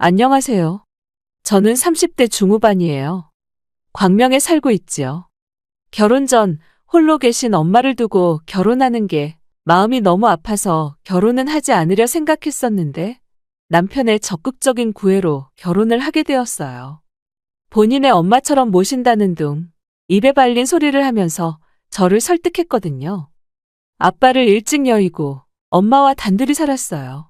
안녕하세요. 저는 30대 중후반이에요. 광명에 살고 있지요. 결혼 전 홀로 계신 엄마를 두고 결혼하는 게 마음이 너무 아파서 결혼은 하지 않으려 생각했었는데 남편의 적극적인 구애로 결혼을 하게 되었어요. 본인의 엄마처럼 모신다는 둥 입에 발린 소리를 하면서 저를 설득했거든요. 아빠를 일찍 여의고 엄마와 단둘이 살았어요.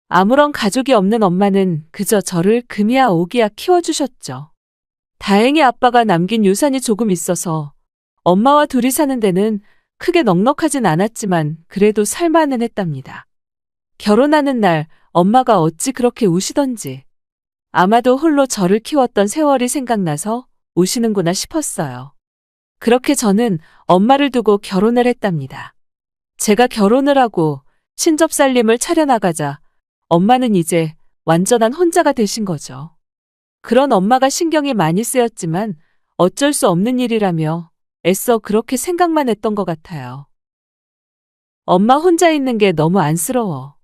아무런 가족이 없는 엄마는 그저 저를 금이야 오기야 키워주셨죠. 다행히 아빠가 남긴 유산이 조금 있어서 엄마와 둘이 사는 데는 크게 넉넉하진 않았지만 그래도 살만은 했답니다. 결혼하는 날 엄마가 어찌 그렇게 우시던지 아마도 홀로 저를 키웠던 세월이 생각나서 우시는구나 싶었어요. 그렇게 저는 엄마를 두고 결혼을 했답니다. 제가 결혼을 하고 신접살림을 차려나가자 엄마는 이제 완전한 혼자가 되신 거죠. 그런 엄마가 신경이 많이 쓰였지만 어쩔 수 없는 일이라며 애써 그렇게 생각만 했던 것 같아요. 엄마 혼자 있는 게 너무 안쓰러워.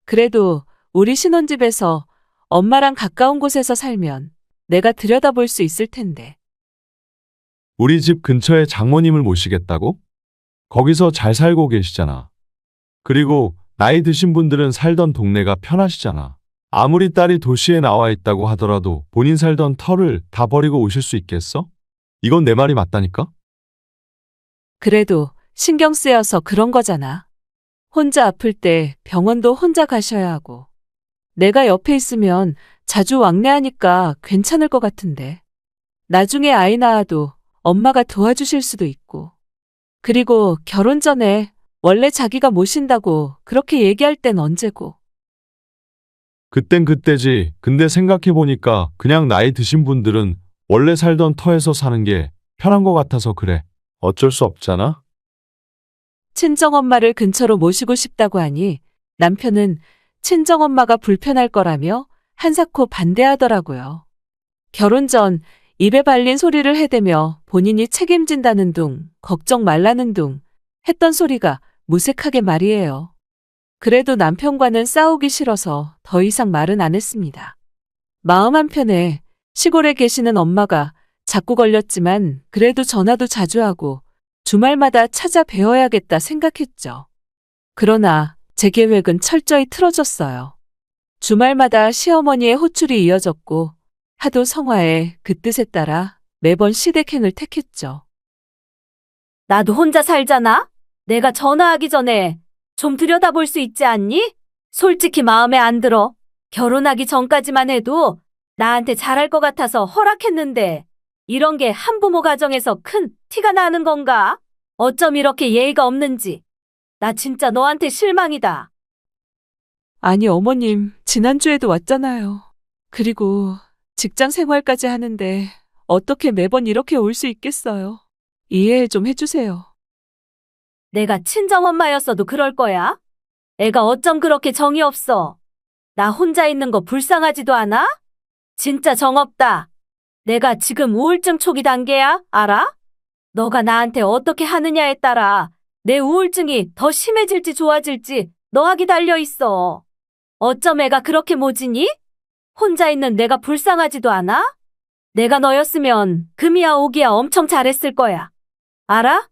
그래도 우리 신혼집에서 엄마랑 가까운 곳에서 살면 내가 들여다볼 수 있을 텐데. 우리 집 근처에 장모님을 모시겠다고? 거기서 잘 살고 계시잖아. 그리고 나이 드신 분들은 살던 동네가 편하시잖아. 아무리 딸이 도시에 나와 있다고 하더라도 본인 살던 터를 다 버리고 오실 수 있겠어? 이건 내 말이 맞다니까? 그래도 신경 쓰여서 그런 거잖아. 혼자 아플 때 병원도 혼자 가셔야 하고. 내가 옆에 있으면 자주 왕래하니까 괜찮을 것 같은데. 나중에 아이 낳아도 엄마가 도와주실 수도 있고. 그리고 결혼 전에 원래 자기가 모신다고 그렇게 얘기할 땐 언제고. 그땐 그때지. 근데 생각해보니까 그냥 나이 드신 분들은 원래 살던 터에서 사는 게 편한 것 같아서 그래. 어쩔 수 없잖아? 친정엄마를 근처로 모시고 싶다고 하니 남편은 친정엄마가 불편할 거라며 한사코 반대하더라고요. 결혼 전 입에 발린 소리를 해대며 본인이 책임진다는 둥, 걱정 말라는 둥 했던 소리가 무색하게 말이에요. 그래도 남편과는 싸우기 싫어서 더 이상 말은 안 했습니다. 마음 한편에 시골에 계시는 엄마가 자꾸 걸렸지만 그래도 전화도 자주 하고 주말마다 찾아뵈어야겠다 생각했죠. 그러나 제 계획은 철저히 틀어졌어요. 주말마다 시어머니의 호출이 이어졌고 하도 성화에 그 뜻에 따라 매번 시댁행을 택했죠. 나도 혼자 살잖아? 내가 전화하기 전에 좀 들여다볼 수 있지 않니? 솔직히 마음에 안 들어. 결혼하기 전까지만 해도 나한테 잘할 것 같아서 허락했는데 이런 게 한부모 가정에서 큰 티가 나는 건가? 어쩜 이렇게 예의가 없는지. 나 진짜 너한테 실망이다. 아니 어머님, 지난주에도 왔잖아요. 그리고 직장 생활까지 하는데 어떻게 매번 이렇게 올 수 있겠어요. 이해 좀 해주세요. 내가 친정엄마였어도 그럴 거야? 애가 어쩜 그렇게 정이 없어? 나 혼자 있는 거 불쌍하지도 않아? 진짜 정없다. 내가 지금 우울증 초기 단계야, 알아? 너가 나한테 어떻게 하느냐에 따라 내 우울증이 더 심해질지 좋아질지 너하기 달려있어. 어쩜 애가 그렇게 모지니? 혼자 있는 내가 불쌍하지도 않아? 내가 너였으면 금이야 오기야 엄청 잘했을 거야. 알아?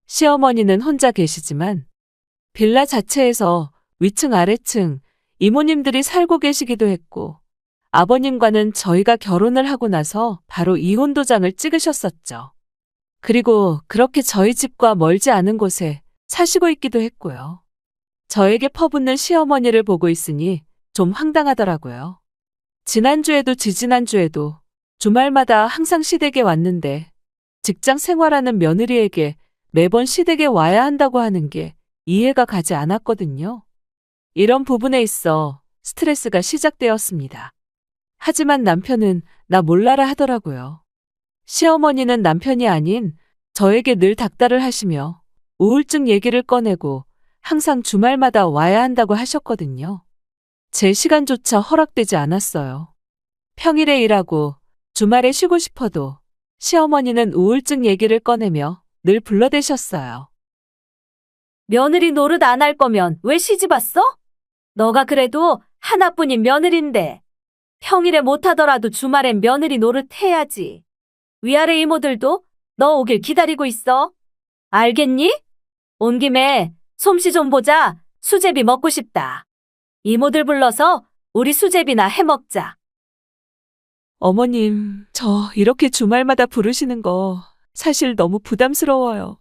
시어머니는 혼자 계시지만 빌라 자체에서 위층 아래층 이모님들이 살고 계시기도 했고 아버님과는 저희가 결혼을 하고 나서 바로 이혼 도장을 찍으셨었죠. 그리고 그렇게 저희 집과 멀지 않은 곳에 사시고 있기도 했고요. 저에게 퍼붓는 시어머니를 보고 있으니 좀 황당하더라고요. 지난주에도 지지난주에도 주말마다 항상 시댁에 왔는데 직장 생활하는 며느리에게 매번 시댁에 와야 한다고 하는 게 이해가 가지 않았거든요. 이런 부분에 있어 스트레스가 시작되었습니다. 하지만 남편은 나 몰라라 하더라고요. 시어머니는 남편이 아닌 저에게 늘 닥달을 하시며 우울증 얘기를 꺼내고 항상 주말마다 와야 한다고 하셨거든요. 제 시간조차 허락되지 않았어요. 평일에 일하고 주말에 쉬고 싶어도 시어머니는 우울증 얘기를 꺼내며 늘 불러대셨어요. 며느리 노릇 안 할 거면 왜 시집 왔어? 너가 그래도 하나뿐인 며느린데. 평일에 못하더라도 주말엔 며느리 노릇 해야지. 위아래 이모들도 너 오길 기다리고 있어. 알겠니? 온 김에 솜씨 좀 보자. 수제비 먹고 싶다. 이모들 불러서 우리 수제비나 해 먹자. 어머님, 저 이렇게 주말마다 부르시는 거 사실 너무 부담스러워요.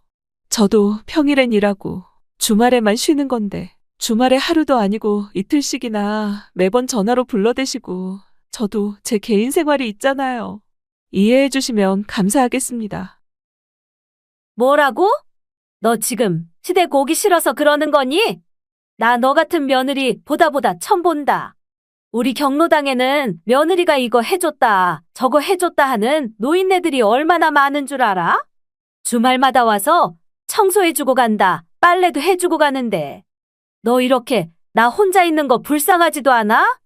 저도 평일엔 일하고 주말에만 쉬는 건데 주말에 하루도 아니고 이틀씩이나 매번 전화로 불러대시고 저도 제 개인 생활이 있잖아요. 이해해 주시면 감사하겠습니다. 뭐라고? 너 지금 시댁 오기 싫어서 그러는 거니? 나 너 같은 며느리 보다 처음 본다. 우리 경로당에는 며느리가 이거 해줬다, 저거 해줬다 하는 노인네들이 얼마나 많은 줄 알아? 주말마다 와서 청소해주고 간다, 빨래도 해주고 가는데. 너 이렇게 나 혼자 있는 거 불쌍하지도 않아?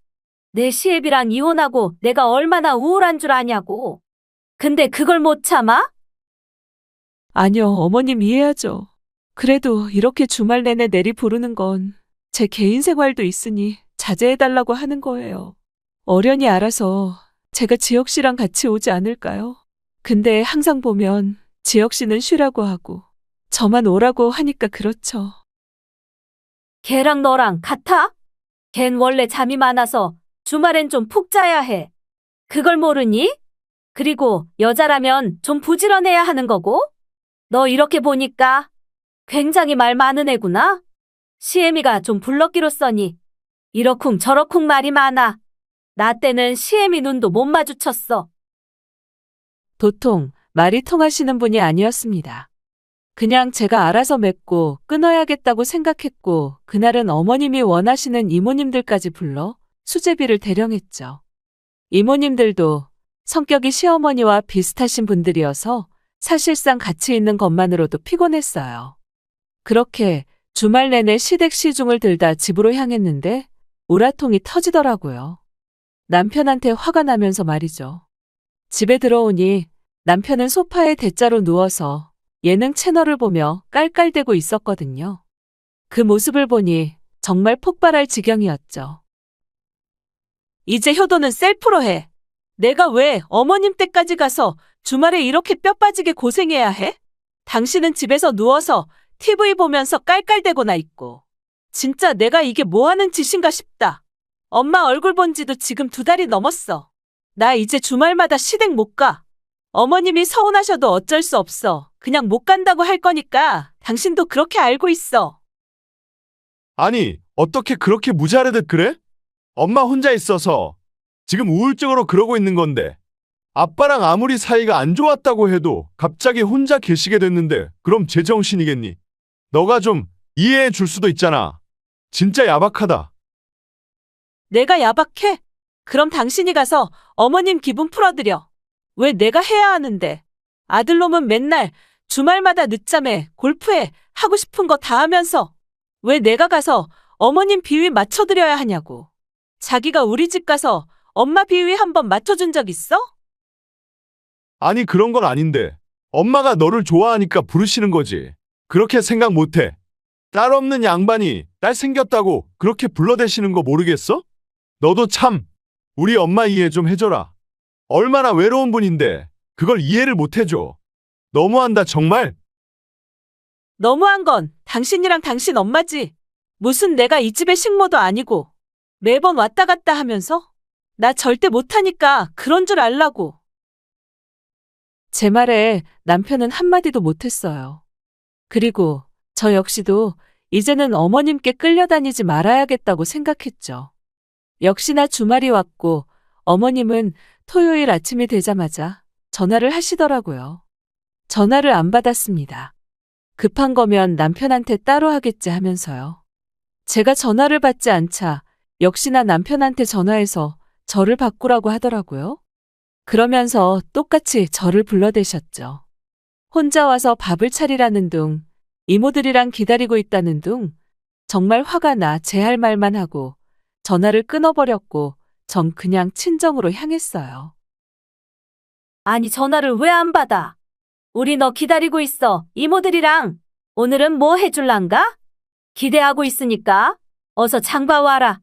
내 시애비랑 이혼하고 내가 얼마나 우울한 줄 아냐고. 근데 그걸 못 참아? 아니요, 어머님 이해하죠. 그래도 이렇게 주말 내내 내리 부르는 건 제 개인 생활도 있으니 자제해달라고 하는 거예요. 어련히 알아서 제가 지혁 씨랑 같이 오지 않을까요? 근데 항상 보면 지혁 씨는 쉬라고 하고 저만 오라고 하니까 그렇죠. 걔랑 너랑 같아? 걘 원래 잠이 많아서 주말엔 좀 푹 자야 해. 그걸 모르니? 그리고 여자라면 좀 부지런해야 하는 거고? 너 이렇게 보니까 굉장히 말 많은 애구나? 시애미가 좀 불렀기로 써니 이러쿵 저러쿵 말이 많아. 나 때는 시애미 눈도 못 마주쳤어. 도통 말이 통하시는 분이 아니었습니다. 그냥 제가 알아서 맺고 끊어야겠다고 생각했고 그날은 어머님이 원하시는 이모님들까지 불러 수제비를 대령했죠. 이모님들도 성격이 시어머니와 비슷하신 분들이어서 사실상 같이 있는 것만으로도 피곤했어요. 그렇게 주말 내내 시댁 시중을 들다 집으로 향했는데 우라통이 터지더라고요. 남편한테 화가 나면서 말이죠. 집에 들어오니 남편은 소파에 대자로 누워서 예능 채널을 보며 깔깔대고 있었거든요. 그 모습을 보니 정말 폭발할 지경이었죠. 이제 효도는 셀프로 해. 내가 왜 어머님 댁까지 가서 주말에 이렇게 뼈 빠지게 고생해야 해? 당신은 집에서 누워서 TV 보면서 깔깔대고나 있고. 진짜 내가 이게 뭐 하는 짓인가 싶다. 엄마 얼굴 본 지도 지금 2달이 넘었어. 나 이제 주말마다 시댁 못 가. 어머님이 서운하셔도 어쩔 수 없어. 그냥 못 간다고 할 거니까 당신도 그렇게 알고 있어. 아니, 어떻게 그렇게 무자르듯 그래? 엄마 혼자 있어서 지금 우울증으로 그러고 있는 건데. 아빠랑 아무리 사이가 안 좋았다고 해도 갑자기 혼자 계시게 됐는데 그럼 제정신이겠니? 너가 좀 이해해 줄 수도 있잖아. 진짜 야박하다. 내가 야박해? 그럼 당신이 가서 어머님 기분 풀어드려. 왜 내가 해야 하는데? 아들놈은 맨날 주말마다 늦잠에 골프해 하고 싶은 거 다 하면서 왜 내가 가서 어머님 비위 맞춰드려야 하냐고. 자기가 우리 집 가서 엄마 비위 한번 맞춰준 적 있어? 아니 그런 건 아닌데. 엄마가 너를 좋아하니까 부르시는 거지. 그렇게 생각 못해. 딸 없는 양반이 딸 생겼다고 그렇게 불러대시는 거 모르겠어? 너도 참 우리 엄마 이해 좀 해줘라. 얼마나 외로운 분인데 그걸 이해를 못 해줘. 너무한다 정말. 너무한 건 당신이랑 당신 엄마지. 무슨 내가 이 집의 식모도 아니고 매번 왔다 갔다 하면서 나 절대 못하니까 그런 줄 알라고. 제 말에 남편은 한마디도 못했어요. 그리고 저 역시도 이제는 어머님께 끌려다니지 말아야겠다고 생각했죠. 역시나 주말이 왔고 어머님은 토요일 아침이 되자마자 전화를 하시더라고요. 전화를 안 받았습니다. 급한 거면 남편한테 따로 하겠지 하면서요. 제가 전화를 받지 않자 역시나 남편한테 전화해서 저를 바꾸라고 하더라고요. 그러면서 똑같이 저를 불러대셨죠. 혼자 와서 밥을 차리라는 둥, 이모들이랑 기다리고 있다는 둥, 정말 화가 나 제 할 말만 하고 전화를 끊어버렸고 전 그냥 친정으로 향했어요. 아니 전화를 왜 안 받아? 우리 너 기다리고 있어. 이모들이랑. 오늘은 뭐 해줄란가? 기대하고 있으니까 어서 장봐 와라.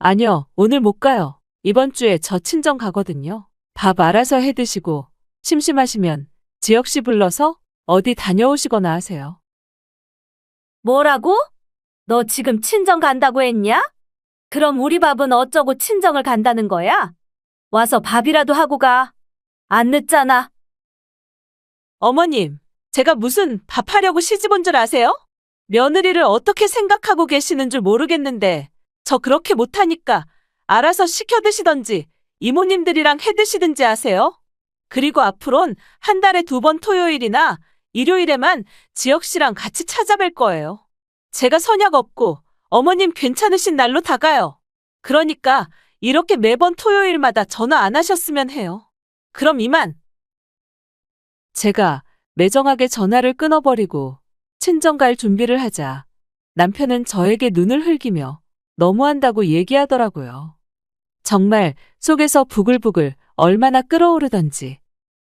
아니요, 오늘 못 가요. 이번 주에 저 친정 가거든요. 밥 알아서 해 드시고 심심하시면 지혁 씨 불러서 어디 다녀오시거나 하세요. 뭐라고? 너 지금 친정 간다고 했냐? 그럼 우리 밥은 어쩌고 친정을 간다는 거야? 와서 밥이라도 하고 가. 안 늦잖아. 어머님, 제가 무슨 밥하려고 시집 온 줄 아세요? 며느리를 어떻게 생각하고 계시는 줄 모르겠는데 저 그렇게 못하니까 알아서 시켜 드시던지 이모님들이랑 해 드시든지 하세요. 그리고 앞으론 한 달에 2번 토요일이나 일요일에만 지혁 씨랑 같이 찾아뵐 거예요. 제가 선약 없고 어머님 괜찮으신 날로 다 가요. 그러니까 이렇게 매번 토요일마다 전화 안 하셨으면 해요. 그럼 이만. 제가 매정하게 전화를 끊어버리고 친정 갈 준비를 하자 남편은 저에게 눈을 흘기며 너무한다고 얘기하더라고요. 정말 속에서 부글부글 얼마나 끓어오르던지.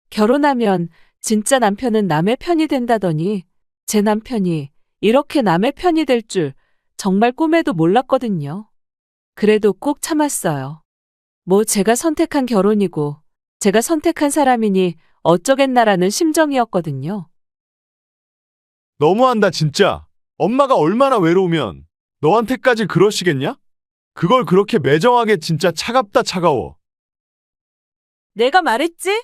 결혼하면 진짜 남편은 남의 편이 된다더니 제 남편이 이렇게 남의 편이 될 줄 정말 꿈에도 몰랐거든요. 그래도 꼭 참았어요. 뭐 제가 선택한 결혼이고 제가 선택한 사람이니 어쩌겠나라는 심정이었거든요. 너무한다, 진짜. 엄마가 얼마나 외로우면 너한테까지 그러시겠냐? 그걸 그렇게 매정하게 진짜 차갑다, 차가워. 내가 말했지?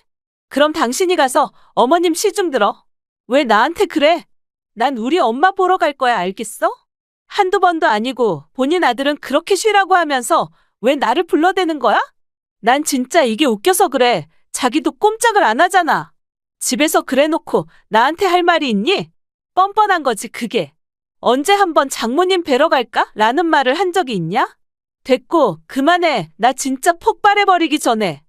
그럼 당신이 가서 어머님 시중 들어. 왜 나한테 그래? 난 우리 엄마 보러 갈 거야, 알겠어? 한두 번도 아니고 본인 아들은 그렇게 쉬라고 하면서 왜 나를 불러대는 거야? 난 진짜 이게 웃겨서 그래. 자기도 꼼짝을 안 하잖아. 집에서 그래놓고 나한테 할 말이 있니? 뻔뻔한 거지, 그게. 언제 한번 장모님 뵈러 갈까? 라는 말을 한 적이 있냐? 됐고, 그만해. 나 진짜 폭발해버리기 전에.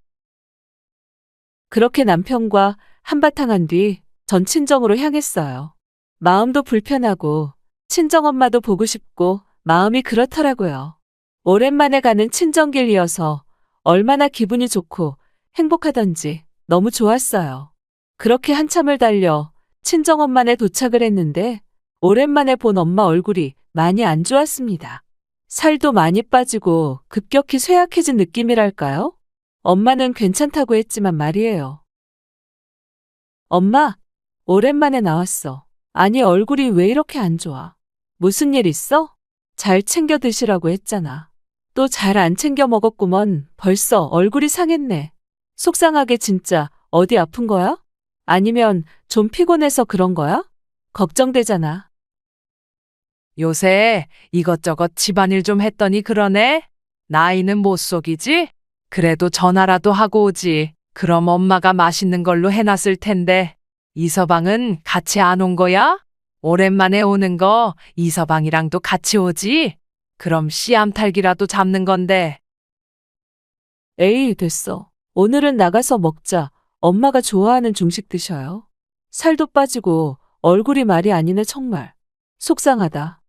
그렇게 남편과 한바탕 한 뒤 전 친정으로 향했어요. 마음도 불편하고 친정엄마도 보고 싶고 마음이 그렇더라고요. 오랜만에 가는 친정길이어서 얼마나 기분이 좋고 행복하던지 너무 좋았어요. 그렇게 한참을 달려 친정엄마네 도착을 했는데 오랜만에 본 엄마 얼굴이 많이 안 좋았습니다. 살도 많이 빠지고 급격히 쇠약해진 느낌이랄까요? 엄마는 괜찮다고 했지만 말이에요. 엄마, 오랜만에 나왔어. 아니, 얼굴이 왜 이렇게 안 좋아? 무슨 일 있어? 잘 챙겨 드시라고 했잖아. 또 잘 안 챙겨 먹었구먼. 벌써 얼굴이 상했네. 속상하게 진짜 어디 아픈 거야? 아니면 좀 피곤해서 그런 거야? 걱정되잖아. 요새 이것저것 집안일 좀 했더니 그러네? 나이는 못 속이지? 그래도 전화라도 하고 오지. 그럼 엄마가 맛있는 걸로 해놨을 텐데. 이서방은 같이 안 온 거야? 오랜만에 오는 거 이서방이랑도 같이 오지? 그럼 씨암탉이라도 잡는 건데. 에이, 됐어. 오늘은 나가서 먹자. 엄마가 좋아하는 중식 드셔요. 살도 빠지고 얼굴이 말이 아니네, 정말. 속상하다.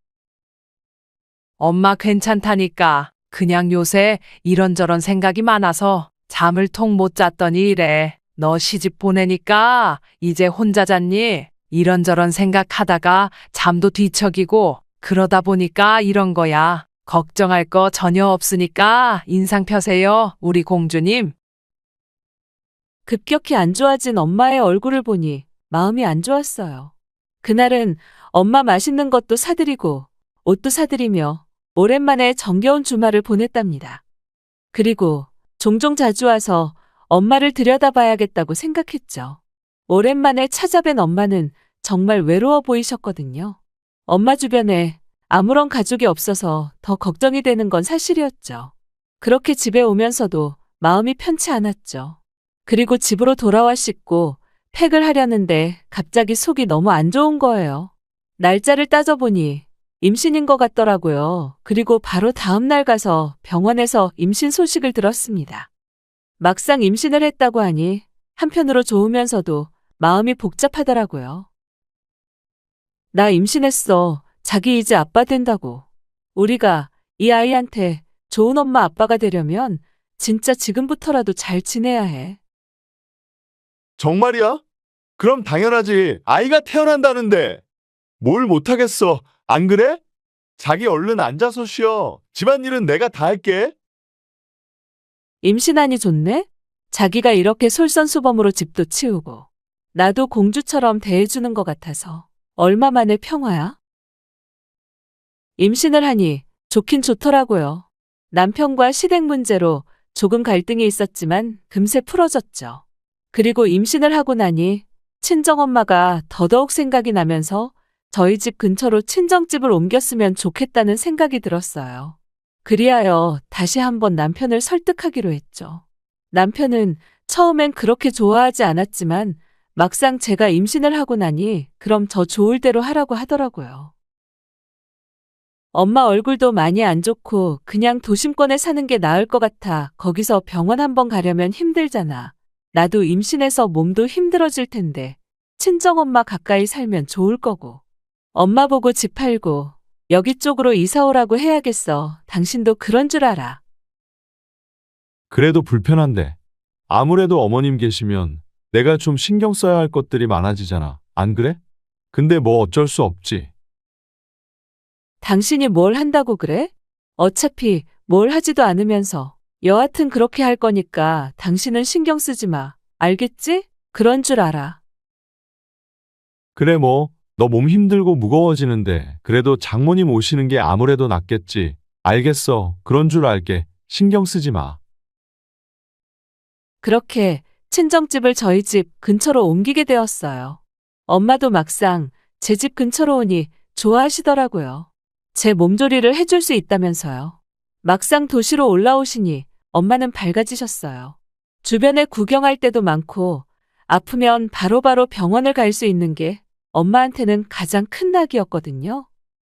엄마 괜찮다니까. 그냥 요새 이런저런 생각이 많아서 잠을 통 못 잤더니 이래. 너 시집 보내니까 이제 혼자 잤니? 이런저런 생각하다가 잠도 뒤척이고 그러다 보니까 이런 거야. 걱정할 거 전혀 없으니까 인상 펴세요, 우리 공주님. 급격히 안 좋아진 엄마의 얼굴을 보니 마음이 안 좋았어요. 그날은 엄마 맛있는 것도 사드리고 옷도 사드리며 오랜만에 정겨운 주말을 보냈답니다. 그리고 종종 자주 와서 엄마를 들여다봐야겠다고 생각했죠. 오랜만에 찾아뵌 엄마는 정말 외로워 보이셨거든요. 엄마 주변에 아무런 가족이 없어서 더 걱정이 되는 건 사실이었죠. 그렇게 집에 오면서도 마음이 편치 않았죠. 그리고 집으로 돌아와 씻고 팩을 하려는데 갑자기 속이 너무 안 좋은 거예요. 날짜를 따져보니 임신인 것 같더라고요. 그리고 바로 다음 날 가서 병원에서 임신 소식을 들었습니다. 막상 임신을 했다고 하니 한편으로 좋으면서도 마음이 복잡하더라고요. 나 임신했어. 자기 이제 아빠 된다고. 우리가 이 아이한테 좋은 엄마 아빠가 되려면 진짜 지금부터라도 잘 지내야 해. 정말이야? 그럼 당연하지. 아이가 태어난다는데. 뭘 못하겠어. 안 그래? 자기 얼른 앉아서 쉬어. 집안일은 내가 다 할게. 임신하니 좋네? 자기가 이렇게 솔선수범으로 집도 치우고 나도 공주처럼 대해주는 것 같아서 얼마만의 평화야? 임신을 하니 좋긴 좋더라고요. 남편과 시댁 문제로 조금 갈등이 있었지만 금세 풀어졌죠. 그리고 임신을 하고 나니 친정엄마가 더더욱 생각이 나면서 저희 집 근처로 친정집을 옮겼으면 좋겠다는 생각이 들었어요. 그리하여 다시 한번 남편을 설득하기로 했죠. 남편은 처음엔 그렇게 좋아하지 않았지만 막상 제가 임신을 하고 나니 그럼 저 좋을 대로 하라고 하더라고요. 엄마 얼굴도 많이 안 좋고 그냥 도심권에 사는 게 나을 것 같아. 거기서 병원 한번 가려면 힘들잖아. 나도 임신해서 몸도 힘들어질 텐데 친정엄마 가까이 살면 좋을 거고. 엄마 보고 집 팔고 여기 쪽으로 이사 오라고 해야겠어. 당신도 그런 줄 알아. 그래도 불편한데. 아무래도 어머님 계시면 내가 좀 신경 써야 할 것들이 많아지잖아. 안 그래? 근데 뭐 어쩔 수 없지. 당신이 뭘 한다고 그래? 어차피 뭘 하지도 않으면서. 여하튼 그렇게 할 거니까 당신은 신경 쓰지 마. 알겠지? 그런 줄 알아. 그래 뭐. 너 몸 힘들고 무거워지는데 그래도 장모님 오시는 게 아무래도 낫겠지. 알겠어. 그런 줄 알게. 신경 쓰지 마. 그렇게 친정집을 저희 집 근처로 옮기게 되었어요. 엄마도 막상 제 집 근처로 오니 좋아하시더라고요. 제 몸조리를 해줄 수 있다면서요. 막상 도시로 올라오시니 엄마는 밝아지셨어요. 주변에 구경할 때도 많고 아프면 바로바로 병원을 갈 수 있는 게 엄마한테는 가장 큰 낙이었거든요.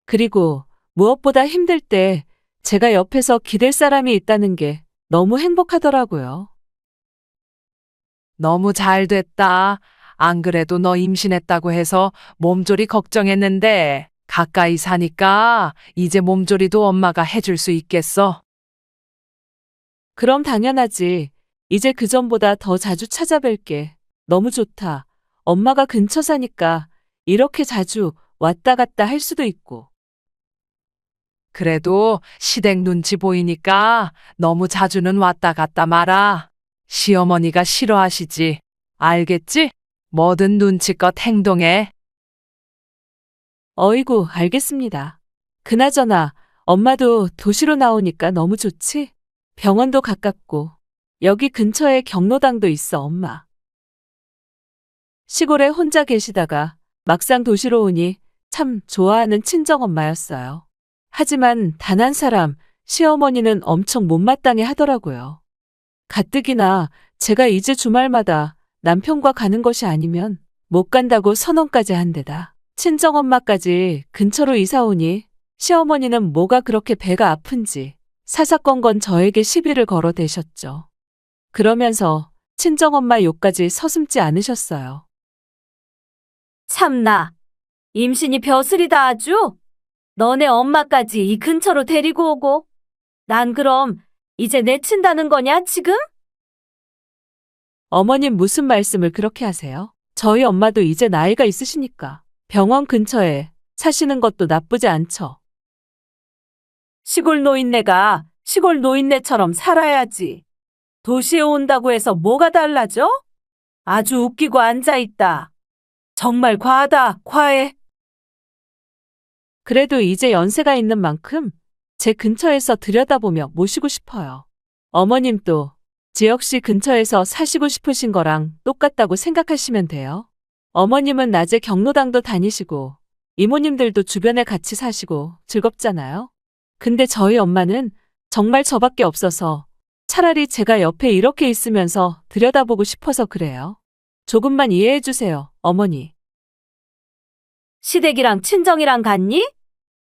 그리고 무엇보다 힘들 때 제가 옆에서 기댈 사람이 있다는 게 너무 행복하더라고요. 너무 잘 됐다. 안 그래도 너 임신했다고 해서 몸조리 걱정했는데 가까이 사니까 이제 몸조리도 엄마가 해줄 수 있겠어. 그럼 당연하지. 이제 그전보다 더 자주 찾아뵐게. 너무 좋다. 엄마가 근처 사니까 이렇게 자주 왔다 갔다 할 수도 있고. 그래도 시댁 눈치 보이니까 너무 자주는 왔다 갔다 마라. 시어머니가 싫어하시지. 알겠지? 뭐든 눈치껏 행동해. 어이구, 알겠습니다. 그나저나 엄마도 도시로 나오니까 너무 좋지? 병원도 가깝고 여기 근처에 경로당도 있어, 엄마. 시골에 혼자 계시다가 막상 도시로 오니 참 좋아하는 친정엄마였어요. 하지만 단 한 사람, 시어머니는 엄청 못마땅해 하더라고요. 가뜩이나 제가 이제 주말마다 남편과 가는 것이 아니면 못 간다고 선언까지 한 데다 친정엄마까지 근처로 이사 오니 시어머니는 뭐가 그렇게 배가 아픈지 사사건건 저에게 시비를 걸어대셨죠. 그러면서 친정엄마 욕까지 서슴지 않으셨어요. 참나. 임신이 벼슬이다 아주. 너네 엄마까지 이 근처로 데리고 오고. 난 그럼 이제 내친다는 거냐 지금? 어머님 무슨 말씀을 그렇게 하세요? 저희 엄마도 이제 나이가 있으시니까 병원 근처에 사시는 것도 나쁘지 않죠. 시골 노인네가 시골 노인네처럼 살아야지. 도시에 온다고 해서 뭐가 달라져? 아주 웃기고 앉아있다. 정말 과하다, 과해. 그래도 이제 연세가 있는 만큼 제 근처에서 들여다보며 모시고 싶어요. 어머님도 지역시 근처에서 사시고 싶으신 거랑 똑같다고 생각하시면 돼요. 어머님은 낮에 경로당도 다니시고 이모님들도 주변에 같이 사시고 즐겁잖아요. 근데 저희 엄마는 정말 저밖에 없어서 차라리 제가 옆에 이렇게 있으면서 들여다보고 싶어서 그래요. 조금만 이해해 주세요, 어머니. 시댁이랑 친정이랑 같니?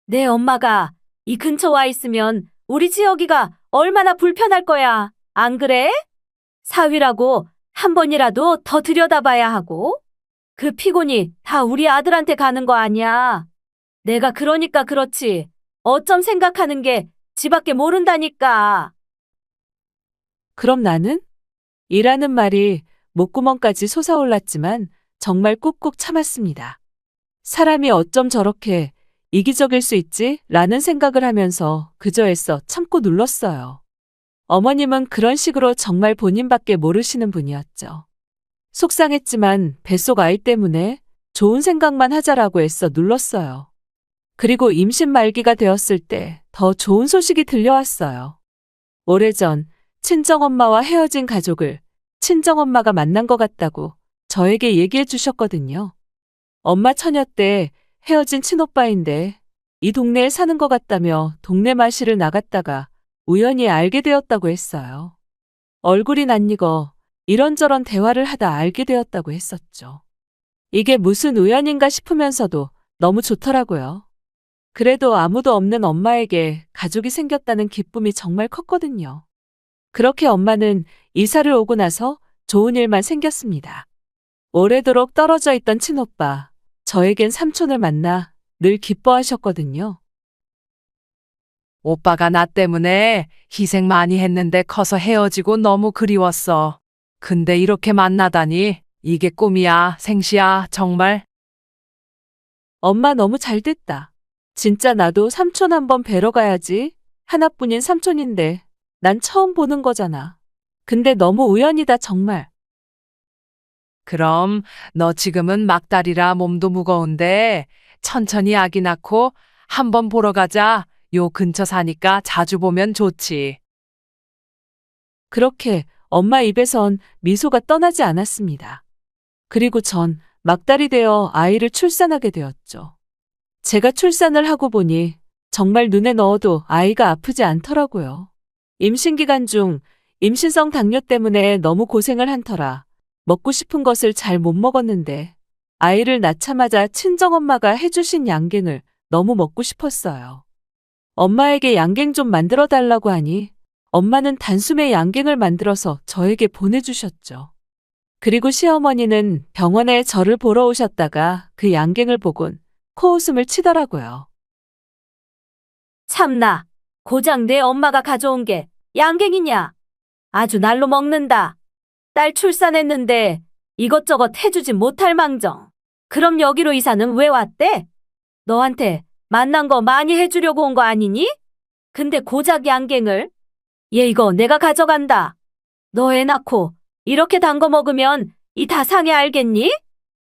내 엄마가 이 근처 와 있으면 우리 지역이가 얼마나 불편할 거야. 안 그래? 사위라고 한 번이라도 더 들여다봐야 하고. 그 피곤이 다 우리 아들한테 가는 거 아니야. 내가 그러니까 그렇지. 어쩜 생각하는 게 지밖에 모른다니까. 그럼 나는? 이라는 말이 목구멍까지 솟아올랐지만 정말 꾹꾹 참았습니다. 사람이 어쩜 저렇게 이기적일 수 있지? 라는 생각을 하면서 그저 애써 참고 눌렀어요. 어머님은 그런 식으로 정말 본인밖에 모르시는 분이었죠. 속상했지만 뱃속 아이 때문에 좋은 생각만 하자라고 애써 눌렀어요. 그리고 임신 말기가 되었을 때 더 좋은 소식이 들려왔어요. 오래전 친정엄마와 헤어진 가족을 친정엄마가 만난 것 같다고 저에게 얘기해 주셨거든요. 엄마 처녀 때 헤어진 친오빠인데 이 동네에 사는 것 같다며 동네 마실을 나갔다가 우연히 알게 되었다고 했어요. 얼굴이 낯익어 이런저런 대화를 하다 알게 되었다고 했었죠. 이게 무슨 우연인가 싶으면서도 너무 좋더라고요. 그래도 아무도 없는 엄마에게 가족이 생겼다는 기쁨이 정말 컸거든요. 그렇게 엄마는 이사를 오고 나서 좋은 일만 생겼습니다. 오래도록 떨어져 있던 친오빠, 저에겐 삼촌을 만나 늘 기뻐하셨거든요. 오빠가 나 때문에 희생 많이 했는데 커서 헤어지고 너무 그리웠어. 근데 이렇게 만나다니 이게 꿈이야, 생시야, 정말. 엄마 너무 잘 됐다. 진짜 나도 삼촌 한번 뵈러 가야지. 하나뿐인 삼촌인데 난 처음 보는 거잖아. 근데 너무 우연이다 정말. 그럼 너 지금은 막달이라 몸도 무거운데 천천히 아기 낳고 한번 보러 가자. 요 근처 사니까 자주 보면 좋지. 그렇게 엄마 입에선 미소가 떠나지 않았습니다. 그리고 전 막달이 되어 아이를 출산하게 되었죠. 제가 출산을 하고 보니 정말 눈에 넣어도 아이가 아프지 않더라고요. 임신 기간 중 임신성 당뇨 때문에 너무 고생을 한 터라 먹고 싶은 것을 잘 못 먹었는데 아이를 낳자마자 친정엄마가 해주신 양갱을 너무 먹고 싶었어요. 엄마에게 양갱 좀 만들어 달라고 하니 엄마는 단숨에 양갱을 만들어서 저에게 보내주셨죠. 그리고 시어머니는 병원에 저를 보러 오셨다가 그 양갱을 보곤 코웃음을 치더라고요. 참나, 고작 내 엄마가 가져온 게 양갱이냐? 아주 날로 먹는다. 딸 출산했는데 이것저것 해주지 못할 망정. 그럼 여기로 이사는 왜 왔대? 너한테 만난 거 많이 해주려고 온 거 아니니? 근데 고작 양갱을? 얘 이거 내가 가져간다. 너 애 낳고 이렇게 단 거 먹으면 이 다 상해 알겠니?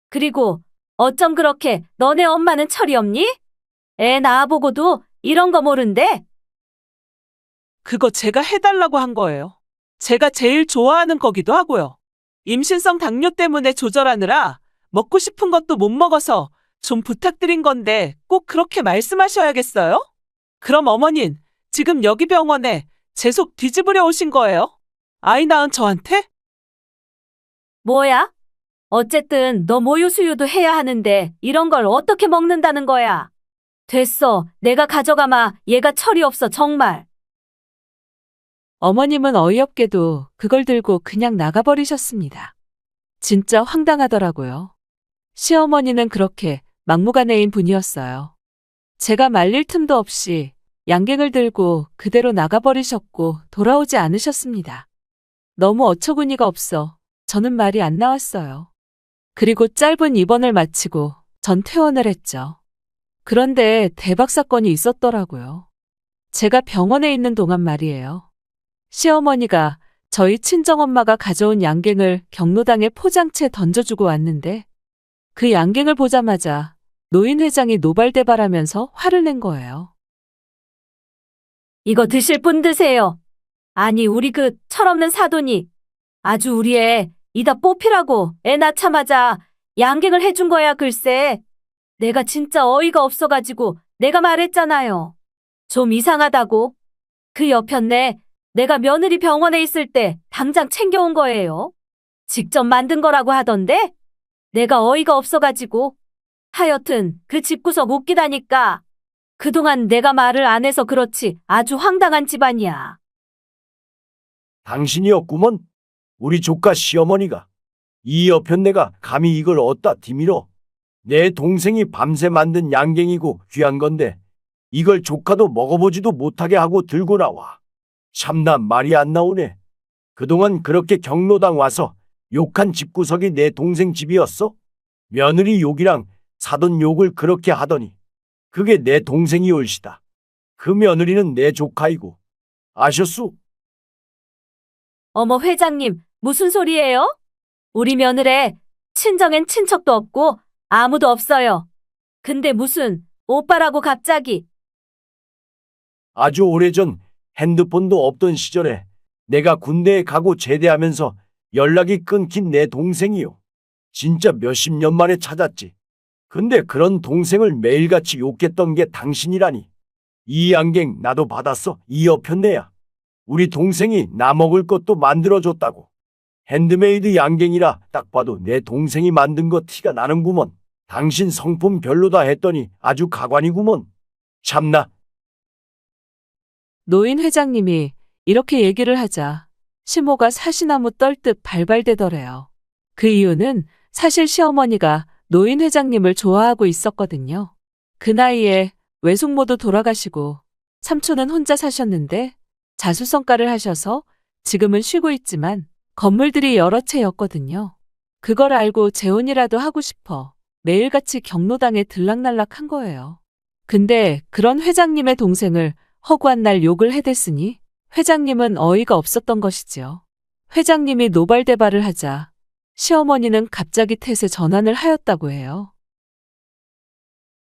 그리고 어쩜 그렇게 너네 엄마는 철이 없니? 애 낳아보고도 이런 거 모른대? 그거 제가 해달라고 한 거예요. 제가 제일 좋아하는 거기도 하고요. 임신성 당뇨 때문에 조절하느라 먹고 싶은 것도 못 먹어서 좀 부탁드린 건데 꼭 그렇게 말씀하셔야겠어요? 그럼 어머닌, 지금 여기 병원에 제 속 뒤집으려 오신 거예요? 아이 낳은 저한테? 뭐야? 어쨌든 너 모유 수유도 해야 하는데 이런 걸 어떻게 먹는다는 거야? 됐어. 내가 가져가마. 얘가 철이 없어 정말. 어머님은 어이없게도 그걸 들고 그냥 나가버리셨습니다. 진짜 황당하더라고요. 시어머니는 그렇게 막무가내인 분이었어요. 제가 말릴 틈도 없이 양갱을 들고 그대로 나가버리셨고 돌아오지 않으셨습니다. 너무 어처구니가 없어 저는 말이 안 나왔어요. 그리고 짧은 입원을 마치고 전 퇴원을 했죠. 그런데 대박 사건이 있었더라고요. 제가 병원에 있는 동안 말이에요. 시어머니가 저희 친정엄마가 가져온 양갱을 경로당에 포장채 던져주고 왔는데 그 양갱을 보자마자 노인 회장이 노발대발하면서 화를 낸 거예요. 이거 드실 분 드세요. 아니 우리 그 철없는 사돈이 아주 우리 애 이다 뽑히라고 애 낳자마자 양갱을 해준 거야 글쎄. 내가 진짜 어이가 없어가지고 내가 말했잖아요. 좀 이상하다고. 그 옆편네 내가 며느리 병원에 있을 때 당장 챙겨온 거예요. 직접 만든 거라고 하던데 내가 어이가 없어가지고. 하여튼 그 집구석 웃기다니까. 그동안 내가 말을 안 해서 그렇지 아주 황당한 집안이야. 당신이었구먼. 우리 조카 시어머니가. 이 여편네가 감히 이걸 어디다 디밀어. 내 동생이 밤새 만든 양갱이고 귀한 건데 이걸 조카도 먹어보지도 못하게 하고 들고 나와. 참나 말이 안 나오네. 그동안 그렇게 경로당 와서 욕한 집구석이 내 동생 집이었어? 며느리 욕이랑 사돈 욕을 그렇게 하더니 그게 내 동생이 옳시다. 그 며느리는 내 조카이고. 아셨수? 어머 회장님, 무슨 소리예요? 우리 며느리 친정엔 친척도 없고 아무도 없어요. 근데 무슨 오빠라고 갑자기. 아주 오래전 핸드폰도 없던 시절에 내가 군대에 가고 제대하면서 연락이 끊긴 내 동생이요. 진짜 몇십 년 만에 찾았지. 근데 그런 동생을 매일같이 욕했던 게 당신이라니. 이 안경 나도 받았어. 이 여편네야. 우리 동생이 나 먹을 것도 만들어줬다고. 핸드메이드 양갱이라 딱 봐도 내 동생이 만든 거 티가 나는구먼. 당신 성품 별로다 했더니 아주 가관이구먼. 참나. 노인 회장님이 이렇게 얘기를 하자 시모가 사시나무 떨듯 발발대더래요. 그 이유는 사실 시어머니가 노인 회장님을 좋아하고 있었거든요. 그 나이에 외숙모도 돌아가시고 삼촌은 혼자 사셨는데 자수성가를 하셔서 지금은 쉬고 있지만 건물들이 여러 채였거든요. 그걸 알고 재혼이라도 하고 싶어 매일같이 경로당에 들락날락한 거예요. 근데 그런 회장님의 동생을 허구한 날 욕을 해댔으니 회장님은 어이가 없었던 것이지요. 회장님이 노발대발을 하자 시어머니는 갑자기 탓에 전환을 하였다고 해요.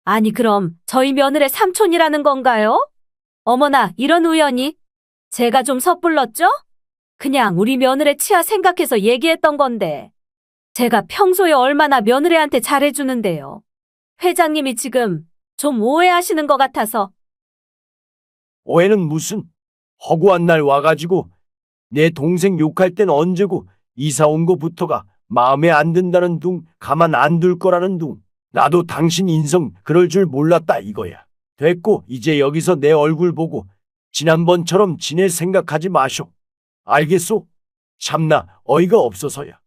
아니 그럼 저희 며느리 삼촌이라는 건가요? 어머나 이런 우연이. 제가 좀 섣불렀죠? 그냥 우리 며느리 치아 생각해서 얘기했던 건데. 제가 평소에 얼마나 며느리한테 잘해주는데요. 회장님이 지금 좀 오해하시는 것 같아서. 오해는 무슨. 허구한 날 와가지고 내 동생 욕할 땐 언제고 이사 온 거부터가 마음에 안 든다는 둥, 가만 안 둘 거라는 둥. 나도 당신 인성 그럴 줄 몰랐다 이거야. 됐고 이제 여기서 내 얼굴 보고 지난번처럼 지낼 생각하지 마쇼. 알겠소? 참나 어이가 없어서야.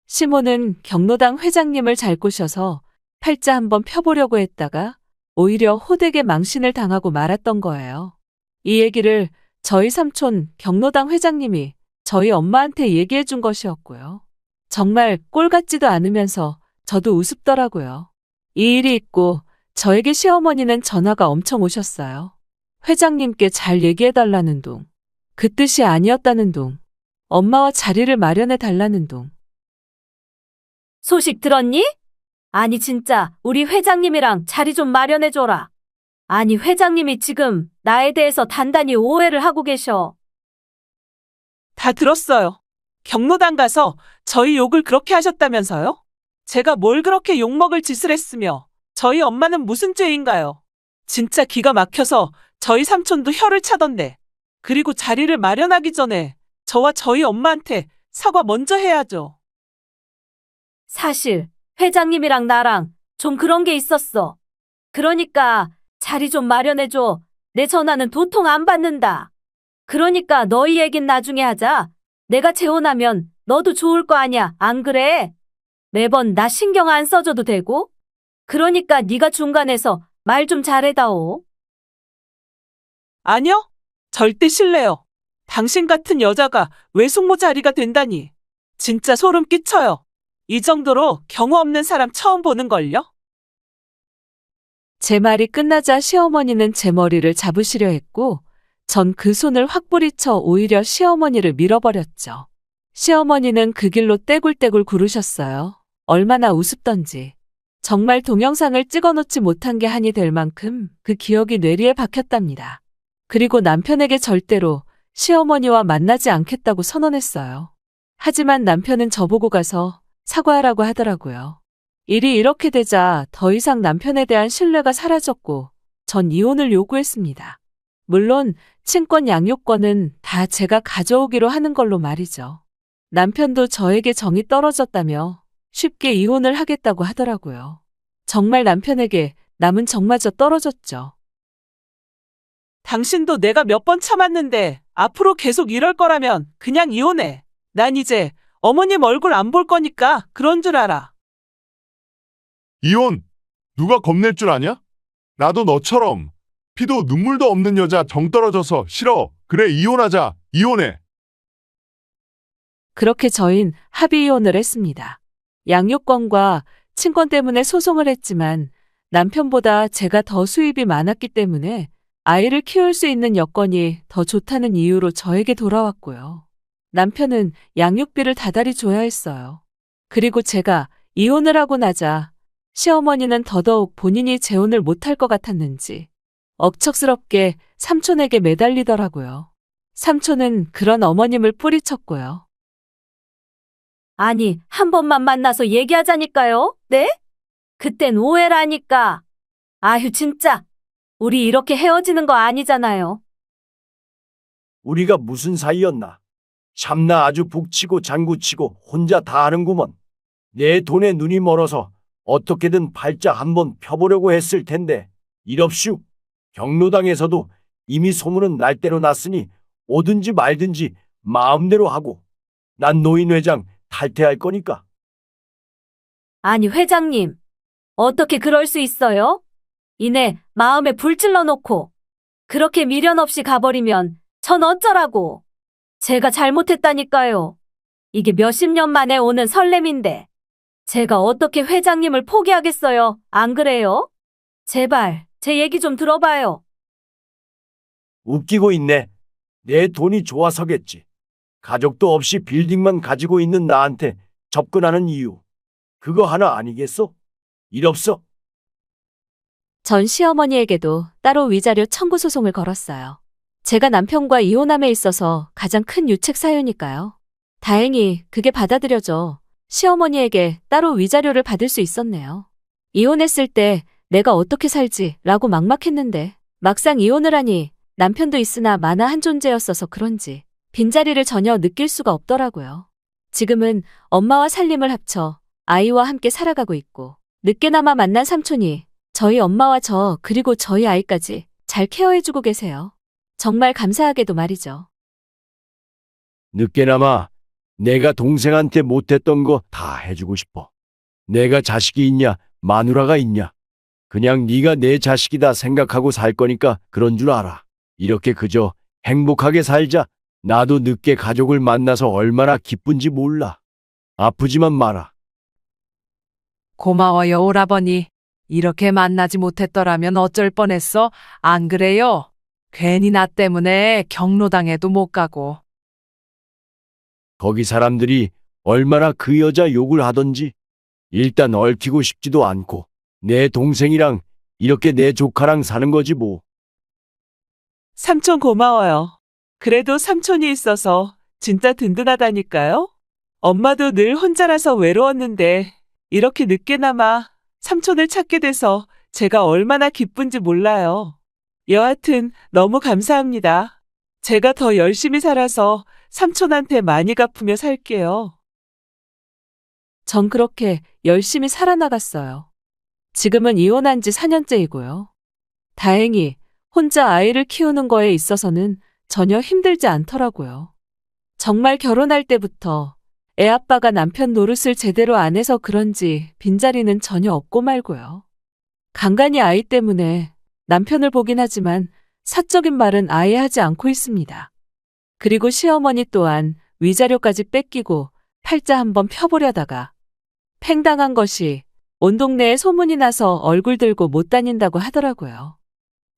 시모는 경로당 회장님을 잘 꼬셔서 팔자 한번 펴보려고 했다가 오히려 호되게 망신을 당하고 말았던 거예요. 이 얘기를 저희 삼촌 경로당 회장님이 저희 엄마한테 얘기해 준 것이었고요. 정말 꼴 같지도 않으면서 저도 우습더라고요. 이 일이 있고 저에게 시어머니는 전화가 엄청 오셨어요. 회장님께 잘 얘기해 달라는 둥. 그 뜻이 아니었다는 둥. 엄마와 자리를 마련해 달라는 둥. 소식 들었니? 아니 진짜 우리 회장님이랑 자리 좀 마련해줘라. 아니 회장님이 지금 나에 대해서 단단히 오해를 하고 계셔. 다 들었어요. 경로당 가서 저희 욕을 그렇게 하셨다면서요? 제가 뭘 그렇게 욕먹을 짓을 했으며 저희 엄마는 무슨 죄인가요? 진짜 기가 막혀서 저희 삼촌도 혀를 차던데. 그리고 자리를 마련하기 전에 저와 저희 엄마한테 사과 먼저 해야죠. 사실 회장님이랑 나랑 좀 그런 게 있었어. 그러니까 자리 좀 마련해줘. 내 전화는 도통 안 받는다. 그러니까 너희 얘긴 나중에 하자. 내가 재혼하면 너도 좋을 거 아냐, 안 그래? 매번 나 신경 안 써줘도 되고? 그러니까 네가 중간에서 말 좀 잘해다오. 아니요. 절대 실례요. 당신 같은 여자가 외숙모 자리가 된다니. 진짜 소름 끼쳐요. 이 정도로 경우 없는 사람 처음 보는걸요? 제 말이 끝나자 시어머니는 제 머리를 잡으시려 했고 전 그 손을 확 뿌리쳐 오히려 시어머니를 밀어버렸죠. 시어머니는 그 길로 떼굴떼굴 구르셨어요. 얼마나 우습던지. 정말 동영상을 찍어놓지 못한 게 한이 될 만큼 그 기억이 뇌리에 박혔답니다. 그리고 남편에게 절대로 시어머니와 만나지 않겠다고 선언했어요. 하지만 남편은 저보고 가서 사과하라고 하더라고요. 일이 이렇게 되자 더 이상 남편에 대한 신뢰가 사라졌고 전 이혼을 요구했습니다. 물론 친권 양육권은 다 제가 가져오기로 하는 걸로 말이죠. 남편도 저에게 정이 떨어졌다며 쉽게 이혼을 하겠다고 하더라고요. 정말 남편에게 남은 정마저 떨어졌죠. 당신도 내가 몇 번 참았는데 앞으로 계속 이럴 거라면 그냥 이혼해. 난 이제 어머님 얼굴 안 볼 거니까 그런 줄 알아. 이혼! 누가 겁낼 줄 아냐? 나도 너처럼 피도 눈물도 없는 여자 정 떨어져서 싫어. 그래 이혼하자. 이혼해. 그렇게 저흰 합의 이혼을 했습니다. 양육권과 친권 때문에 소송을 했지만 남편보다 제가 더 수입이 많았기 때문에 아이를 키울 수 있는 여건이 더 좋다는 이유로 저에게 돌아왔고요. 남편은 양육비를 다달이 줘야 했어요. 그리고 제가 이혼을 하고 나자 시어머니는 더더욱 본인이 재혼을 못할 것 같았는지 억척스럽게 삼촌에게 매달리더라고요. 삼촌은 그런 어머님을 뿌리쳤고요. 아니, 한 번만 만나서 얘기하자니까요? 네? 그땐 오해라니까. 아휴, 진짜. 우리 이렇게 헤어지는 거 아니잖아요. 우리가 무슨 사이였나? 참나 아주 북치고 장구치고 혼자 다 하는구먼. 내 돈에 눈이 멀어서 어떻게든 팔자 한번 펴보려고 했을 텐데 이럽슈. 경로당에서도 이미 소문은 날 대로 났으니 오든지 말든지 마음대로 하고 난 노인회장 탈퇴할 거니까. 아니, 회장님. 어떻게 그럴 수 있어요? 이내 마음에 불 찔러놓고 그렇게 미련 없이 가버리면 전 어쩌라고. 제가 잘못했다니까요. 이게 몇십 년 만에 오는 설렘인데 제가 어떻게 회장님을 포기하겠어요? 안 그래요? 제발 제 얘기 좀 들어봐요. 웃기고 있네. 내 돈이 좋아서겠지. 가족도 없이 빌딩만 가지고 있는 나한테 접근하는 이유. 그거 하나 아니겠어? 일 없어? 전 시어머니에게도 따로 위자료 청구 소송을 걸었어요. 제가 남편과 이혼함에 있어서 가장 큰 유책 사유니까요. 다행히 그게 받아들여져 시어머니에게 따로 위자료를 받을 수 있었네요. 이혼했을 때 내가 어떻게 살지 라고 막막했는데 막상 이혼을 하니 남편도 있으나 마나 한 존재였어서 그런지 빈자리를 전혀 느낄 수가 없더라고요. 지금은 엄마와 살림을 합쳐 아이와 함께 살아가고 있고 늦게나마 만난 삼촌이 저희 엄마와 저 그리고 저희 아이까지 잘 케어해주고 계세요. 정말 감사하게도 말이죠. 늦게나마 내가 동생한테 못했던 거 다 해주고 싶어. 내가 자식이 있냐, 마누라가 있냐. 그냥 네가 내 자식이다 생각하고 살 거니까 그런 줄 알아. 이렇게 그저 행복하게 살자. 나도 늦게 가족을 만나서 얼마나 기쁜지 몰라. 아프지만 마라. 고마워요, 오라버니. 이렇게 만나지 못했더라면 어쩔 뻔했어. 안 그래요? 괜히 나 때문에 경로당에도 못 가고. 거기 사람들이 얼마나 그 여자 욕을 하던지. 일단 얽히고 싶지도 않고 내 동생이랑 이렇게 내 조카랑 사는 거지 뭐. 삼촌 고마워요. 그래도 삼촌이 있어서 진짜 든든하다니까요. 엄마도 늘 혼자라서 외로웠는데 이렇게 늦게나마 삼촌을 찾게 돼서 제가 얼마나 기쁜지 몰라요. 여하튼 너무 감사합니다. 제가 더 열심히 살아서 삼촌한테 많이 갚으며 살게요. 전 그렇게 열심히 살아나갔어요. 지금은 이혼한 지 4년째이고요. 다행히 혼자 아이를 키우는 거에 있어서는 전혀 힘들지 않더라고요. 정말 결혼할 때부터 애 아빠가 남편 노릇을 제대로 안 해서 그런지 빈자리는 전혀 없고 말고요. 간간히 아이 때문에 남편을 보긴 하지만 사적인 말은 아예 하지 않고 있습니다. 그리고 시어머니 또한 위자료까지 뺏기고 팔자 한번 펴보려다가 팽당한 것이 온 동네에 소문이 나서 얼굴 들고 못 다닌다고 하더라고요.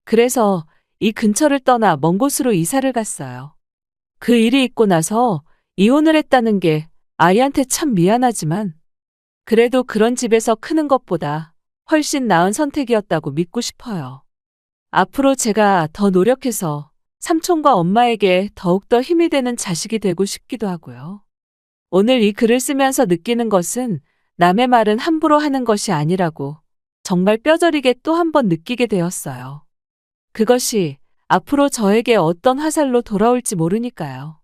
그래서 이 근처를 떠나 먼 곳으로 이사를 갔어요. 그 일이 있고 나서 이혼을 했다는 게 아이한테 참 미안하지만 그래도 그런 집에서 크는 것보다 훨씬 나은 선택이었다고 믿고 싶어요. 앞으로 제가 더 노력해서 삼촌과 엄마에게 더욱더 힘이 되는 자식이 되고 싶기도 하고요. 오늘 이 글을 쓰면서 느끼는 것은 남의 말은 함부로 하는 것이 아니라고 정말 뼈저리게 또 한 번 느끼게 되었어요. 그것이 앞으로 저에게 어떤 화살로 돌아올지 모르니까요.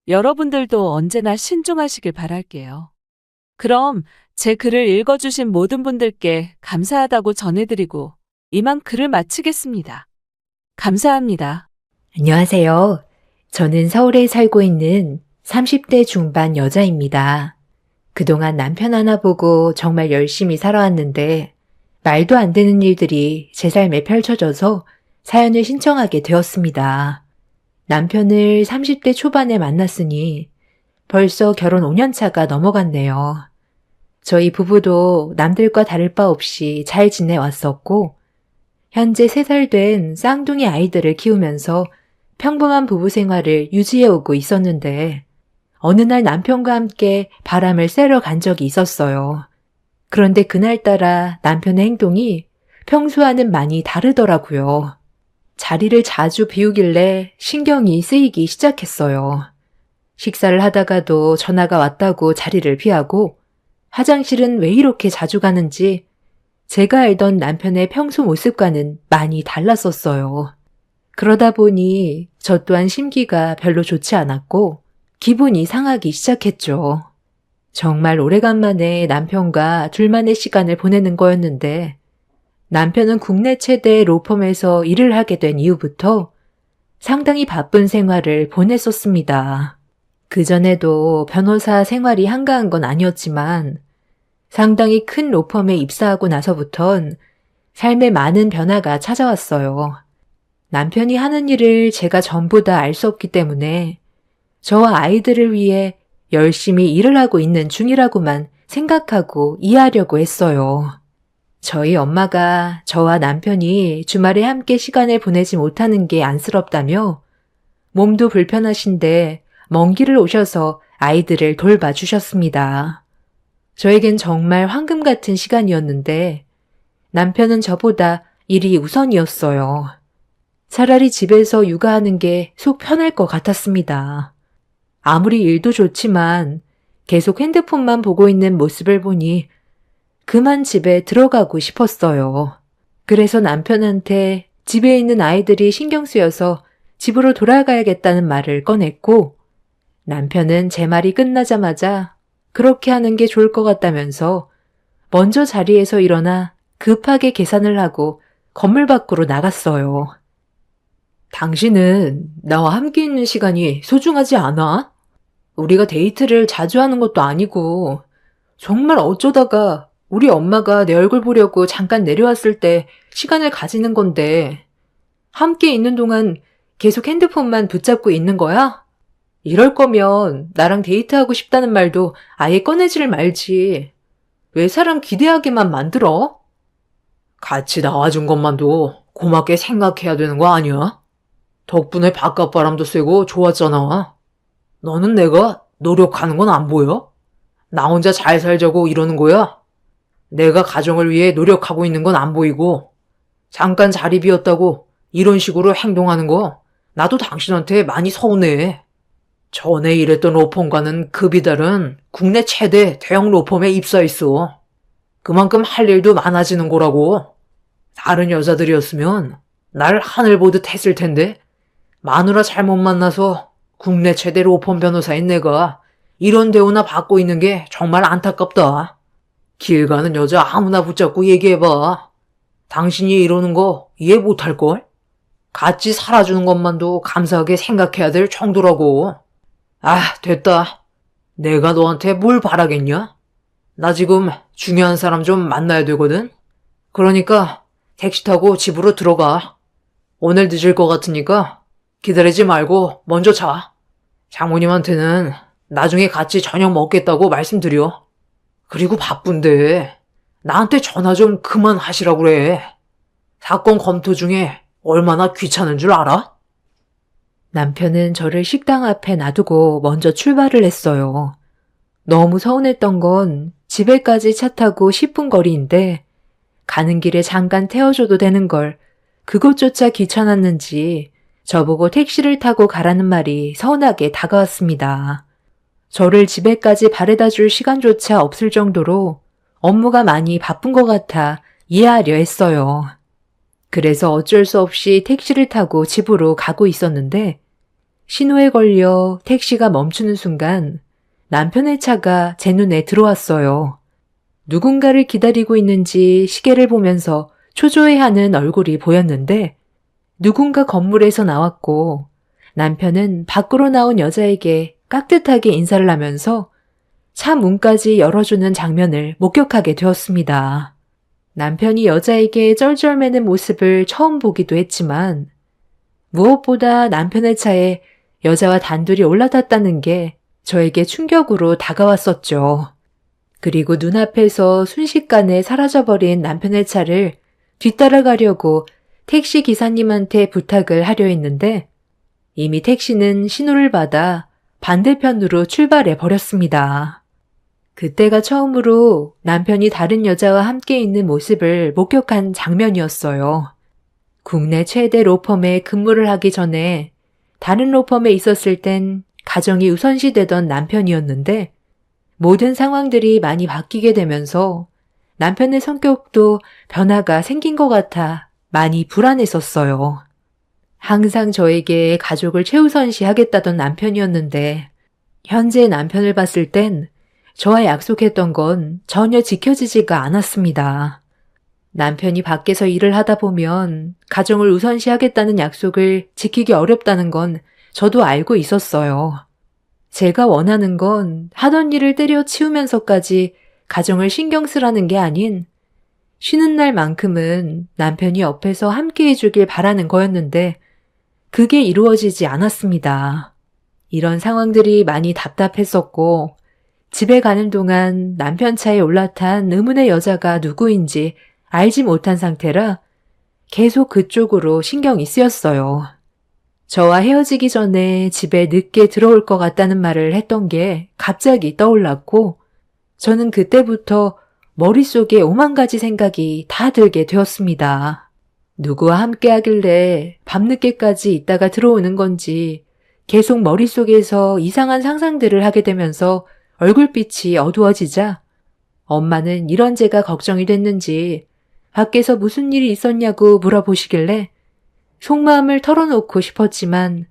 여러분들도 언제나 신중하시길 바랄게요. 그럼 제 글을 읽어주신 모든 분들께 감사하다고 전해드리고 이만 글을 마치겠습니다. 감사합니다. 안녕하세요. 저는 서울에 살고 있는 30대 중반 여자입니다. 그동안 남편 하나 보고 정말 열심히 살아왔는데 말도 안 되는 일들이 제 삶에 펼쳐져서 사연을 신청하게 되었습니다. 남편을 30대 초반에 만났으니 벌써 결혼 5년 차가 넘어갔네요. 저희 부부도 남들과 다를 바 없이 잘 지내왔었고, 현재 3살 된 쌍둥이 아이들을 키우면서 평범한 부부 생활을 유지해오고 있었는데, 어느 날 남편과 함께 바람을 쐬러 간 적이 있었어요. 그런데 그날따라 남편의 행동이 평소와는 많이 다르더라고요. 자리를 자주 비우길래 신경이 쓰이기 시작했어요. 식사를 하다가도 전화가 왔다고 자리를 피하고 화장실은 왜 이렇게 자주 가는지 제가 알던 남편의 평소 모습과는 많이 달랐었어요. 그러다 보니 저 또한 심기가 별로 좋지 않았고 기분이 상하기 시작했죠. 정말 오래간만에 남편과 둘만의 시간을 보내는 거였는데 남편은 국내 최대 로펌에서 일을 하게 된 이후부터 상당히 바쁜 생활을 보냈었습니다. 그전에도 변호사 생활이 한가한 건 아니었지만 상당히 큰 로펌에 입사하고 나서부턴 삶에 많은 변화가 찾아왔어요. 남편이 하는 일을 제가 전부 다 알 수 없기 때문에 저와 아이들을 위해 열심히 일을 하고 있는 중이라고만 생각하고 이해하려고 했어요. 저희 엄마가 저와 남편이 주말에 함께 시간을 보내지 못하는 게 안쓰럽다며 몸도 불편하신데 먼 길을 오셔서 아이들을 돌봐주셨습니다. 저에겐 정말 황금 같은 시간이었는데 남편은 저보다 일이 우선이었어요. 차라리 집에서 육아하는 게 속 편할 것 같았습니다. 아무리 일도 좋지만 계속 핸드폰만 보고 있는 모습을 보니 그만 집에 들어가고 싶었어요. 그래서 남편한테 집에 있는 아이들이 신경 쓰여서 집으로 돌아가야겠다는 말을 꺼냈고 남편은 제 말이 끝나자마자 그렇게 하는 게 좋을 것 같다면서 먼저 자리에서 일어나 급하게 계산을 하고 건물 밖으로 나갔어요. 당신은 나와 함께 있는 시간이 소중하지 않아? 우리가 데이트를 자주 하는 것도 아니고 정말 어쩌다가 우리 엄마가 내 얼굴 보려고 잠깐 내려왔을 때 시간을 가지는 건데 함께 있는 동안 계속 핸드폰만 붙잡고 있는 거야? 이럴 거면 나랑 데이트하고 싶다는 말도 아예 꺼내지를 말지. 왜 사람 기대하게만 만들어? 같이 나와준 것만도 고맙게 생각해야 되는 거 아니야? 덕분에 바깥바람도 쐬고 좋았잖아. 너는 내가 노력하는 건 안 보여? 나 혼자 잘 살자고 이러는 거야? 내가 가정을 위해 노력하고 있는 건 안 보이고 잠깐 자리 비었다고 이런 식으로 행동하는 거 나도 당신한테 많이 서운해. 전에 일했던 로펌과는 급이 다른 국내 최대 대형 로펌에 입사했어. 그만큼 할 일도 많아지는 거라고. 다른 여자들이었으면 날 하늘 보듯 했을 텐데 마누라 잘못 만나서 국내 최대 로펌 변호사인 내가 이런 대우나 받고 있는 게 정말 안타깝다. 길 가는 여자 아무나 붙잡고 얘기해봐. 당신이 이러는 거 이해 못할걸? 같이 살아주는 것만도 감사하게 생각해야 될 정도라고. 아, 됐다. 내가 너한테 뭘 바라겠냐? 나 지금 중요한 사람 좀 만나야 되거든? 그러니까 택시 타고 집으로 들어가. 오늘 늦을 것 같으니까 기다리지 말고 먼저 자. 장모님한테는 나중에 같이 저녁 먹겠다고 말씀드려. 그리고 바쁜데 나한테 전화 좀 그만하시라고 그래. 사건 검토 중에 얼마나 귀찮은 줄 알아? 남편은 저를 식당 앞에 놔두고 먼저 출발을 했어요. 너무 서운했던 건 집에까지 차 타고 10분 거리인데 가는 길에 잠깐 태워줘도 되는 걸 그것조차 귀찮았는지 저보고 택시를 타고 가라는 말이 서운하게 다가왔습니다. 저를 집에까지 바래다 줄 시간조차 없을 정도로 업무가 많이 바쁜 것 같아 이해하려 했어요. 그래서 어쩔 수 없이 택시를 타고 집으로 가고 있었는데 신호에 걸려 택시가 멈추는 순간 남편의 차가 제 눈에 들어왔어요. 누군가를 기다리고 있는지 시계를 보면서 초조해하는 얼굴이 보였는데 누군가 건물에서 나왔고 남편은 밖으로 나온 여자에게 깍듯하게 인사를 하면서 차 문까지 열어주는 장면을 목격하게 되었습니다. 남편이 여자에게 쩔쩔매는 모습을 처음 보기도 했지만 무엇보다 남편의 차에 여자와 단둘이 올라탔다는 게 저에게 충격으로 다가왔었죠. 그리고 눈앞에서 순식간에 사라져버린 남편의 차를 뒤따라가려고 택시 기사님한테 부탁을 하려 했는데 이미 택시는 신호를 받아 반대편으로 출발해 버렸습니다. 그때가 처음으로 남편이 다른 여자와 함께 있는 모습을 목격한 장면이었어요. 국내 최대 로펌에 근무를 하기 전에 다른 로펌에 있었을 땐 가정이 우선시되던 남편이었는데 모든 상황들이 많이 바뀌게 되면서 남편의 성격도 변화가 생긴 것 같아 많이 불안했었어요. 항상 저에게 가족을 최우선시하겠다던 남편이었는데 현재 남편을 봤을 땐 저와 약속했던 건 전혀 지켜지지가 않았습니다. 남편이 밖에서 일을 하다 보면 가정을 우선시하겠다는 약속을 지키기 어렵다는 건 저도 알고 있었어요. 제가 원하는 건 하던 일을 때려치우면서까지 가정을 신경 쓰라는 게 아닌 쉬는 날만큼은 남편이 옆에서 함께 해주길 바라는 거였는데 그게 이루어지지 않았습니다. 이런 상황들이 많이 답답했었고 집에 가는 동안 남편 차에 올라탄 의문의 여자가 누구인지 알지 못한 상태라 계속 그쪽으로 신경이 쓰였어요. 저와 헤어지기 전에 집에 늦게 들어올 것 같다는 말을 했던 게 갑자기 떠올랐고 저는 그때부터 머릿속에 오만 가지 생각이 다 들게 되었습니다. 누구와 함께 하길래 밤늦게까지 있다가 들어오는 건지 계속 머릿속에서 이상한 상상들을 하게 되면서 얼굴빛이 어두워지자 엄마는 이런 제가 걱정이 됐는지 밖에서 무슨 일이 있었냐고 물어보시길래 속마음을 털어놓고 싶었지만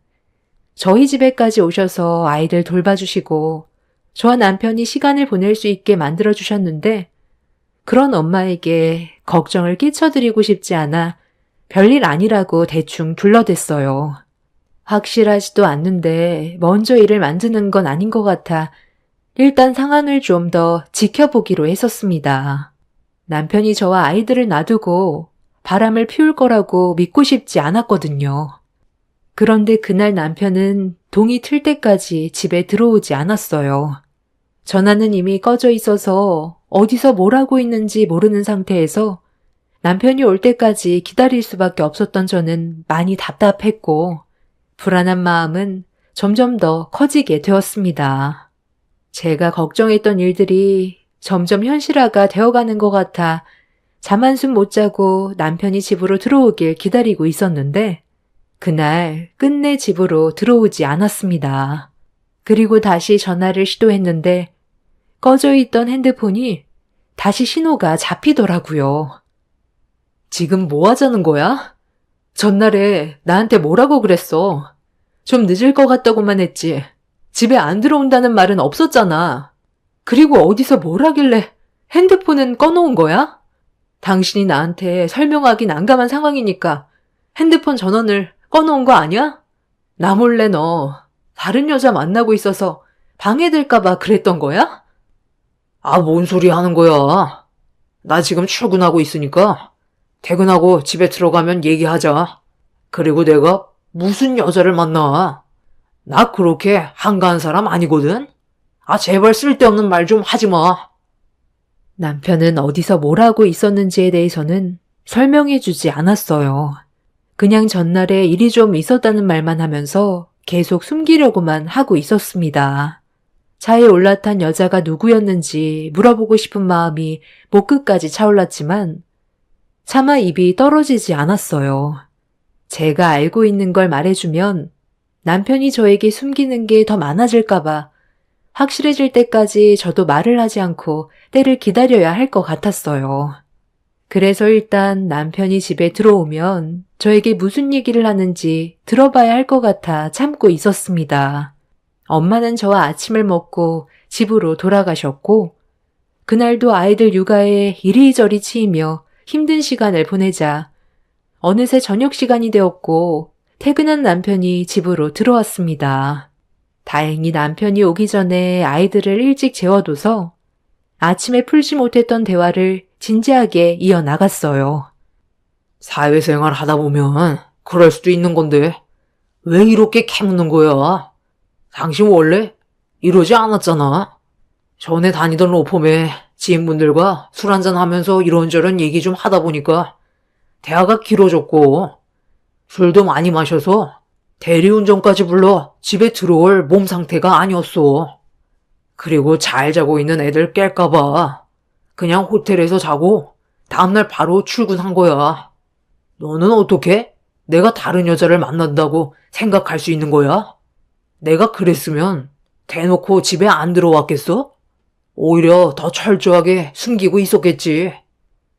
저희 집에까지 오셔서 아이들 돌봐주시고 저와 남편이 시간을 보낼 수 있게 만들어주셨는데 그런 엄마에게 걱정을 끼쳐드리고 싶지 않아 별일 아니라고 대충 둘러댔어요. 확실하지도 않는데 먼저 일을 만드는 건 아닌 것 같아 일단 상황을 좀 더 지켜보기로 했었습니다. 남편이 저와 아이들을 놔두고 바람을 피울 거라고 믿고 싶지 않았거든요. 그런데 그날 남편은 동이 틀 때까지 집에 들어오지 않았어요. 전화는 이미 꺼져 있어서 어디서 뭘 하고 있는지 모르는 상태에서 남편이 올 때까지 기다릴 수밖에 없었던 저는 많이 답답했고 불안한 마음은 점점 더 커지게 되었습니다. 제가 걱정했던 일들이 점점 현실화가 되어가는 것 같아 잠 한숨 못 자고 남편이 집으로 들어오길 기다리고 있었는데 그날 끝내 집으로 들어오지 않았습니다. 그리고 다시 전화를 시도했는데 꺼져 있던 핸드폰이 다시 신호가 잡히더라고요. 지금 뭐 하자는 거야? 전날에 나한테 뭐라고 그랬어? 좀 늦을 것 같다고만 했지. 집에 안 들어온다는 말은 없었잖아. 그리고 어디서 뭘 하길래 핸드폰은 꺼놓은 거야? 당신이 나한테 설명하기 난감한 상황이니까 핸드폰 전원을 꺼놓은 거 아니야? 나 몰래 너 다른 여자 만나고 있어서 방해될까봐 그랬던 거야? 아, 뭔 소리 하는 거야. 나 지금 출근하고 있으니까 퇴근하고 집에 들어가면 얘기하자. 그리고 내가 무슨 여자를 만나? 나 그렇게 한가한 사람 아니거든? 아, 제발 쓸데없는 말 좀 하지 마. 남편은 어디서 뭘 하고 있었는지에 대해서는 설명해주지 않았어요. 그냥 전날에 일이 좀 있었다는 말만 하면서 계속 숨기려고만 하고 있었습니다. 차에 올라탄 여자가 누구였는지 물어보고 싶은 마음이 목 끝까지 차올랐지만 차마 입이 떨어지지 않았어요. 제가 알고 있는 걸 말해주면 남편이 저에게 숨기는 게 더 많아질까봐 확실해질 때까지 저도 말을 하지 않고 때를 기다려야 할 것 같았어요. 그래서 일단 남편이 집에 들어오면 저에게 무슨 얘기를 하는지 들어봐야 할 것 같아 참고 있었습니다. 엄마는 저와 아침을 먹고 집으로 돌아가셨고 그날도 아이들 육아에 이리저리 치이며 힘든 시간을 보내자 어느새 저녁 시간이 되었고 퇴근한 남편이 집으로 들어왔습니다. 다행히 남편이 오기 전에 아이들을 일찍 재워둬서 아침에 풀지 못했던 대화를 진지하게 이어나갔어요. 사회생활 하다 보면 그럴 수도 있는 건데 왜 이렇게 캐묻는 거야? 당신 원래 이러지 않았잖아. 전에 다니던 로펌에 지인분들과 술 한잔 하면서 이런저런 얘기 좀 하다 보니까 대화가 길어졌고 술도 많이 마셔서 대리운전까지 불러 집에 들어올 몸 상태가 아니었어. 그리고 잘 자고 있는 애들 깰까봐 그냥 호텔에서 자고 다음날 바로 출근한 거야. 너는 어떻게? 내가 다른 여자를 만난다고 생각할 수 있는 거야? 내가 그랬으면 대놓고 집에 안 들어왔겠어? 오히려 더 철저하게 숨기고 있었겠지.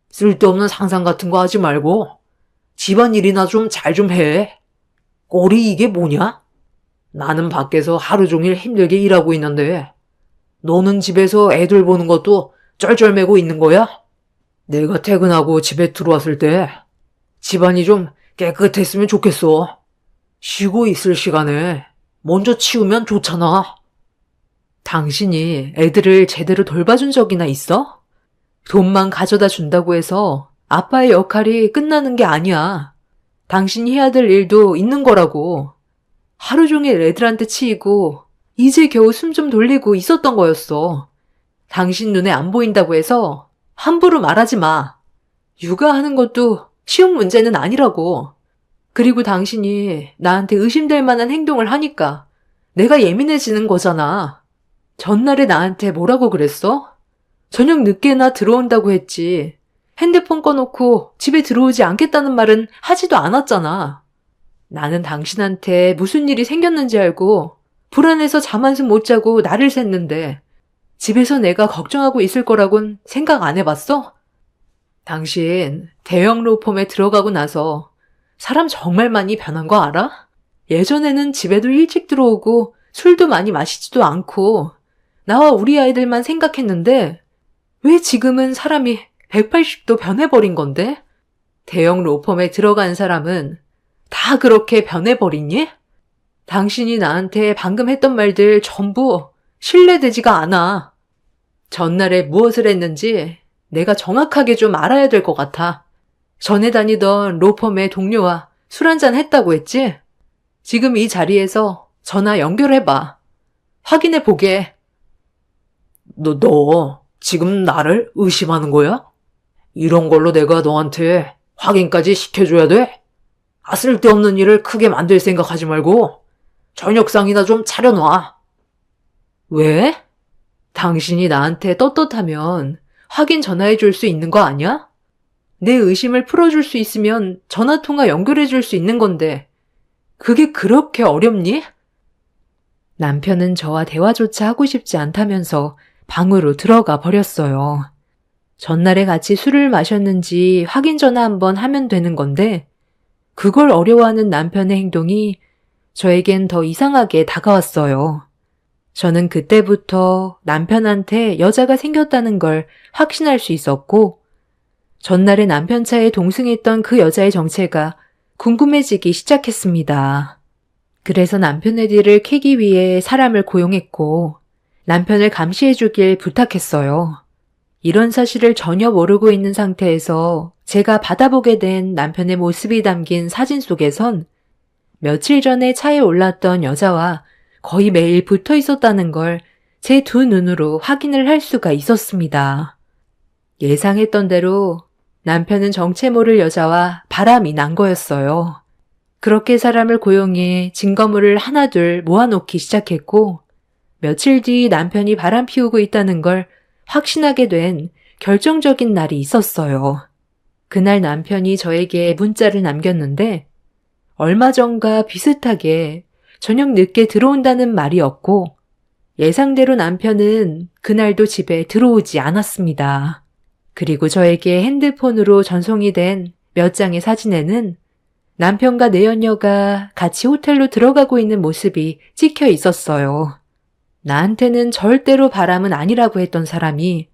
쓸데없는 상상 같은 거 하지 말고 집안일이나 좀 잘 좀 해. 꼴이 이게 뭐냐? 나는 밖에서 하루 종일 힘들게 일하고 있는데 너는 집에서 애들 보는 것도 쩔쩔매고 있는 거야? 내가 퇴근하고 집에 들어왔을 때 집안이 좀 깨끗했으면 좋겠어. 쉬고 있을 시간에 먼저 치우면 좋잖아. 당신이 애들을 제대로 돌봐준 적이나 있어? 돈만 가져다 준다고 해서 아빠의 역할이 끝나는 게 아니야. 당신이 해야 될 일도 있는 거라고. 하루 종일 애들한테 치이고 이제 겨우 숨 좀 돌리고 있었던 거였어. 당신 눈에 안 보인다고 해서 함부로 말하지 마. 육아하는 것도 쉬운 문제는 아니라고. 그리고 당신이 나한테 의심될 만한 행동을 하니까 내가 예민해지는 거잖아. 전날에 나한테 뭐라고 그랬어? 저녁 늦게나 들어온다고 했지. 핸드폰 꺼놓고 집에 들어오지 않겠다는 말은 하지도 않았잖아. 나는 당신한테 무슨 일이 생겼는지 알고 불안해서 잠 한숨 못 자고 날을 샜는데 집에서 내가 걱정하고 있을 거라곤 생각 안 해봤어? 당신 대형 로펌에 들어가고 나서 사람 정말 많이 변한 거 알아? 예전에는 집에도 일찍 들어오고 술도 많이 마시지도 않고 나와 우리 아이들만 생각했는데 왜 지금은 사람이 180도 변해버린 건데? 대형 로펌에 들어간 사람은 다 그렇게 변해버리니? 당신이 나한테 방금 했던 말들 전부 신뢰되지가 않아. 전날에 무엇을 했는지 내가 정확하게 좀 알아야 될 것 같아. 전에 다니던 로펌의 동료와 술 한잔 했다고 했지? 지금 이 자리에서 전화 연결해봐. 확인해 보게. 너 지금 나를 의심하는 거야? 이런 걸로 내가 너한테 확인까지 시켜줘야 돼? 쓸데없는 일을 크게 만들 생각하지 말고 저녁상이나 좀 차려놔. 왜? 당신이 나한테 떳떳하면 확인 전화해 줄 수 있는 거 아니야? 내 의심을 풀어줄 수 있으면 전화통화 연결해 줄 수 있는 건데 그게 그렇게 어렵니? 남편은 저와 대화조차 하고 싶지 않다면서 방으로 들어가 버렸어요. 전날에 같이 술을 마셨는지 확인 전화 한번 하면 되는 건데 그걸 어려워하는 남편의 행동이 저에겐 더 이상하게 다가왔어요. 저는 그때부터 남편한테 여자가 생겼다는 걸 확신할 수 있었고 전날에 남편 차에 동승했던 그 여자의 정체가 궁금해지기 시작했습니다. 그래서 남편의 뒤를 캐기 위해 사람을 고용했고 남편을 감시해주길 부탁했어요. 이런 사실을 전혀 모르고 있는 상태에서 제가 받아보게 된 남편의 모습이 담긴 사진 속에선 며칠 전에 차에 올랐던 여자와 거의 매일 붙어 있었다는 걸 제 두 눈으로 확인을 할 수가 있었습니다. 예상했던 대로 남편은 정체 모를 여자와 바람이 난 거였어요. 그렇게 사람을 고용해 증거물을 하나둘 모아놓기 시작했고 며칠 뒤 남편이 바람 피우고 있다는 걸 확신하게 된 결정적인 날이 있었어요. 그날 남편이 저에게 문자를 남겼는데 얼마 전과 비슷하게 저녁 늦게 들어온다는 말이었고 예상대로 남편은 그날도 집에 들어오지 않았습니다. 그리고 저에게 핸드폰으로 전송이 된 몇 장의 사진에는 남편과 내연녀가 같이 호텔로 들어가고 있는 모습이 찍혀 있었어요. 나한테는 절대로 바람은 아니라고 했던 사람이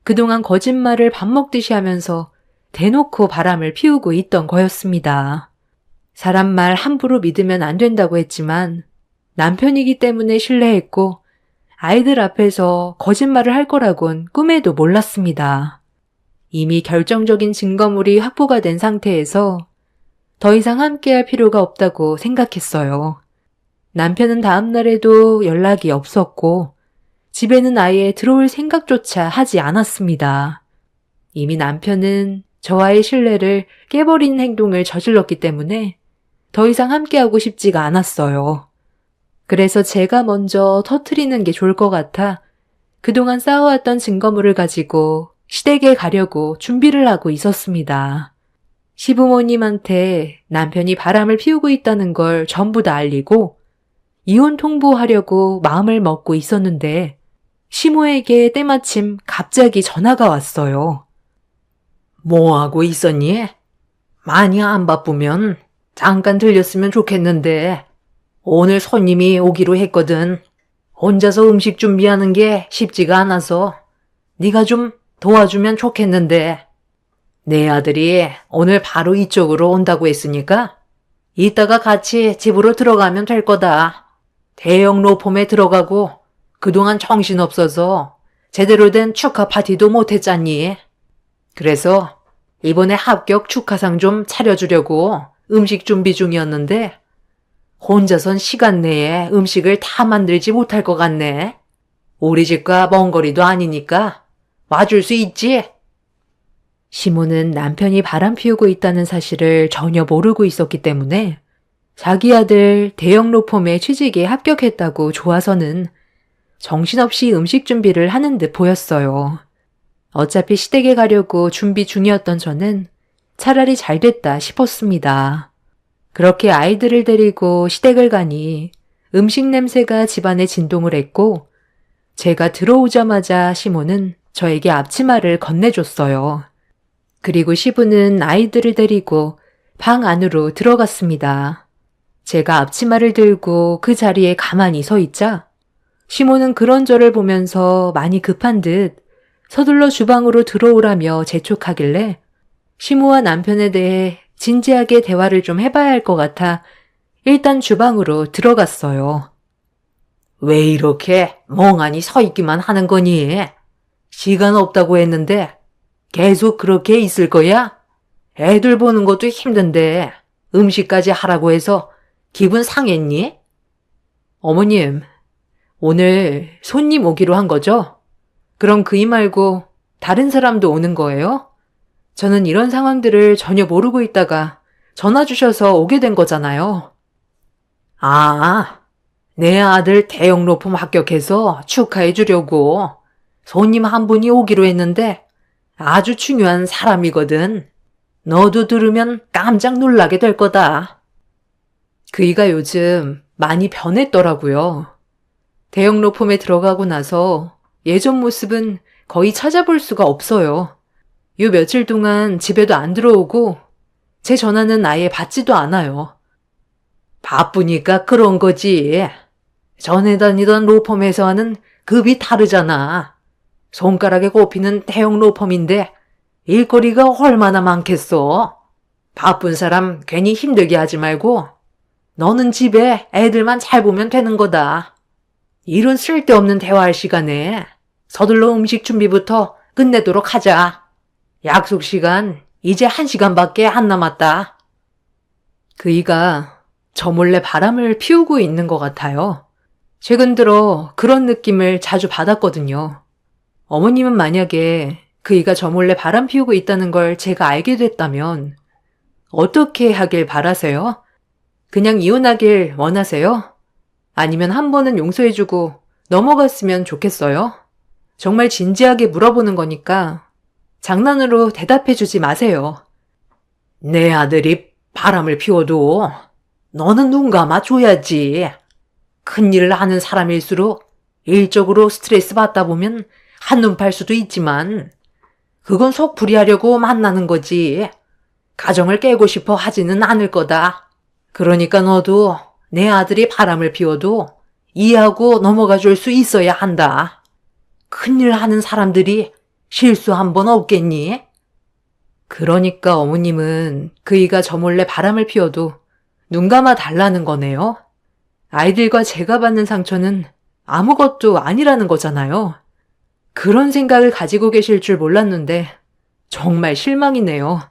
그동안 거짓말을 밥 먹듯이 하면서 대놓고 바람을 피우고 있던 거였습니다. 사람 말 함부로 믿으면 안 된다고 했지만 남편이기 때문에 신뢰했고 아이들 앞에서 거짓말을 할 거라곤 꿈에도 몰랐습니다. 이미 결정적인 증거물이 확보가 된 상태에서 더 이상 함께할 필요가 없다고 생각했어요. 남편은 다음 날에도 연락이 없었고 집에는 아예 들어올 생각조차 하지 않았습니다. 이미 남편은 저와의 신뢰를 깨버리는 행동을 저질렀기 때문에 더 이상 함께하고 싶지가 않았어요. 그래서 제가 먼저 터트리는 게 좋을 것 같아 그동안 쌓아왔던 증거물을 가지고 시댁에 가려고 준비를 하고 있었습니다. 시부모님한테 남편이 바람을 피우고 있다는 걸 전부 다 알리고 이혼 통보하려고 마음을 먹고 있었는데 시모에게 때마침 갑자기 전화가 왔어요. 뭐 하고 있었니? 많이 안 바쁘면 잠깐 들렸으면 좋겠는데 오늘 손님이 오기로 했거든. 혼자서 음식 준비하는 게 쉽지가 않아서 네가 좀 도와주면 좋겠는데 내 아들이 오늘 바로 이쪽으로 온다고 했으니까 이따가 같이 집으로 들어가면 될 거다. 대형 로펌에 들어가고 그동안 정신없어서 제대로 된 축하 파티도 못했잖니. 그래서 이번에 합격 축하상 좀 차려주려고 음식 준비 중이었는데 혼자선 시간 내에 음식을 다 만들지 못할 것 같네. 우리 집과 먼 거리도 아니니까 와줄 수 있지? 시모는 남편이 바람 피우고 있다는 사실을 전혀 모르고 있었기 때문에 자기 아들 대형 로펌에 취직에 합격했다고 좋아서는 정신없이 음식 준비를 하는 듯 보였어요. 어차피 시댁에 가려고 준비 중이었던 저는 차라리 잘 됐다 싶었습니다. 그렇게 아이들을 데리고 시댁을 가니 음식 냄새가 집안에 진동을 했고 제가 들어오자마자 시모는 저에게 앞치마를 건네줬어요. 그리고 시부는 아이들을 데리고 방 안으로 들어갔습니다. 제가 앞치마를 들고 그 자리에 가만히 서 있자 시모는 그런 저를 보면서 많이 급한 듯 서둘러 주방으로 들어오라며 재촉하길래 시모와 남편에 대해 진지하게 대화를 좀 해봐야 할 것 같아 일단 주방으로 들어갔어요. 왜 이렇게 멍하니 서 있기만 하는 거니? 시간 없다고 했는데 계속 그렇게 있을 거야? 애들 보는 것도 힘든데 음식까지 하라고 해서 기분 상했니? 어머님, 오늘 손님 오기로 한 거죠? 그럼 그이 말고 다른 사람도 오는 거예요? 저는 이런 상황들을 전혀 모르고 있다가 전화 주셔서 오게 된 거잖아요. 아, 내 아들 대형 로펌 합격해서 축하해 주려고 손님 한 분이 오기로 했는데 아주 중요한 사람이거든. 너도 들으면 깜짝 놀라게 될 거다. 그이가 요즘 많이 변했더라고요. 대형 로펌에 들어가고 나서 예전 모습은 거의 찾아볼 수가 없어요. 요 며칠 동안 집에도 안 들어오고 제 전화는 아예 받지도 않아요. 바쁘니까 그런 거지. 전에 다니던 로펌에서와는 급이 다르잖아. 손가락에 꼽히는 대형 로펌인데 일거리가 얼마나 많겠어. 바쁜 사람 괜히 힘들게 하지 말고 너는 집에 애들만 잘 보면 되는 거다. 이런 쓸데없는 대화할 시간에 서둘러 음식 준비부터 끝내도록 하자. 약속 시간 이제 1시간밖에 안 남았다. 그이가 저 몰래 바람을 피우고 있는 것 같아요. 최근 들어 그런 느낌을 자주 받았거든요. 어머님은 만약에 그이가 저 몰래 바람 피우고 있다는 걸 제가 알게 됐다면 어떻게 하길 바라세요? 그냥 이혼하길 원하세요? 아니면 한 번은 용서해주고 넘어갔으면 좋겠어요? 정말 진지하게 물어보는 거니까 장난으로 대답해주지 마세요. 내 아들이 바람을 피워도 너는 눈 감아줘야지. 큰일을 하는 사람일수록 일적으로 스트레스 받다 보면 한눈 팔 수도 있지만 그건 속풀이하려고 만나는 거지. 가정을 깨고 싶어 하지는 않을 거다. 그러니까 너도 내 아들이 바람을 피워도 이해하고 넘어가 줄 수 있어야 한다. 큰일 하는 사람들이 실수 한 번 없겠니? 그러니까 어머님은 그이가 저 몰래 바람을 피워도 눈 감아 달라는 거네요. 아이들과 제가 받는 상처는 아무것도 아니라는 거잖아요. 그런 생각을 가지고 계실 줄 몰랐는데 정말 실망이네요.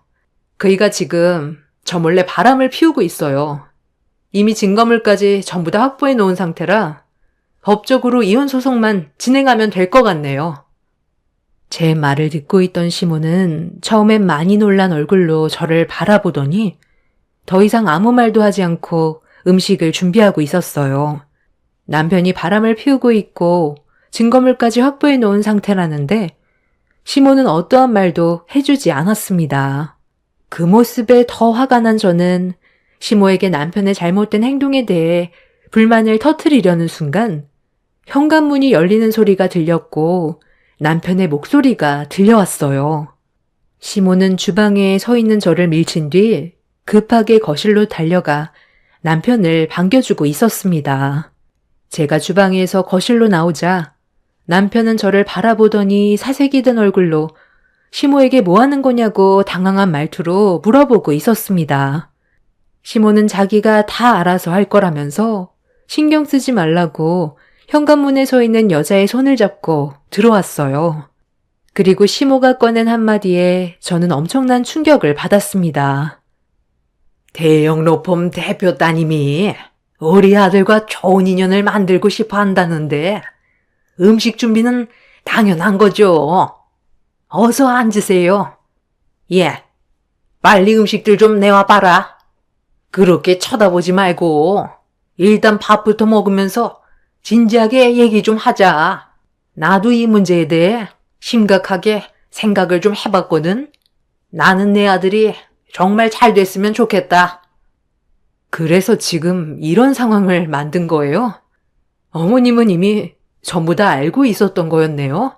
그이가 지금 저 몰래 바람을 피우고 있어요. 이미 증거물까지 전부 다 확보해 놓은 상태라 법적으로 이혼 소송만 진행하면 될 것 같네요. 제 말을 듣고 있던 시모는 처음엔 많이 놀란 얼굴로 저를 바라보더니 더 이상 아무 말도 하지 않고 음식을 준비하고 있었어요. 남편이 바람을 피우고 있고 증거물까지 확보해 놓은 상태라는데 시모는 어떠한 말도 해주지 않았습니다. 그 모습에 더 화가 난 저는 시모에게 남편의 잘못된 행동에 대해 불만을 터뜨리려는 순간 현관문이 열리는 소리가 들렸고 남편의 목소리가 들려왔어요. 시모는 주방에 서 있는 저를 밀친 뒤 급하게 거실로 달려가 남편을 반겨주고 있었습니다. 제가 주방에서 거실로 나오자 남편은 저를 바라보더니 사색이 든 얼굴로 시모에게 뭐 하는 거냐고 당황한 말투로 물어보고 있었습니다. 시모는 자기가 다 알아서 할 거라면서 신경 쓰지 말라고 현관문에 서 있는 여자의 손을 잡고 들어왔어요. 그리고 시모가 꺼낸 한마디에 저는 엄청난 충격을 받았습니다. 대형 로펌 대표 따님이 우리 아들과 좋은 인연을 만들고 싶어 한다는데 음식 준비는 당연한 거죠. 어서 앉으세요. 예, 빨리 음식들 좀 내와봐라. 그렇게 쳐다보지 말고 일단 밥부터 먹으면서 진지하게 얘기 좀 하자. 나도 이 문제에 대해 심각하게 생각을 좀 해봤거든. 나는 내 아들이 정말 잘 됐으면 좋겠다. 그래서 지금 이런 상황을 만든 거예요? 어머님은 이미 전부 다 알고 있었던 거였네요.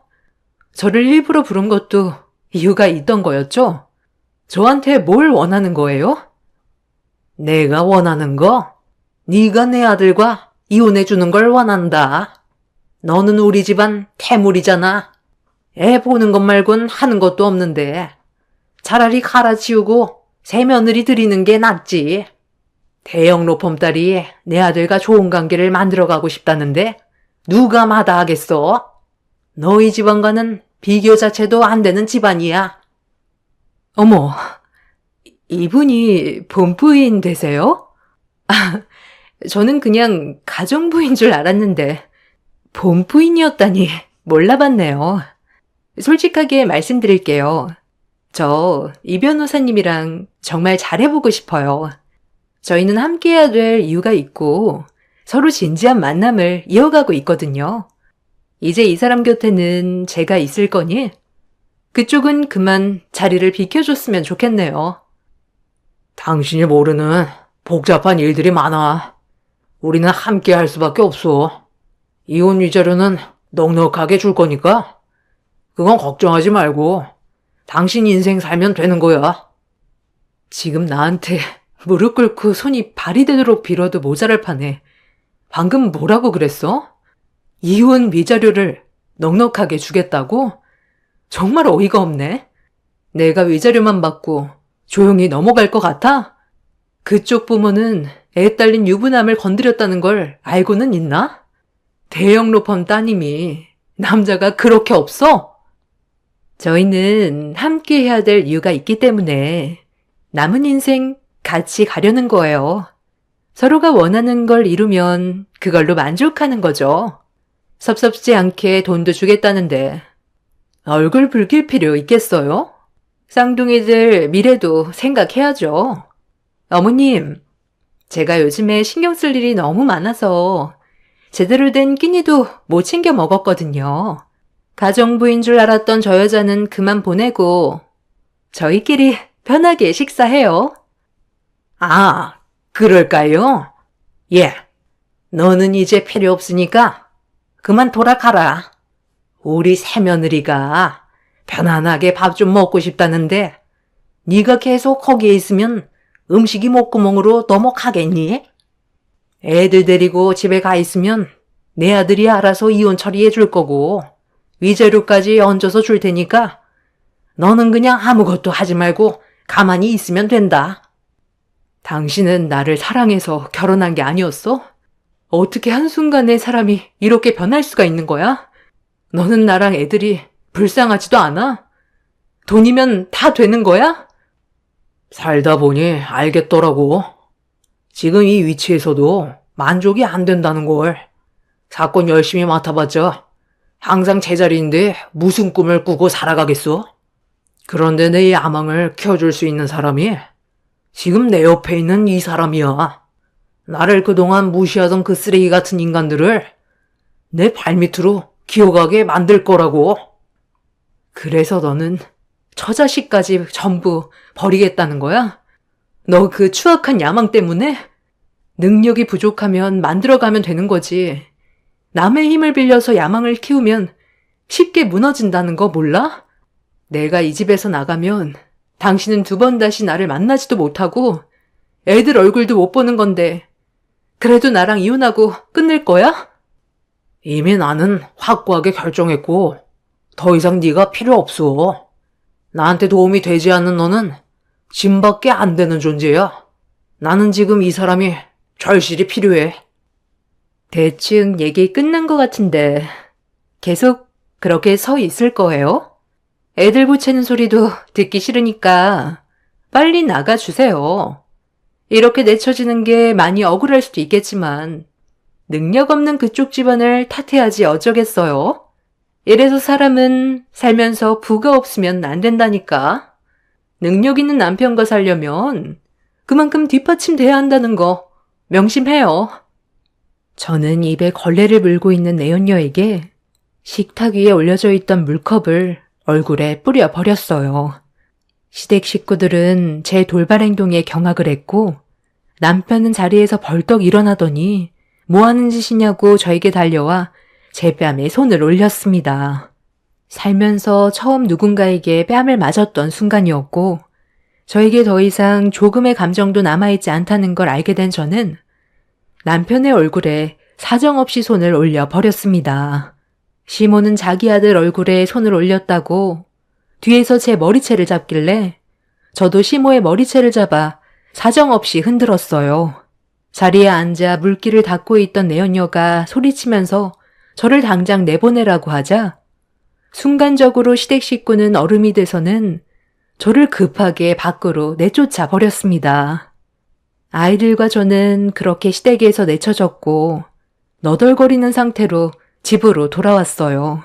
저를 일부러 부른 것도 이유가 있던 거였죠? 저한테 뭘 원하는 거예요? 내가 원하는 거? 네가 내 아들과 이혼해 주는 걸 원한다. 너는 우리 집안 태물이잖아. 애 보는 것 말곤 하는 것도 없는데 차라리 갈아치우고 새 며느리 들이는 게 낫지. 대형 로펌 딸이 내 아들과 좋은 관계를 만들어가고 싶다는데 누가 마다하겠어? 너희 집안과는 비교 자체도 안 되는 집안이야. 어머, 이분이 본부인 되세요? 아, 저는 그냥 가정부인 줄 알았는데 본부인이었다니 몰라봤네요. 솔직하게 말씀드릴게요. 저 이 변호사님이랑 정말 잘해보고 싶어요. 저희는 함께해야 될 이유가 있고 서로 진지한 만남을 이어가고 있거든요. 이제 이 사람 곁에는 제가 있을 거니 그쪽은 그만 자리를 비켜줬으면 좋겠네요. 당신이 모르는 복잡한 일들이 많아. 우리는 함께 할 수밖에 없어. 이혼 위자료는 넉넉하게 줄 거니까 그건 걱정하지 말고 당신 인생 살면 되는 거야. 지금 나한테 무릎 꿇고 손이 발이 되도록 빌어도 모자랄 판에 방금 뭐라고 그랬어? 이혼 위자료를 넉넉하게 주겠다고? 정말 어이가 없네. 내가 위자료만 받고 조용히 넘어갈 것 같아? 그쪽 부모는 애 딸린 유부남을 건드렸다는 걸 알고는 있나? 대형 로펌 따님이 남자가 그렇게 없어? 저희는 함께 해야 될 이유가 있기 때문에 남은 인생 같이 가려는 거예요. 서로가 원하는 걸 이루면 그걸로 만족하는 거죠. 섭섭지 않게 돈도 주겠다는데 얼굴 붉힐 필요 있겠어요? 쌍둥이들 미래도 생각해야죠. 어머님, 제가 요즘에 신경 쓸 일이 너무 많아서 제대로 된 끼니도 못 챙겨 먹었거든요. 가정부인 줄 알았던 저 여자는 그만 보내고 저희끼리 편하게 식사해요. 아, 그럴까요? 예, 너는 이제 필요 없으니까 그만 돌아가라. 우리 새며느리가 편안하게 밥 좀 먹고 싶다는데 네가 계속 거기에 있으면 음식이 목구멍으로 넘어가겠니? 애들 데리고 집에 가 있으면 내 아들이 알아서 이혼 처리해 줄 거고 위자료까지 얹어서 줄 테니까 너는 그냥 아무것도 하지 말고 가만히 있으면 된다. 당신은 나를 사랑해서 결혼한 게 아니었어? 어떻게 한순간에 사람이 이렇게 변할 수가 있는 거야? 너는 나랑 애들이 불쌍하지도 않아? 돈이면 다 되는 거야? 살다 보니 알겠더라고. 지금 이 위치에서도 만족이 안 된다는 걸. 사건 열심히 맡아봤자 항상 제자리인데 무슨 꿈을 꾸고 살아가겠어? 그런데 내 야망을 키워줄 수 있는 사람이 지금 내 옆에 있는 이 사람이야. 나를 그동안 무시하던 그 쓰레기 같은 인간들을 내 발밑으로 기어가게 만들 거라고. 그래서 너는 처자식까지 전부 버리겠다는 거야? 너 그 추악한 야망 때문에? 능력이 부족하면 만들어가면 되는 거지. 남의 힘을 빌려서 야망을 키우면 쉽게 무너진다는 거 몰라? 내가 이 집에서 나가면 당신은 2번 다시 나를 만나지도 못하고 애들 얼굴도 못 보는 건데 그래도 나랑 이혼하고 끝낼 거야? 이미 나는 확고하게 결정했고 더 이상 네가 필요 없어. 나한테 도움이 되지 않는 너는 짐밖에 안 되는 존재야. 나는 지금 이 사람이 절실히 필요해. 대충 얘기 끝난 것 같은데 계속 그렇게 서 있을 거예요? 애들 보채는 소리도 듣기 싫으니까 빨리 나가주세요. 이렇게 내쳐지는 게 많이 억울할 수도 있겠지만 능력 없는 그쪽 집안을 탓해야지 어쩌겠어요? 이래서 사람은 살면서 부가 없으면 안 된다니까. 능력 있는 남편과 살려면 그만큼 뒷받침돼야 한다는 거 명심해요. 저는 입에 걸레를 물고 있는 내연녀에게 식탁 위에 올려져 있던 물컵을 얼굴에 뿌려 버렸어요. 시댁 식구들은 제 돌발 행동에 경악을 했고 남편은 자리에서 벌떡 일어나더니 뭐 하는 짓이냐고 저에게 달려와 제 뺨에 손을 올렸습니다. 살면서 처음 누군가에게 뺨을 맞았던 순간이었고 저에게 더 이상 조금의 감정도 남아있지 않다는 걸 알게 된 저는 남편의 얼굴에 사정없이 손을 올려 버렸습니다. 시모는 자기 아들 얼굴에 손을 올렸다고 뒤에서 제 머리채를 잡길래 저도 시모의 머리채를 잡아 사정없이 흔들었어요. 자리에 앉아 물기를 닦고 있던 내연녀가 소리치면서 저를 당장 내보내라고 하자 순간적으로 시댁 식구는 얼음이 돼서는 저를 급하게 밖으로 내쫓아 버렸습니다. 아이들과 저는 그렇게 시댁에서 내쳐졌고 너덜거리는 상태로 집으로 돌아왔어요.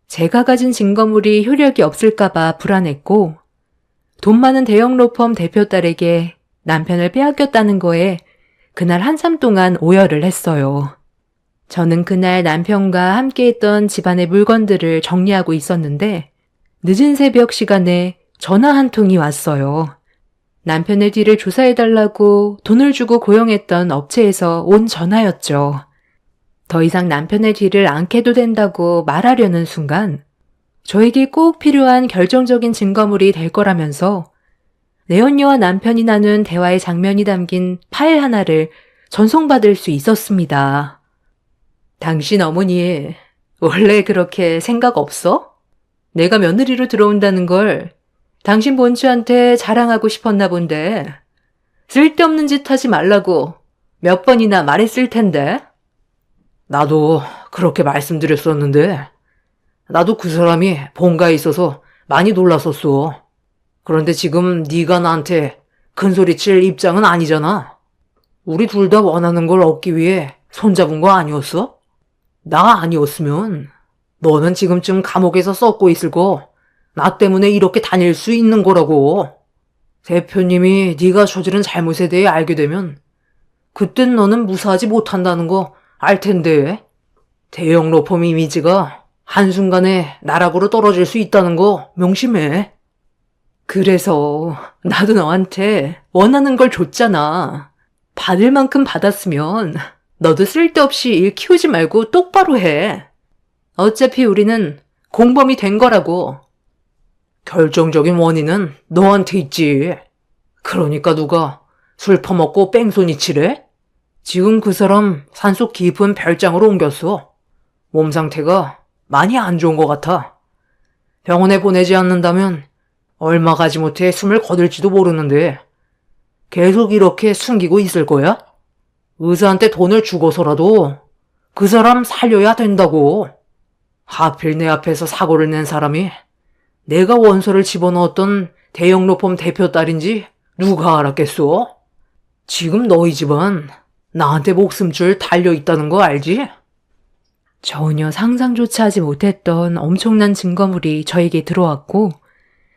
제가 가진 증거물이 효력이 없을까봐 불안했고 돈 많은 대형 로펌 대표 딸에게 남편을 빼앗겼다는 거에 그날 한참 동안 오열을 했어요. 저는 그날 남편과 함께했던 집안의 물건들을 정리하고 있었는데 늦은 새벽 시간에 전화 한 통이 왔어요. 남편의 뒤를 조사해달라고 돈을 주고 고용했던 업체에서 온 전화였죠. 더 이상 남편의 뒤를 안 캐도 된다고 말하려는 순간 저에게 꼭 필요한 결정적인 증거물이 될 거라면서 내연녀와 남편이 나눈 대화의 장면이 담긴 파일 하나를 전송받을 수 있었습니다. 당신 어머니 원래 그렇게 생각 없어? 내가 며느리로 들어온다는 걸 당신 본주한테 자랑하고 싶었나 본데 쓸데없는 짓 하지 말라고 몇 번이나 말했을 텐데. 나도 그렇게 말씀드렸었는데 나도 그 사람이 본가에 있어서 많이 놀랐었어. 그런데 지금 네가 나한테 큰소리칠 입장은 아니잖아. 우리 둘 다 원하는 걸 얻기 위해 손잡은 거 아니었어? 나 아니었으면 너는 지금쯤 감옥에서 썩고 있을 거 나 때문에 이렇게 다닐 수 있는 거라고. 대표님이 네가 저지른 잘못에 대해 알게 되면 그땐 너는 무사하지 못한다는 거 알 텐데. 대형 로펌 이미지가 한순간에 나락으로 떨어질 수 있다는 거 명심해. 그래서 나도 너한테 원하는 걸 줬잖아. 받을 만큼 받았으면 너도 쓸데없이 일 키우지 말고 똑바로 해. 어차피 우리는 공범이 된 거라고. 결정적인 원인은 너한테 있지. 그러니까 누가 술 퍼먹고 뺑소니 치래? 지금 그 사람 산속 깊은 별장으로 옮겼어. 몸 상태가 많이 안 좋은 것 같아. 병원에 보내지 않는다면 얼마 가지 못해 숨을 거둘지도 모르는데 계속 이렇게 숨기고 있을 거야? 의사한테 돈을 주고서라도 그 사람 살려야 된다고. 하필 내 앞에서 사고를 낸 사람이 내가 원서를 집어넣었던 대형 로펌 대표 딸인지 누가 알았겠어? 지금 너희 집안 나한테 목숨줄 달려있다는 거 알지? 전혀 상상조차 하지 못했던 엄청난 증거물이 저에게 들어왔고,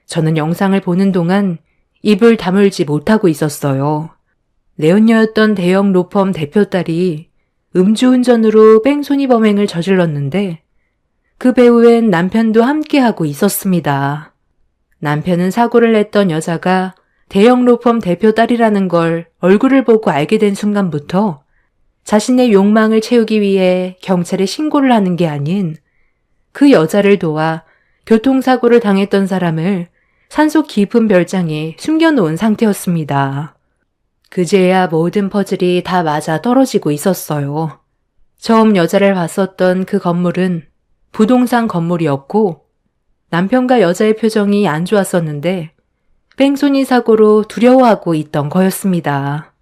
저는 영상을 보는 동안 입을 다물지 못하고 있었어요. 내연녀였던 대형 로펌 대표 딸이 음주운전으로 뺑소니 범행을 저질렀는데 그 배후엔 남편도 함께하고 있었습니다. 남편은 사고를 냈던 여자가 대형 로펌 대표 딸이라는 걸 얼굴을 보고 알게 된 순간부터 자신의 욕망을 채우기 위해 경찰에 신고를 하는 게 아닌 그 여자를 도와 교통사고를 당했던 사람을 산속 깊은 별장에 숨겨놓은 상태였습니다. 그제야 모든 퍼즐이 다 맞아 떨어지고 있었어요. 처음 여자를 봤었던 그 건물은 부동산 건물이었고 남편과 여자의 표정이 안 좋았었는데 뺑소니 사고로 두려워하고 있던 거였습니다.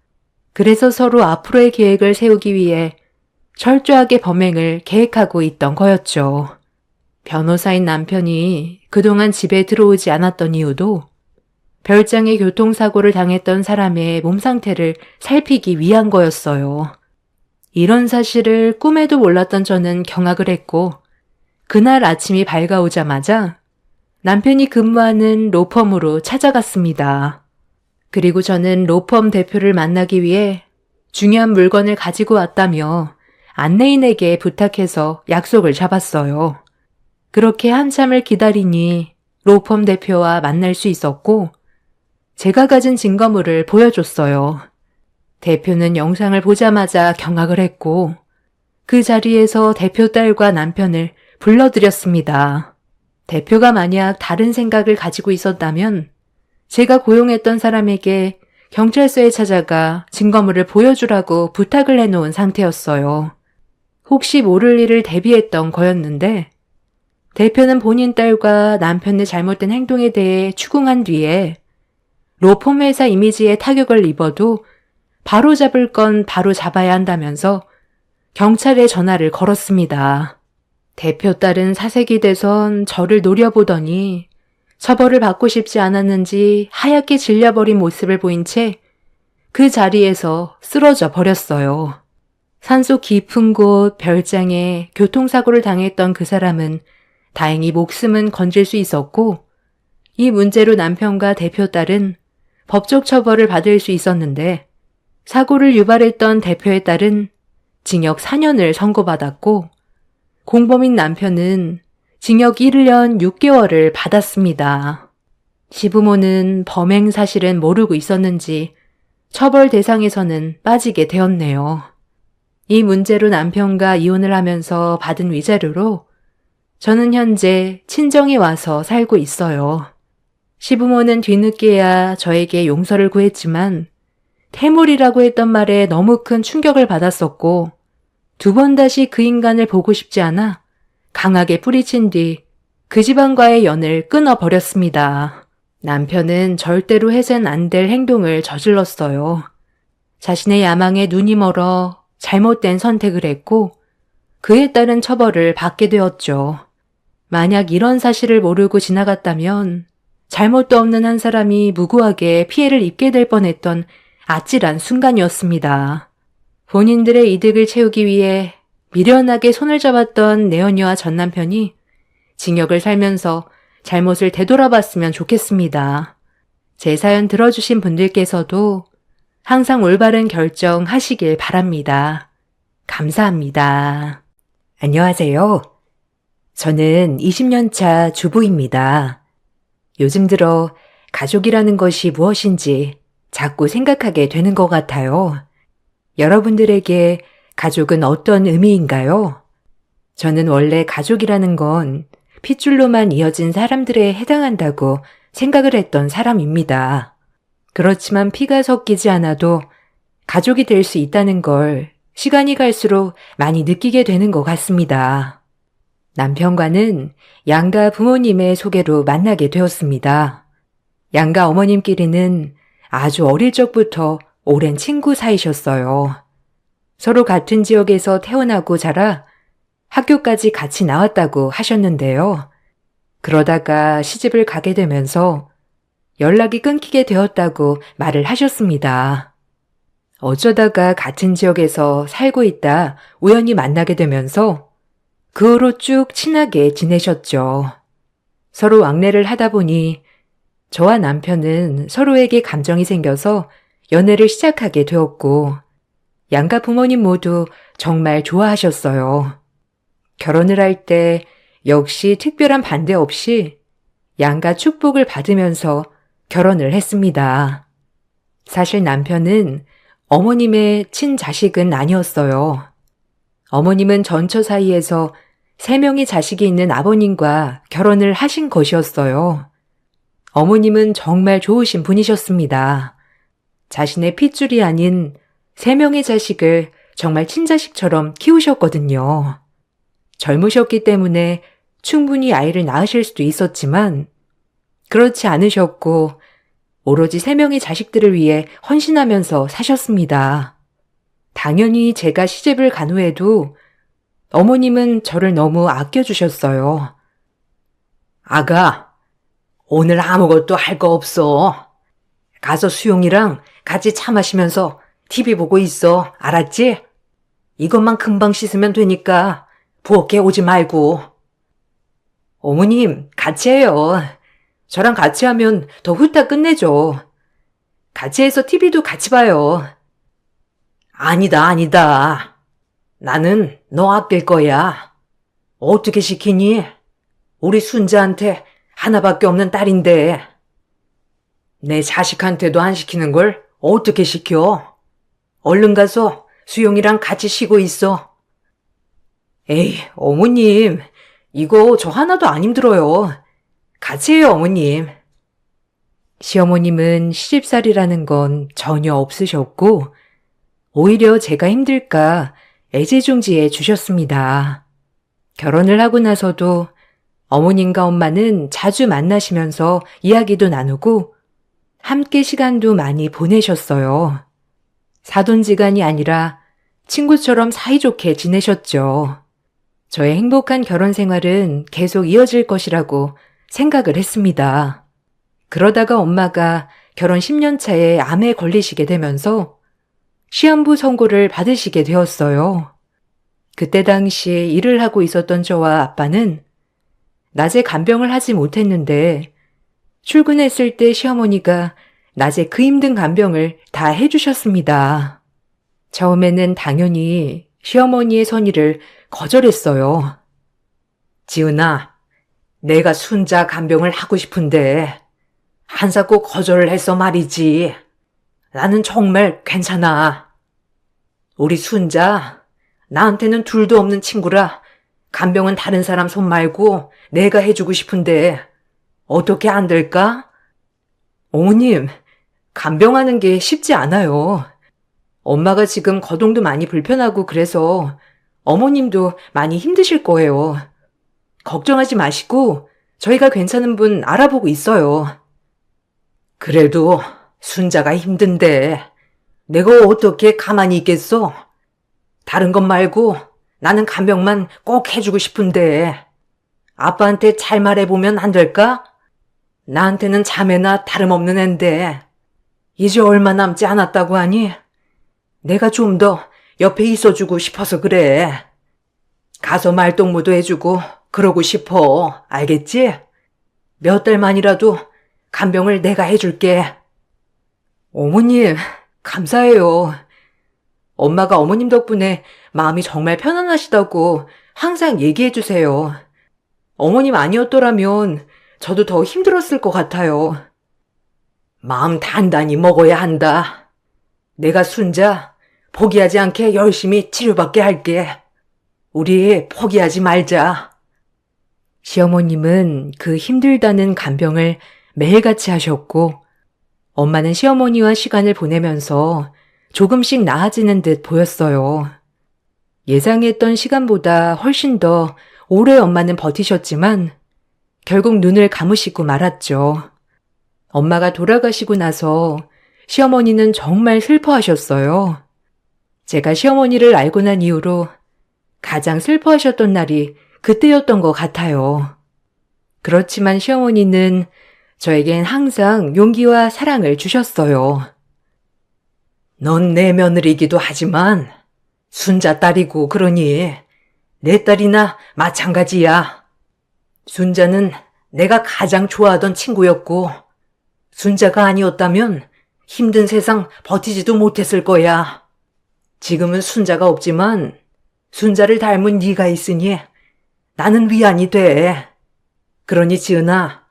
그래서 서로 앞으로의 계획을 세우기 위해 철저하게 범행을 계획하고 있던 거였죠. 변호사인 남편이 그동안 집에 들어오지 않았던 이유도 별장에 교통사고를 당했던 사람의 몸 상태를 살피기 위한 거였어요. 이런 사실을 꿈에도 몰랐던 저는 경악을 했고 그날 아침이 밝아오자마자 남편이 근무하는 로펌으로 찾아갔습니다. 그리고 저는 로펌 대표를 만나기 위해 중요한 물건을 가지고 왔다며 안내인에게 부탁해서 약속을 잡았어요. 그렇게 한참을 기다리니 로펌 대표와 만날 수 있었고 제가 가진 증거물을 보여줬어요. 대표는 영상을 보자마자 경악을 했고 그 자리에서 대표 딸과 남편을 불러들였습니다. 대표가 만약 다른 생각을 가지고 있었다면 제가 고용했던 사람에게 경찰서에 찾아가 증거물을 보여주라고 부탁을 해놓은 상태였어요. 혹시 모를 일을 대비했던 거였는데 대표는 본인 딸과 남편의 잘못된 행동에 대해 추궁한 뒤에 로펌 회사 이미지에 타격을 입어도 바로 잡을 건 바로 잡아야 한다면서 경찰에 전화를 걸었습니다. 대표 딸은 사색이 돼선 저를 노려보더니 처벌을 받고 싶지 않았는지 하얗게 질려버린 모습을 보인 채 그 자리에서 쓰러져 버렸어요. 산속 깊은 곳 별장에 교통사고를 당했던 그 사람은 다행히 목숨은 건질 수 있었고 이 문제로 남편과 대표 딸은 법적 처벌을 받을 수 있었는데 사고를 유발했던 대표의 딸은 징역 4년을 선고받았고 공범인 남편은 징역 1년 6개월을 받았습니다. 시부모는 범행 사실은 모르고 있었는지 처벌 대상에서는 빠지게 되었네요. 이 문제로 남편과 이혼을 하면서 받은 위자료로 저는 현재 친정에 와서 살고 있어요. 시부모는 뒤늦게야 저에게 용서를 구했지만 태물이라고 했던 말에 너무 큰 충격을 받았었고 2번 다시 그 인간을 보고 싶지 않아 강하게 뿌리친 뒤 그 집안과의 연을 끊어버렸습니다. 남편은 절대로 해선 안 될 행동을 저질렀어요. 자신의 야망에 눈이 멀어 잘못된 선택을 했고 그에 따른 처벌을 받게 되었죠. 만약 이런 사실을 모르고 지나갔다면 잘못도 없는 한 사람이 무고하게 피해를 입게 될 뻔했던 아찔한 순간이었습니다. 본인들의 이득을 채우기 위해 미련하게 손을 잡았던 내연녀와 전 남편이 징역을 살면서 잘못을 되돌아봤으면 좋겠습니다. 제 사연 들어주신 분들께서도 항상 올바른 결정하시길 바랍니다. 감사합니다. 안녕하세요. 저는 20년차 주부입니다. 요즘 들어 가족이라는 것이 무엇인지 자꾸 생각하게 되는 것 같아요. 여러분들에게 가족은 어떤 의미인가요? 저는 원래 가족이라는 건 핏줄로만 이어진 사람들에 해당한다고 생각을 했던 사람입니다. 그렇지만 피가 섞이지 않아도 가족이 될 수 있다는 걸 시간이 갈수록 많이 느끼게 되는 것 같습니다. 남편과는 양가 부모님의 소개로 만나게 되었습니다. 양가 어머님끼리는 아주 어릴 적부터 오랜 친구 사이셨어요. 서로 같은 지역에서 태어나고 자라 학교까지 같이 나왔다고 하셨는데요. 그러다가 시집을 가게 되면서 연락이 끊기게 되었다고 말을 하셨습니다. 어쩌다가 같은 지역에서 살고 있다 우연히 만나게 되면서 그 후로 쭉 친하게 지내셨죠. 서로 왕래를 하다 보니 저와 남편은 서로에게 감정이 생겨서 연애를 시작하게 되었고, 양가 부모님 모두 정말 좋아하셨어요. 결혼을 할 때 역시 특별한 반대 없이 양가 축복을 받으면서 결혼을 했습니다. 사실 남편은 어머님의 친자식은 아니었어요. 어머님은 전처 사이에서 3명의 자식이 있는 아버님과 결혼을 하신 것이었어요. 어머님은 정말 좋으신 분이셨습니다. 자신의 핏줄이 아닌 3명의 자식을 정말 친자식처럼 키우셨거든요. 젊으셨기 때문에 충분히 아이를 낳으실 수도 있었지만 그렇지 않으셨고 오로지 3명의 자식들을 위해 헌신하면서 사셨습니다. 당연히 제가 시집을 간 후에도 어머님은 저를 너무 아껴주셨어요. 아가, 오늘 아무것도 할 거 없어. 가서 수용이랑 같이 차 마시면서 TV 보고 있어. 알았지? 이것만 금방 씻으면 되니까 부엌에 오지 말고. 어머님, 같이 해요. 저랑 같이 하면 더 후딱 끝내죠. 같이 해서 TV도 같이 봐요. 아니다. 나는 너 아낄 거야. 어떻게 시키니? 우리 순자한테 하나밖에 없는 딸인데. 내 자식한테도 안 시키는 걸 어떻게 시켜? 얼른 가서 수용이랑 같이 쉬고 있어. 에이, 어머님, 이거 저 하나도 안 힘들어요. 같이 해요, 어머님. 시어머님은 시집살이라는 건 전혀 없으셨고 오히려 제가 힘들까 애지중지해 주셨습니다. 결혼을 하고 나서도 어머님과 엄마는 자주 만나시면서 이야기도 나누고 함께 시간도 많이 보내셨어요. 사돈지간이 아니라 친구처럼 사이좋게 지내셨죠. 저의 행복한 결혼 생활은 계속 이어질 것이라고 생각을 했습니다. 그러다가 엄마가 결혼 10년 차에 암에 걸리시게 되면서 시한부 선고를 받으시게 되었어요. 그때 당시 일을 하고 있었던 저와 아빠는 낮에 간병을 하지 못했는데 출근했을 때 시어머니가 낮에 그 힘든 간병을 다 해주셨습니다. 처음에는 당연히 시어머니의 선의를 거절했어요. 지은아, 내가 순자 간병을 하고 싶은데 한사코 거절을 해서 말이지. 나는 정말 괜찮아. 우리 순자, 나한테는 둘도 없는 친구라 간병은 다른 사람 손 말고 내가 해주고 싶은데 어떻게 안 될까? 어머님, 간병하는 게 쉽지 않아요. 엄마가 지금 거동도 많이 불편하고 그래서 어머님도 많이 힘드실 거예요. 걱정하지 마시고 저희가 괜찮은 분 알아보고 있어요. 그래도 순자가 힘든데 내가 어떻게 가만히 있겠어? 다른 것 말고 나는 간병만 꼭 해주고 싶은데 아빠한테 잘 말해보면 안 될까? 나한테는 자매나 다름없는 앤데 이제 얼마 남지 않았다고 하니 내가 좀 더 옆에 있어주고 싶어서 그래. 가서 말동무도 해주고 그러고 싶어. 알겠지? 몇 달만이라도 간병을 내가 해줄게. 어머님, 감사해요. 엄마가 어머님 덕분에 마음이 정말 편안하시다고 항상 얘기해주세요. 어머님 아니었더라면 저도 더 힘들었을 것 같아요. 마음 단단히 먹어야 한다. 내가 순자 포기하지 않게 열심히 치료받게 할게. 우리 포기하지 말자. 시어머님은 그 힘들다는 간병을 매일같이 하셨고 엄마는 시어머니와 시간을 보내면서 조금씩 나아지는 듯 보였어요. 예상했던 시간보다 훨씬 더 오래 엄마는 버티셨지만 결국 눈을 감으시고 말았죠. 엄마가 돌아가시고 나서 시어머니는 정말 슬퍼하셨어요. 제가 시어머니를 알고 난 이후로 가장 슬퍼하셨던 날이 그때였던 것 같아요. 그렇지만 시어머니는 저에겐 항상 용기와 사랑을 주셨어요. 넌 내 며느리이기도 하지만 순자 딸이고 그러니 내 딸이나 마찬가지야. 순자는 내가 가장 좋아하던 친구였고, 순자가 아니었다면 힘든 세상 버티지도 못했을 거야. 지금은 순자가 없지만 순자를 닮은 네가 있으니 나는 위안이 돼. 그러니 지은아,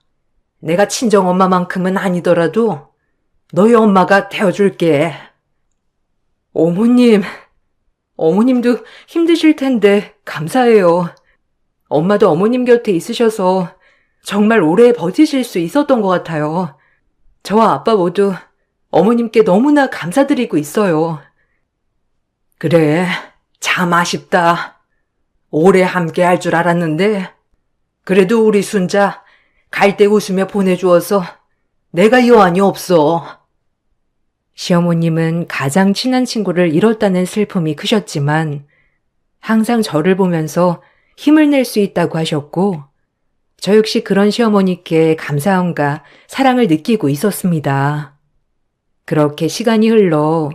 내가 친정엄마만큼은 아니더라도 너희 엄마가 되어줄게. 어머님도 힘드실 텐데 감사해요. 엄마도 어머님 곁에 있으셔서 정말 오래 버티실 수 있었던 것 같아요. 저와 아빠 모두 어머님께 너무나 감사드리고 있어요. 그래, 참 아쉽다. 오래 함께 할 줄 알았는데 그래도 우리 순자 갈 때 웃으며 보내주어서 내가 여한이 없어. 시어머님은 가장 친한 친구를 잃었다는 슬픔이 크셨지만 항상 저를 보면서 힘을 낼 수 있다고 하셨고 저 역시 그런 시어머니께 감사함과 사랑을 느끼고 있었습니다. 그렇게 시간이 흘러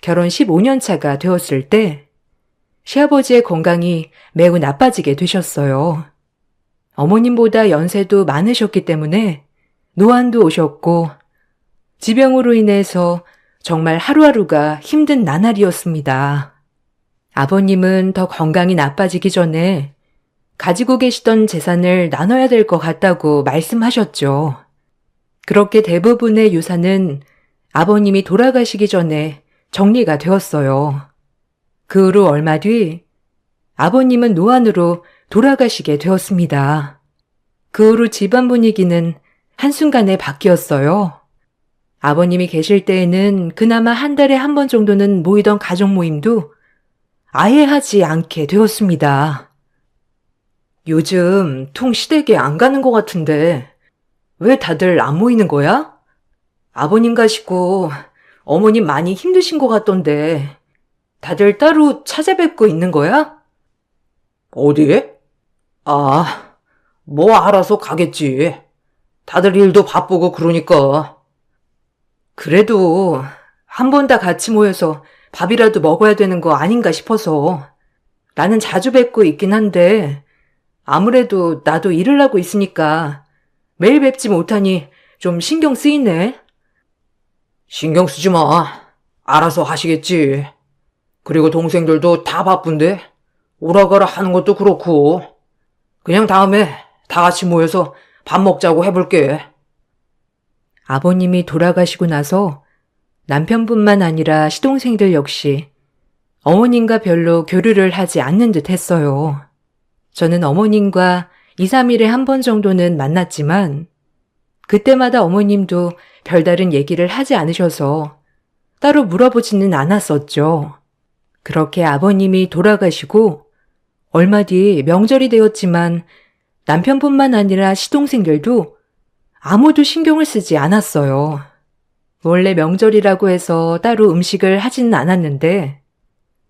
결혼 15년 차가 되었을 때 시아버지의 건강이 매우 나빠지게 되셨어요. 어머님보다 연세도 많으셨기 때문에 노안도 오셨고 지병으로 인해서 정말 하루하루가 힘든 나날이었습니다. 아버님은 더 건강이 나빠지기 전에 가지고 계시던 재산을 나눠야 될 것 같다고 말씀하셨죠. 그렇게 대부분의 유산은 아버님이 돌아가시기 전에 정리가 되었어요. 그 후로 얼마 뒤 아버님은 노안으로 돌아가시게 되었습니다. 그 후로 집안 분위기는 한순간에 바뀌었어요. 아버님이 계실 때에는 그나마 한 달에 한 번 정도는 모이던 가족 모임도 아예 하지 않게 되었습니다. 요즘 통 시댁에 안 가는 것 같은데 왜 다들 안 모이는 거야? 아버님 가시고 어머님 많이 힘드신 것 같던데 다들 따로 찾아뵙고 있는 거야? 어디? 아, 뭐 알아서 가겠지. 다들 일도 바쁘고 그러니까. 그래도 한 번 다 같이 모여서 밥이라도 먹어야 되는 거 아닌가 싶어서. 나는 자주 뵙고 있긴 한데 아무래도 나도 일을 하고 있으니까 매일 뵙지 못하니 좀 신경 쓰이네. 신경 쓰지 마. 알아서 하시겠지. 그리고 동생들도 다 바쁜데 오라가라 하는 것도 그렇고 그냥 다음에 다 같이 모여서 밥 먹자고 해볼게. 아버님이 돌아가시고 나서 남편뿐만 아니라 시동생들 역시 어머님과 별로 교류를 하지 않는 듯 했어요. 저는 어머님과 2, 3일에 한 번 정도는 만났지만 그때마다 어머님도 별다른 얘기를 하지 않으셔서 따로 물어보지는 않았었죠. 그렇게 아버님이 돌아가시고 얼마 뒤 명절이 되었지만 남편뿐만 아니라 시동생들도 아무도 신경을 쓰지 않았어요. 원래 명절이라고 해서 따로 음식을 하지는 않았는데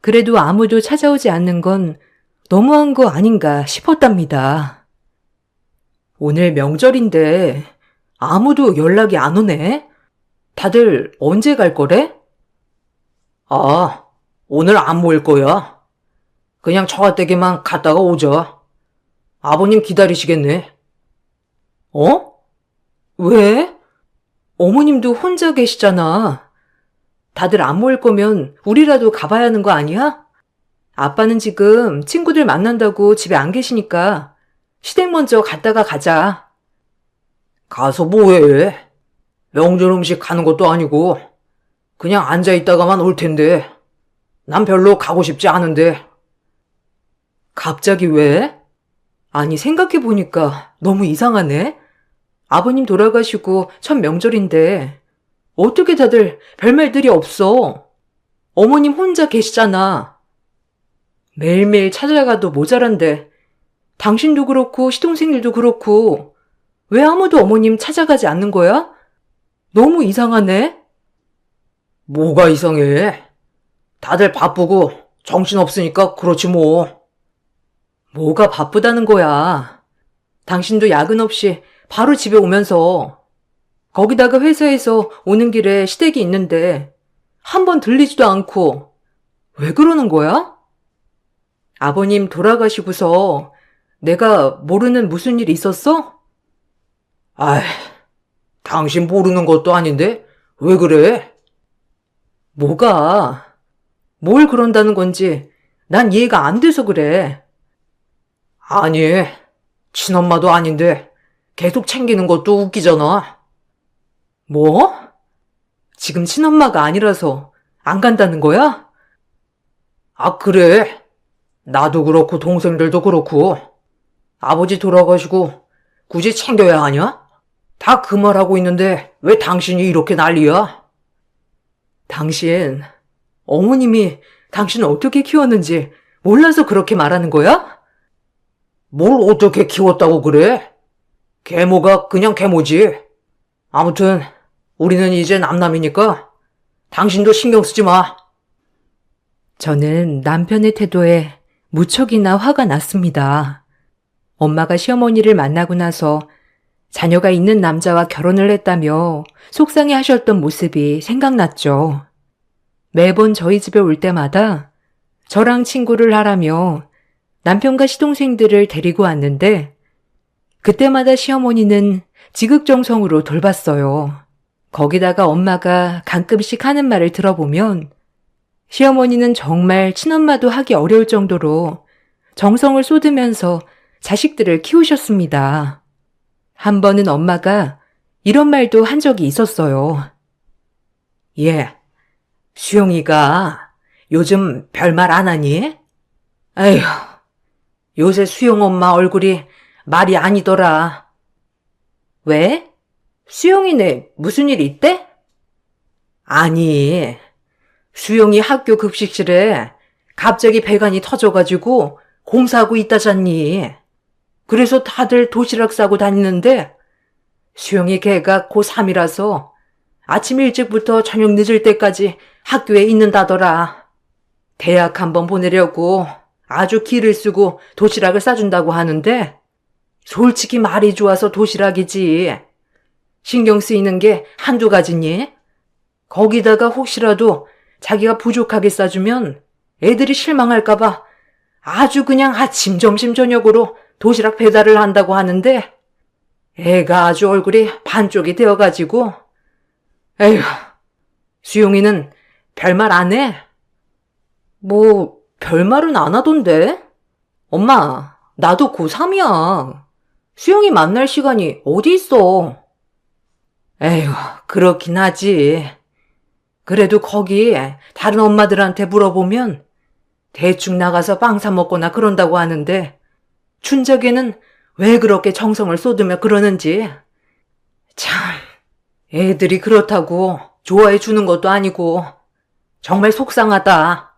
그래도 아무도 찾아오지 않는 건 너무한 거 아닌가 싶었답니다. 오늘 명절인데 아무도 연락이 안 오네? 다들 언제 갈 거래? 아, 오늘 안 모일 거야. 그냥 처가댁에만 갔다가 오자. 아버님 기다리시겠네. 어? 왜? 어머님도 혼자 계시잖아. 다들 안 모일 거면 우리라도 가봐야 하는 거 아니야? 아빠는 지금 친구들 만난다고 집에 안 계시니까 시댁 먼저 갔다가 가자. 가서 뭐해? 명절 음식 가는 것도 아니고 그냥 앉아있다가만 올 텐데 난 별로 가고 싶지 않은데. 갑자기 왜? 아니 생각해보니까 너무 이상하네. 아버님 돌아가시고 첫 명절인데 어떻게 다들 별말들이 없어. 어머님 혼자 계시잖아. 매일매일 찾아가도 모자란데 당신도 그렇고 시동생들도 그렇고 왜 아무도 어머님 찾아가지 않는 거야? 너무 이상하네. 뭐가 이상해? 다들 바쁘고 정신없으니까 그렇지 뭐. 뭐가 바쁘다는 거야. 당신도 야근 없이 바로 집에 오면서 거기다가 회사에서 오는 길에 시댁이 있는데 한 번 들리지도 않고 왜 그러는 거야? 아버님 돌아가시고서 내가 모르는 무슨 일 있었어? 아이, 당신 모르는 것도 아닌데 왜 그래? 뭐가? 뭘 그런다는 건지 난 이해가 안 돼서 그래. 아니, 친엄마도 아닌데 계속 챙기는 것도 웃기잖아. 뭐? 지금 친엄마가 아니라서 안 간다는 거야? 아, 그래. 나도 그렇고 동생들도 그렇고 아버지 돌아가시고 굳이 챙겨야 하냐? 다 그 말하고 있는데 왜 당신이 이렇게 난리야? 당신, 어머님이 당신을 어떻게 키웠는지 몰라서 그렇게 말하는 거야? 뭘 어떻게 키웠다고 그래? 계모가 그냥 계모지. 아무튼 우리는 이제 남남이니까 당신도 신경 쓰지 마. 저는 남편의 태도에 무척이나 화가 났습니다. 엄마가 시어머니를 만나고 나서 자녀가 있는 남자와 결혼을 했다며 속상해 하셨던 모습이 생각났죠. 매번 저희 집에 올 때마다 저랑 친구를 하라며 남편과 시동생들을 데리고 왔는데 그때마다 시어머니는 지극정성으로 돌봤어요. 거기다가 엄마가 가끔씩 하는 말을 들어보면 시어머니는 정말 친엄마도 하기 어려울 정도로 정성을 쏟으면서 자식들을 키우셨습니다. 한 번은 엄마가 이런 말도 한 적이 있었어요. 수영이가 요즘 별말 안 하니? 에휴, 요새 수영 엄마 얼굴이 말이 아니더라. 왜? 수영이네 무슨 일 있대? 아니, 수영이 학교 급식실에 갑자기 배관이 터져가지고 공사하고 있다잖니. 그래서 다들 도시락 싸고 다니는데 수영이 걔가 고3이라서 아침 일찍부터 저녁 늦을 때까지 학교에 있는다더라. 대학 한번 보내려고 아주 기를 쓰고 도시락을 싸준다고 하는데 솔직히 말이 좋아서 도시락이지. 신경 쓰이는 게 한두 가지니? 거기다가 혹시라도 자기가 부족하게 싸주면 애들이 실망할까봐 아주 그냥 아침, 점심, 저녁으로 도시락 배달을 한다고 하는데 애가 아주 얼굴이 반쪽이 되어가지고 에휴, 수용이는 별말 안 해? 뭐 별말은 안 하던데? 엄마, 나도 고3이야. 수영이 만날 시간이 어디 있어? 에휴, 그렇긴 하지. 그래도 거기 다른 엄마들한테 물어보면 대충 나가서 빵 사 먹거나 그런다고 하는데 춘적에는 왜 그렇게 정성을 쏟으며 그러는지. 참, 애들이 그렇다고 좋아해 주는 것도 아니고 정말 속상하다.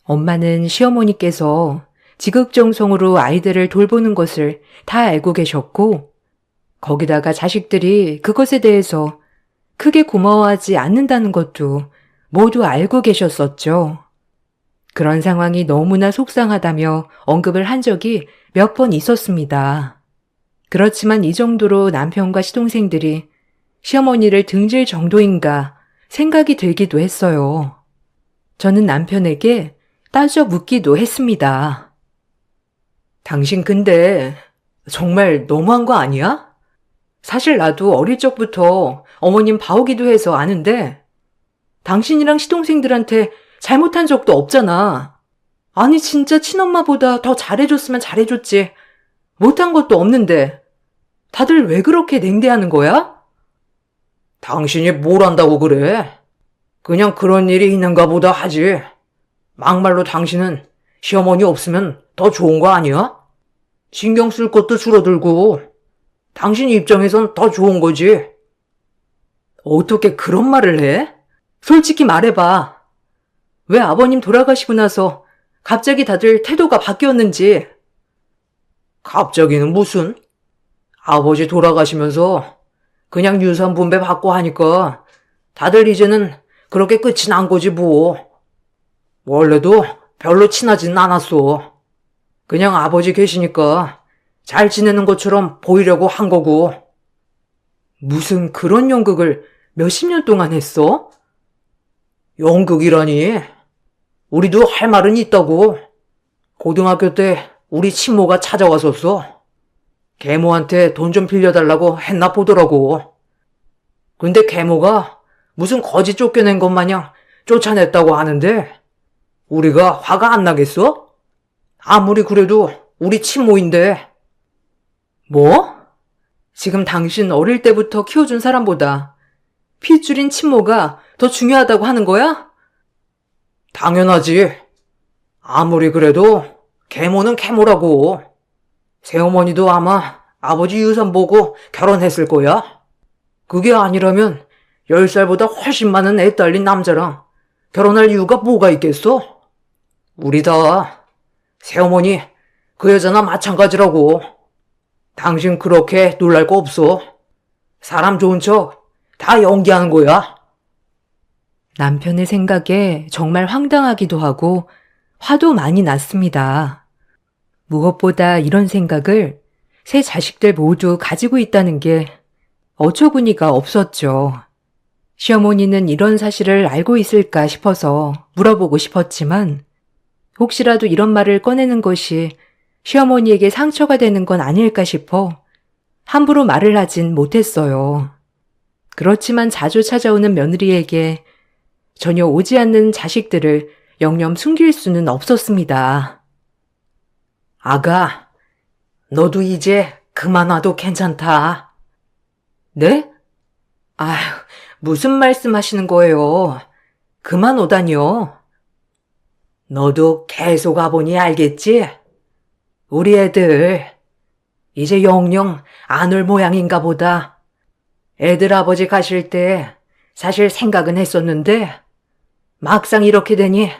엄마는 시어머니께서 지극정성으로 아이들을 돌보는 것을 다 알고 계셨고 거기다가 자식들이 그것에 대해서 크게 고마워하지 않는다는 것도 모두 알고 계셨었죠. 그런 상황이 너무나 속상하다며 언급을 한 적이 몇 번 있었습니다. 그렇지만 이 정도로 남편과 시동생들이 시어머니를 등질 정도인가 생각이 들기도 했어요. 저는 남편에게 따져 묻기도 했습니다. 당신 근데 정말 너무한 거 아니야? 사실 나도 어릴 적부터 어머님 봐오기도 해서 아는데 당신이랑 시동생들한테 잘못한 적도 없잖아. 아니 진짜 친엄마보다 더 잘해줬으면 잘해줬지. 못한 것도 없는데 다들 왜 그렇게 냉대하는 거야? 당신이 뭘 안다고 그래? 그냥 그런 일이 있는가 보다 하지. 막말로 당신은 시어머니 없으면 더 좋은 거 아니야? 신경 쓸 것도 줄어들고 당신 입장에선 더 좋은 거지. 어떻게 그런 말을 해? 솔직히 말해봐. 왜 아버님 돌아가시고 나서 갑자기 다들 태도가 바뀌었는지. 갑자기는 무슨? 아버지 돌아가시면서 그냥 유산 분배 받고 하니까 다들 이제는 그렇게 끝이 난 거지 뭐. 원래도 별로 친하진 않았어. 그냥 아버지 계시니까 잘 지내는 것처럼 보이려고 한 거고. 무슨 그런 연극을 몇십 년 동안 했어? 연극이라니. 우리도 할 말은 있다고. 고등학교 때 우리 친모가 찾아왔었어. 계모한테 돈 좀 빌려달라고 했나 보더라고. 근데 계모가 무슨 거지 쫓겨낸 것 마냥 쫓아냈다고 하는데 우리가 화가 안 나겠어? 아무리 그래도 우리 친모인데. 뭐? 지금 당신 어릴 때부터 키워준 사람보다 핏줄인 친모가 더 중요하다고 하는 거야? 당연하지. 아무리 그래도 계모는 계모라고. 새어머니도 아마 아버지 유산 보고 결혼했을 거야. 그게 아니라면 10살보다 훨씬 많은 애 딸린 남자랑 결혼할 이유가 뭐가 있겠어? 우리 다 새어머니 그 여자나 마찬가지라고. 당신 그렇게 놀랄 거 없어. 사람 좋은 척 다 연기하는 거야. 남편의 생각에 정말 황당하기도 하고 화도 많이 났습니다. 무엇보다 이런 생각을 세 자식들 모두 가지고 있다는 게 어처구니가 없었죠. 시어머니는 이런 사실을 알고 있을까 싶어서 물어보고 싶었지만 혹시라도 이런 말을 꺼내는 것이 시어머니에게 상처가 되는 건 아닐까 싶어 함부로 말을 하진 못했어요. 그렇지만 자주 찾아오는 며느리에게 전혀 오지 않는 자식들을 영영 숨길 수는 없었습니다. 아가, 너도 이제 그만 와도 괜찮다. 네? 아휴, 무슨 말씀하시는 거예요? 그만 오다니요. 너도 계속 와보니 알겠지? 우리 애들 이제 영영 안 올 모양인가 보다. 애들 아버지 가실 때 사실 생각은 했었는데 막상 이렇게 되니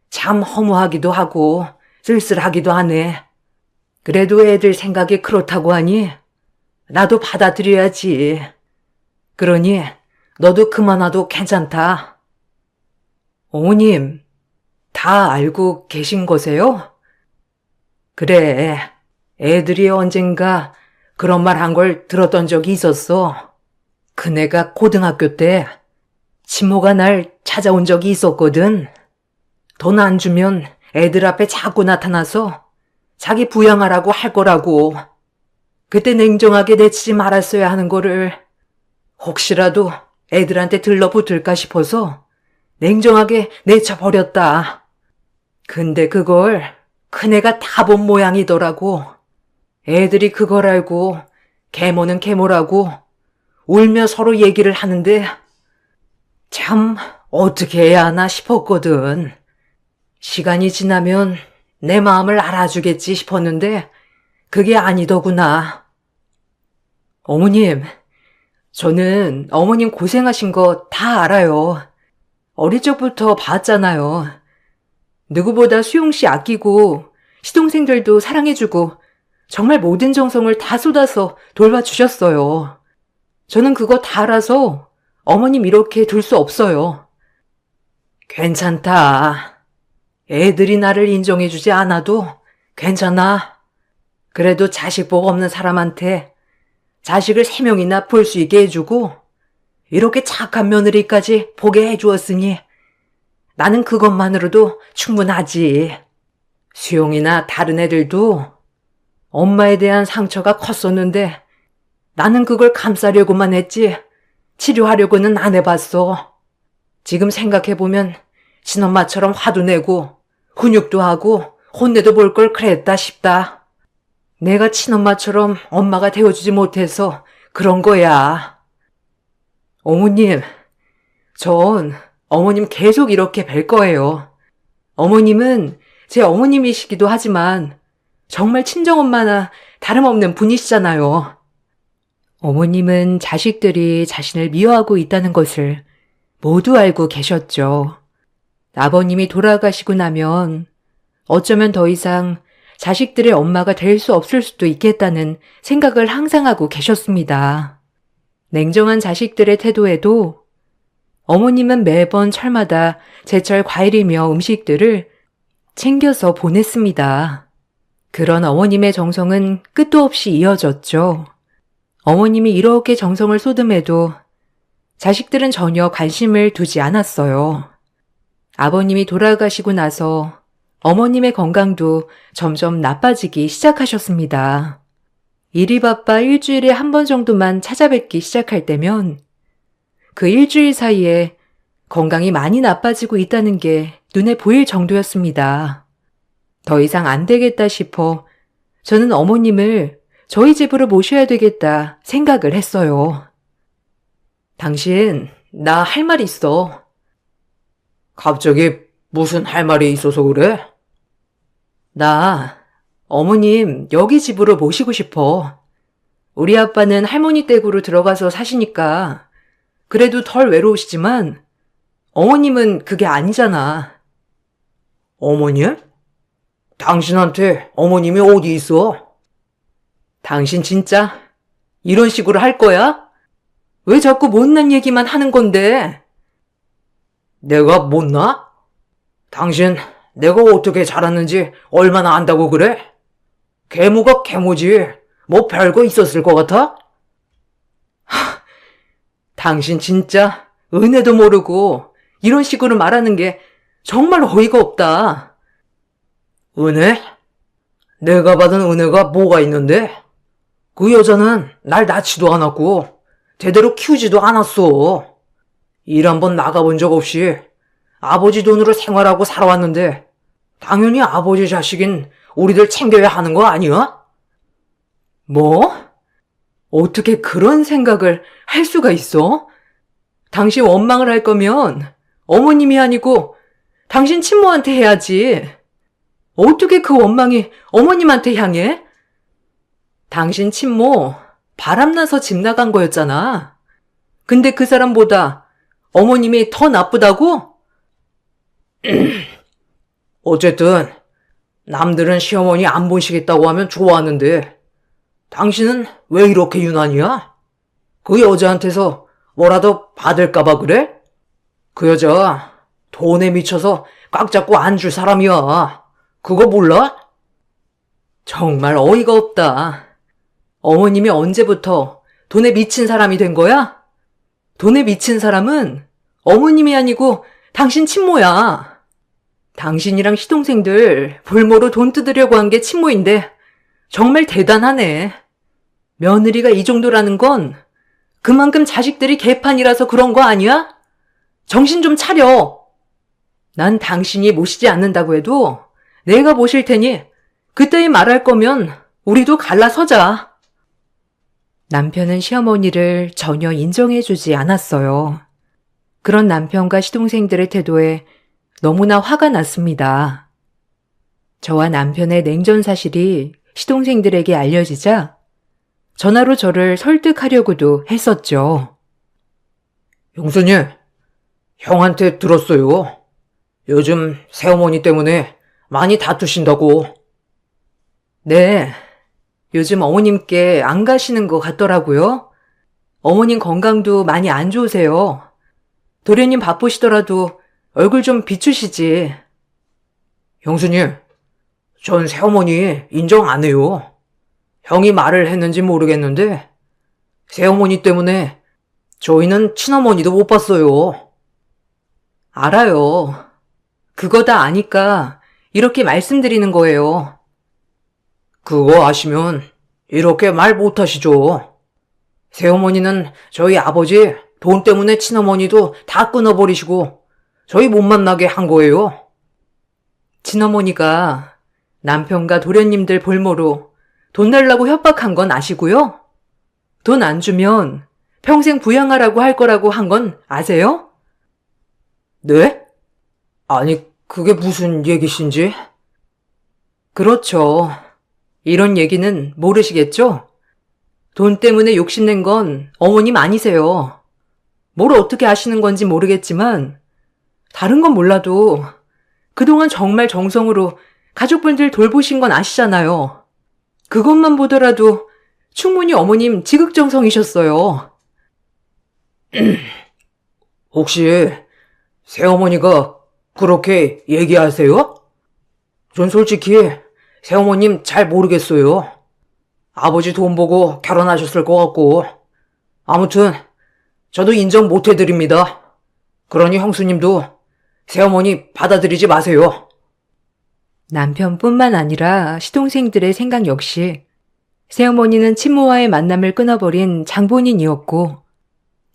참 허무하기도 하고 쓸쓸하기도 하네. 그래도 애들 생각이 그렇다고 하니 나도 받아들여야지. 그러니 너도 그만 와도 괜찮다. 어머님, 다 알고 계신 거세요? 그래, 애들이 언젠가 그런 말 한 걸 들었던 적이 있었어. 그네가 고등학교 때 친모가 날 찾아온 적이 있었거든. 돈 안 주면 애들 앞에 자꾸 나타나서 자기 부양하라고 할 거라고. 그때 냉정하게 내치지 말았어야 하는 거를 혹시라도 애들한테 들러붙을까 싶어서 냉정하게 내쳐버렸다. 근데 그걸 큰애가 다 본 모양이더라고. 애들이 그걸 알고 계모는 계모라고 울며 서로 얘기를 하는데 참 어떻게 해야 하나 싶었거든. 시간이 지나면 내 마음을 알아주겠지 싶었는데 그게 아니더구나. 어머님, 저는 어머님 고생하신 거 다 알아요. 어릴 적부터 봤잖아요. 누구보다 수용 씨 아끼고 시동생들도 사랑해주고 정말 모든 정성을 다 쏟아서 돌봐주셨어요. 저는 그거 다 알아서 어머님 이렇게 둘 수 없어요. 괜찮다. 애들이 나를 인정해주지 않아도 괜찮아. 그래도 자식 복 없는 사람한테 자식을 3명이나 볼 수 있게 해주고 이렇게 착한 며느리까지 보게 해주었으니 나는 그것만으로도 충분하지. 수용이나 다른 애들도 엄마에 대한 상처가 컸었는데 나는 그걸 감싸려고만 했지 치료하려고는 안 해봤어. 지금 생각해보면 친엄마처럼 화도 내고 훈육도 하고 혼내도 볼 걸 그랬다 싶다. 내가 친엄마처럼 엄마가 되어주지 못해서 그런 거야. 어머님, 전 어머님 계속 이렇게 뵐 거예요. 어머님은 제 어머님이시기도 하지만 정말 친정엄마나 다름없는 분이시잖아요. 어머님은 자식들이 자신을 미워하고 있다는 것을 모두 알고 계셨죠. 아버님이 돌아가시고 나면 어쩌면 더 이상 자식들의 엄마가 될 수 없을 수도 있겠다는 생각을 항상 하고 계셨습니다. 냉정한 자식들의 태도에도 어머님은 매번 철마다 제철 과일이며 음식들을 챙겨서 보냈습니다. 그런 어머님의 정성은 끝도 없이 이어졌죠. 어머님이 이렇게 정성을 쏟음에도 자식들은 전혀 관심을 두지 않았어요. 아버님이 돌아가시고 나서 어머님의 건강도 점점 나빠지기 시작하셨습니다. 일이 바빠 일주일에 한 번 정도만 찾아뵙기 시작할 때면 그 일주일 사이에 건강이 많이 나빠지고 있다는 게 눈에 보일 정도였습니다. 더 이상 안 되겠다 싶어 저는 어머님을 저희 집으로 모셔야 되겠다 생각을 했어요. 당신, 나 할 말 있어. 갑자기 무슨 할 말이 있어서 그래? 나 어머님 여기 집으로 모시고 싶어. 우리 아빠는 할머니 댁으로 들어가서 사시니까 그래도 덜 외로우시지만 어머님은 그게 아니잖아. 어머님? 당신한테 어머님이 어디 있어? 당신 진짜 이런 식으로 할 거야? 왜 자꾸 못난 얘기만 하는 건데? 내가 못나? 당신 내가 어떻게 자랐는지 얼마나 안다고 그래? 계모가 계모지. 뭐 별거 있었을 것 같아? 당신 진짜 은혜도 모르고 이런 식으로 말하는 게 정말 어이가 없다. 은혜? 내가 받은 은혜가 뭐가 있는데? 그 여자는 날 낳지도 않았고 제대로 키우지도 않았어. 일 한번 나가본 적 없이 아버지 돈으로 생활하고 살아왔는데 당연히 아버지 자식인 우리들 챙겨야 하는 거 아니야? 뭐? 어떻게 그런 생각을 할 수가 있어? 당신 원망을 할 거면 어머님이 아니고 당신 친모한테 해야지. 어떻게 그 원망이 어머님한테 향해? 당신 친모 바람나서 집 나간 거였잖아. 근데 그 사람보다 어머님이 더 나쁘다고? 어쨌든 남들은 시어머니 안 보시겠다고 하면 좋아하는데 당신은 왜 이렇게 유난이야? 그 여자한테서 뭐라도 받을까봐 그래? 그 여자 돈에 미쳐서 꽉 잡고 안 줄 사람이야. 그거 몰라? 정말 어이가 없다. 어머님이 언제부터 돈에 미친 사람이 된 거야? 돈에 미친 사람은 어머님이 아니고 당신 친모야. 당신이랑 시동생들 볼모로 돈 뜯으려고 한 게 친모인데 정말 대단하네. 며느리가 이 정도라는 건 그만큼 자식들이 개판이라서 그런 거 아니야? 정신 좀 차려. 난 당신이 모시지 않는다고 해도 내가 모실 테니 그때에 말할 거면 우리도 갈라서자. 남편은 시어머니를 전혀 인정해주지 않았어요. 그런 남편과 시동생들의 태도에 너무나 화가 났습니다. 저와 남편의 냉전 사실이 시동생들에게 알려지자 전화로 저를 설득하려고도 했었죠. 형수님, 형한테 들었어요. 요즘 새어머니 때문에 많이 다투신다고. 네, 요즘 어머님께 안 가시는 것 같더라고요. 어머님 건강도 많이 안 좋으세요. 도련님 바쁘시더라도 얼굴 좀 비추시지. 형수님, 전 새어머니 인정 안 해요. 형이 말을 했는지 모르겠는데 새어머니 때문에 저희는 친어머니도 못 봤어요. 알아요. 그거 다 아니까 이렇게 말씀드리는 거예요. 그거 아시면 이렇게 말 못하시죠. 새어머니는 저희 아버지 돈 때문에 친어머니도 다 끊어버리시고 저희 못 만나게 한 거예요. 친어머니가 남편과 도련님들 볼모로 돈 달라고 협박한 건 아시고요? 돈 안 주면 평생 부양하라고 할 거라고 한 건 아세요? 네? 아니, 그게 무슨 얘기신지? 그렇죠. 이런 얘기는 모르시겠죠? 돈 때문에 욕심낸 건 어머님 아니세요. 뭘 어떻게 아시는 건지 모르겠지만 다른 건 몰라도 그동안 정말 정성으로 가족분들 돌보신 건 아시잖아요. 그것만 보더라도 충분히 어머님 지극정성이셨어요. 혹시 새어머니가 그렇게 얘기하세요? 전 솔직히 새어머님 잘 모르겠어요. 아버지 돈 보고 결혼하셨을 것 같고. 아무튼 저도 인정 못 해드립니다. 그러니 형수님도 새어머니 받아들이지 마세요. 남편뿐만 아니라 시동생들의 생각 역시 새어머니는 친모와의 만남을 끊어버린 장본인이었고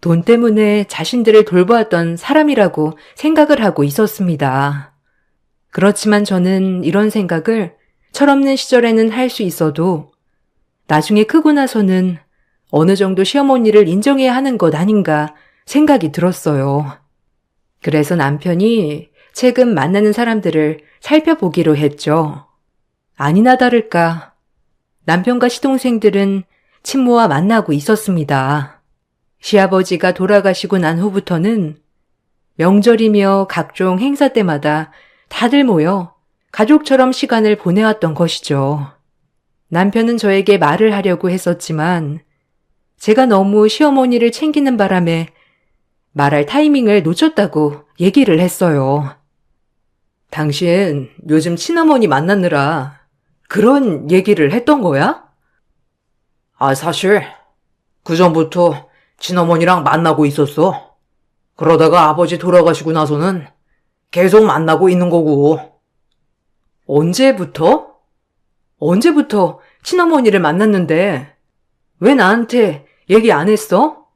돈 때문에 자신들을 돌보았던 사람이라고 생각을 하고 있었습니다. 그렇지만 저는 이런 생각을 철없는 시절에는 할 수 있어도 나중에 크고 나서는 어느 정도 시어머니를 인정해야 하는 것 아닌가 생각이 들었어요. 그래서 남편이 최근 만나는 사람들을 살펴보기로 했죠. 아니나 다를까 남편과 시동생들은 친모와 만나고 있었습니다. 시아버지가 돌아가시고 난 후부터는 명절이며 각종 행사 때마다 다들 모여 가족처럼 시간을 보내왔던 것이죠. 남편은 저에게 말을 하려고 했었지만 제가 너무 시어머니를 챙기는 바람에 말할 타이밍을 놓쳤다고 얘기를 했어요. 당신 요즘 친어머니 만났느라 그런 얘기를 했던 거야? 사실 그 전부터 친어머니랑 만나고 있었어. 그러다가 아버지 돌아가시고 나서는 계속 만나고 있는 거고. 언제부터? 언제부터 친어머니를 만났는데 왜 나한테 얘기 안 했어?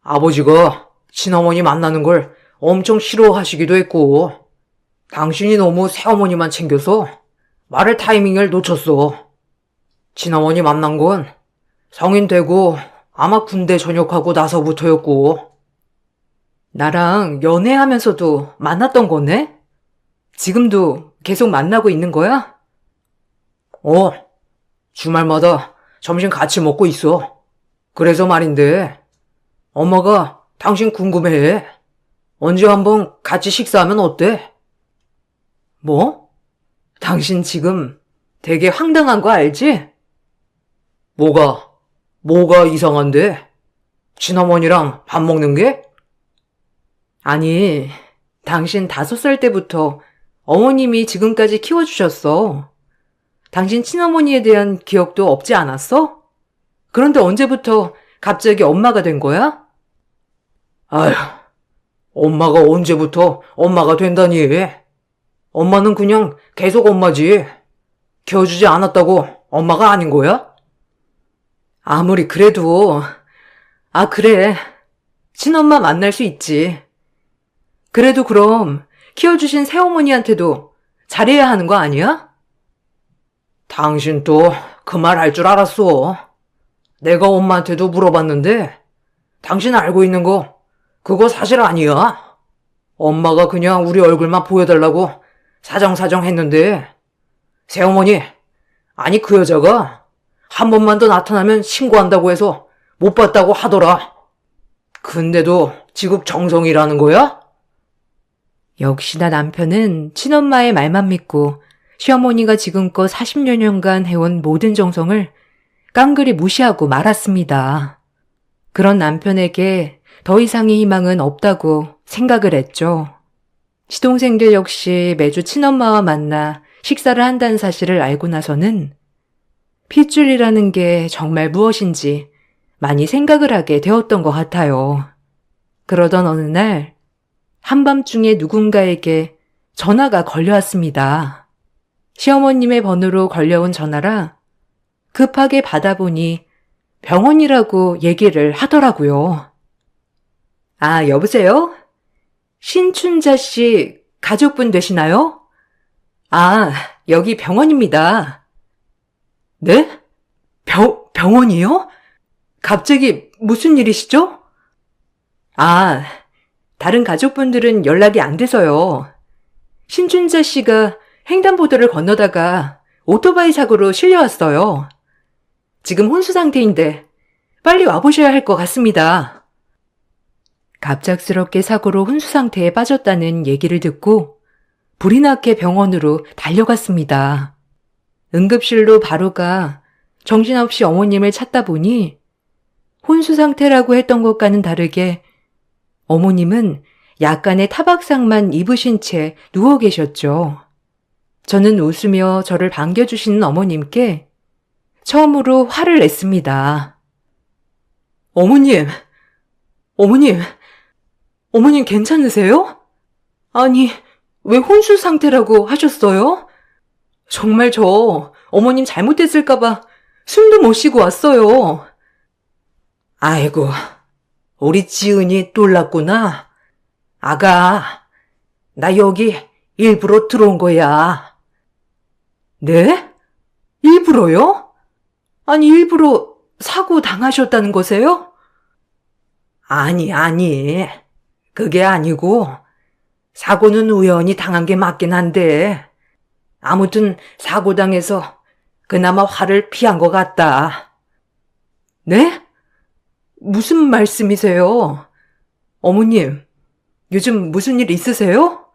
아버지가 친어머니 만나는 걸 엄청 싫어하시기도 했고, 당신이 너무 새어머니만 챙겨서 말할 타이밍을 놓쳤어. 친어머니 만난 건 성인 되고 아마 군대 전역하고 나서부터였고. 나랑 연애하면서도 만났던 거네? 지금도 계속 만나고 있는 거야? 주말마다 점심 같이 먹고 있어. 그래서 말인데, 엄마가 당신 궁금해해. 언제 한번 같이 식사하면 어때? 뭐? 당신 지금 되게 황당한 거 알지? 뭐가 이상한데? 친어머니랑 밥 먹는 게? 아니, 당신 5살 때부터 어머님이 지금까지 키워주셨어. 당신 친어머니에 대한 기억도 없지 않았어? 그런데 언제부터 갑자기 엄마가 된 거야? 아휴, 엄마가 언제부터 엄마가 된다니. 엄마는 그냥 계속 엄마지. 키워주지 않았다고 엄마가 아닌 거야? 아무리 그래도, 그래. 친엄마 만날 수 있지. 그래도 그럼 키워주신 새어머니한테도 잘해야 하는 거 아니야? 당신 또 그 말 할 줄 알았어. 내가 엄마한테도 물어봤는데 당신 알고 있는 거 그거 사실 아니야. 엄마가 그냥 우리 얼굴만 보여달라고 사정사정 했는데 새어머니, 아니 그 여자가 한 번만 더 나타나면 신고한다고 해서 못 봤다고 하더라. 근데도 지극 정성이라는 거야? 역시나 남편은 친엄마의 말만 믿고 시어머니가 지금껏 40여 년간 해온 모든 정성을 깡그리 무시하고 말았습니다. 그런 남편에게 더 이상의 희망은 없다고 생각을 했죠. 시동생들 역시 매주 친엄마와 만나 식사를 한다는 사실을 알고 나서는 핏줄이라는 게 정말 무엇인지 많이 생각을 하게 되었던 것 같아요. 그러던 어느 날 한밤중에 누군가에게 전화가 걸려왔습니다. 시어머님의 번호로 걸려온 전화라 급하게 받아보니 병원이라고 얘기를 하더라고요. 여보세요? 신춘자 씨 가족분 되시나요? 여기 병원입니다. 네? 병원이요? 갑자기 무슨 일이시죠? 다른 가족분들은 연락이 안 돼서요. 신춘자 씨가 횡단보도를 건너다가 오토바이 사고로 실려왔어요. 지금 혼수 상태인데 빨리 와보셔야 할 것 같습니다. 갑작스럽게 사고로 혼수 상태에 빠졌다는 얘기를 듣고 불이 나게 병원으로 달려갔습니다. 응급실로 바로 가 정신없이 어머님을 찾다 보니 혼수 상태라고 했던 것과는 다르게 어머님은 약간의 타박상만 입으신 채 누워 계셨죠. 저는 웃으며 저를 반겨주시는 어머님께 처음으로 화를 냈습니다. 어머님 괜찮으세요? 아니, 왜 혼수 상태라고 하셨어요? 정말 저 어머님 잘못했을까봐 숨도 못 쉬고 왔어요. 아이고, 우리 지은이 놀랐구나. 아가, 나 여기 일부러 들어온 거야. 네? 일부러요? 아니, 일부러 사고 당하셨다는 거세요? 아니. 그게 아니고, 사고는 우연히 당한 게 맞긴 한데, 아무튼 사고 당해서 그나마 화를 피한 것 같다. 네? 무슨 말씀이세요? 어머님, 요즘 무슨 일 있으세요?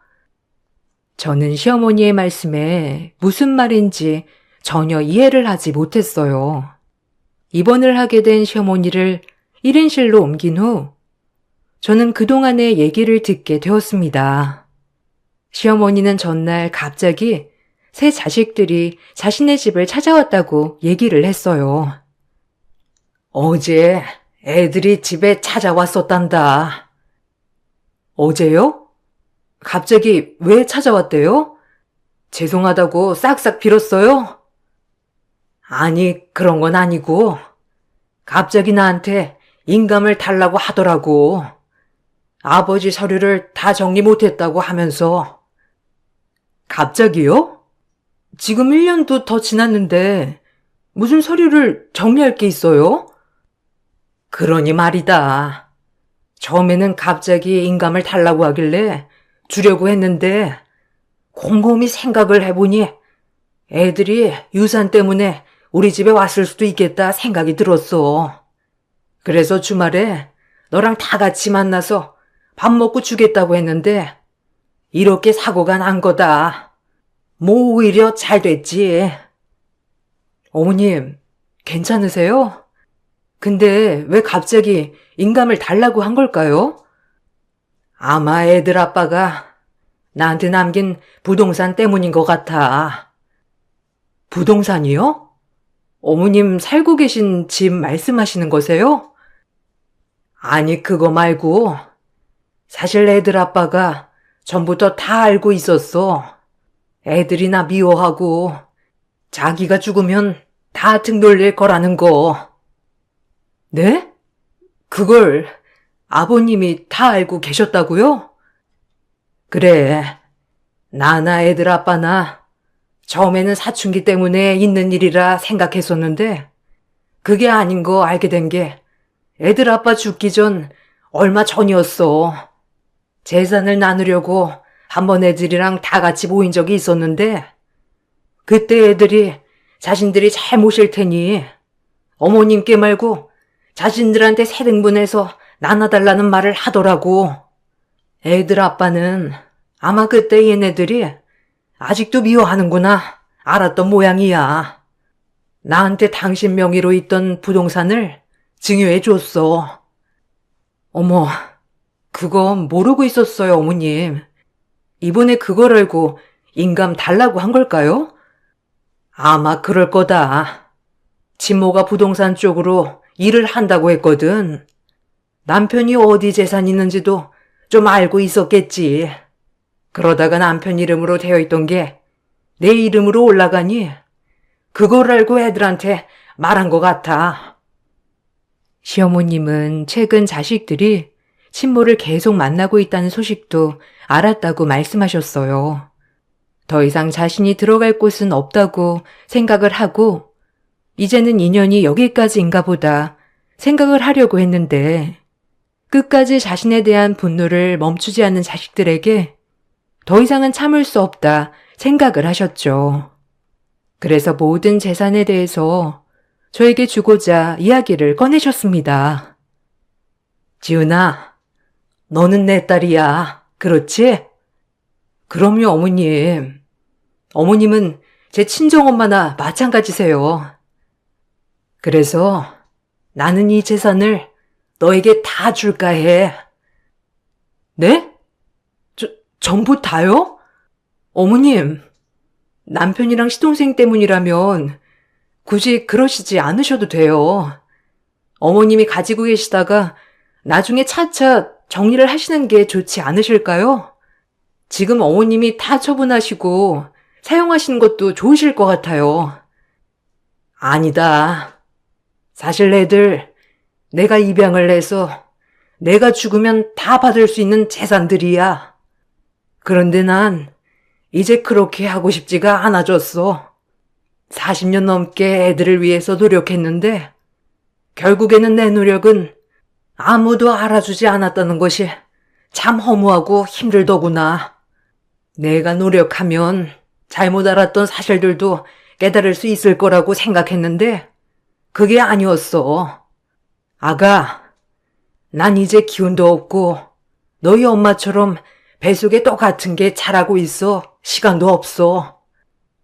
저는 시어머니의 말씀에 무슨 말인지 전혀 이해를 하지 못했어요. 입원을 하게 된 시어머니를 1인실로 옮긴 후 저는 그동안의 얘기를 듣게 되었습니다. 시어머니는 전날 갑자기 새 자식들이 자신의 집을 찾아왔다고 얘기를 했어요. 어제 애들이 집에 찾아왔었단다. 어제요? 갑자기 왜 찾아왔대요? 죄송하다고 싹싹 빌었어요? 아니, 그런 건 아니고, 갑자기 나한테 인감을 달라고 하더라고. 아버지 서류를 다 정리 못했다고 하면서. 갑자기요? 지금 1년도 더 지났는데, 무슨 서류를 정리할 게 있어요? 그러니 말이다. 처음에는 갑자기 인감을 달라고 하길래 주려고 했는데 곰곰이 생각을 해보니 애들이 유산 때문에 우리 집에 왔을 수도 있겠다 생각이 들었어. 그래서 주말에 너랑 다 같이 만나서 밥 먹고 주겠다고 했는데 이렇게 사고가 난 거다. 뭐 오히려 잘 됐지. 어머님, 괜찮으세요? 근데 왜 갑자기 인감을 달라고 한 걸까요? 아마 애들 아빠가 나한테 남긴 부동산 때문인 것 같아. 부동산이요? 어머님 살고 계신 집 말씀하시는 거세요? 아니, 그거 말고 사실 애들 아빠가 전부터 다 알고 있었어. 애들이 나 미워하고 자기가 죽으면 다 등 돌릴 거라는 거. 네? 그걸 아버님이 다 알고 계셨다고요? 그래, 나나 애들 아빠나 처음에는 사춘기 때문에 있는 일이라 생각했었는데 그게 아닌 거 알게 된 게 애들 아빠 죽기 전 얼마 전이었어. 재산을 나누려고 한번 애들이랑 다 같이 모인 적이 있었는데 그때 애들이 자신들이 잘 모실 테니 어머님께 말고 자신들한테 세 등분해서 나눠달라는 말을 하더라고. 애들 아빠는 아마 그때 얘네들이 아직도 미워하는구나 알았던 모양이야. 나한테 당신 명의로 있던 부동산을 증여해 줬어. 어머, 그거 모르고 있었어요, 어머님. 이번에 그걸 알고 인감 달라고 한 걸까요? 아마 그럴 거다. 친모가 부동산 쪽으로 일을 한다고 했거든. 남편이 어디 재산 있는지도 좀 알고 있었겠지. 그러다가 남편 이름으로 되어 있던 게 내 이름으로 올라가니 그걸 알고 애들한테 말한 것 같아. 시어머님은 최근 자식들이 친모를 계속 만나고 있다는 소식도 알았다고 말씀하셨어요. 더 이상 자신이 들어갈 곳은 없다고 생각을 하고 이제는 인연이 여기까지인가 보다 생각을 하려고 했는데 끝까지 자신에 대한 분노를 멈추지 않는 자식들에게 더 이상은 참을 수 없다 생각을 하셨죠. 그래서 모든 재산에 대해서 저에게 주고자 이야기를 꺼내셨습니다. 지은아, 너는 내 딸이야. 그렇지? 그럼요, 어머님. 어머님은 제 친정엄마나 마찬가지세요. 그래서 나는 이 재산을 너에게 다 줄까 해. 네? 전부 다요? 어머님, 남편이랑 시동생 때문이라면 굳이 그러시지 않으셔도 돼요. 어머님이 가지고 계시다가 나중에 차차 정리를 하시는 게 좋지 않으실까요? 지금 어머님이 다 처분하시고 사용하시는 것도 좋으실 것 같아요. 아니다. 사실 애들 내가 입양을 해서 내가 죽으면 다 받을 수 있는 재산들이야. 그런데 난 이제 그렇게 하고 싶지가 않아졌어. 40년 넘게 애들을 위해서 노력했는데 결국에는 내 노력은 아무도 알아주지 않았다는 것이 참 허무하고 힘들더구나. 내가 노력하면 잘못 알았던 사실들도 깨달을 수 있을 거라고 생각했는데 그게 아니었어. 아가, 난 이제 기운도 없고 너희 엄마처럼 뱃속에 똑같은 게 자라고 있어. 시간도 없어.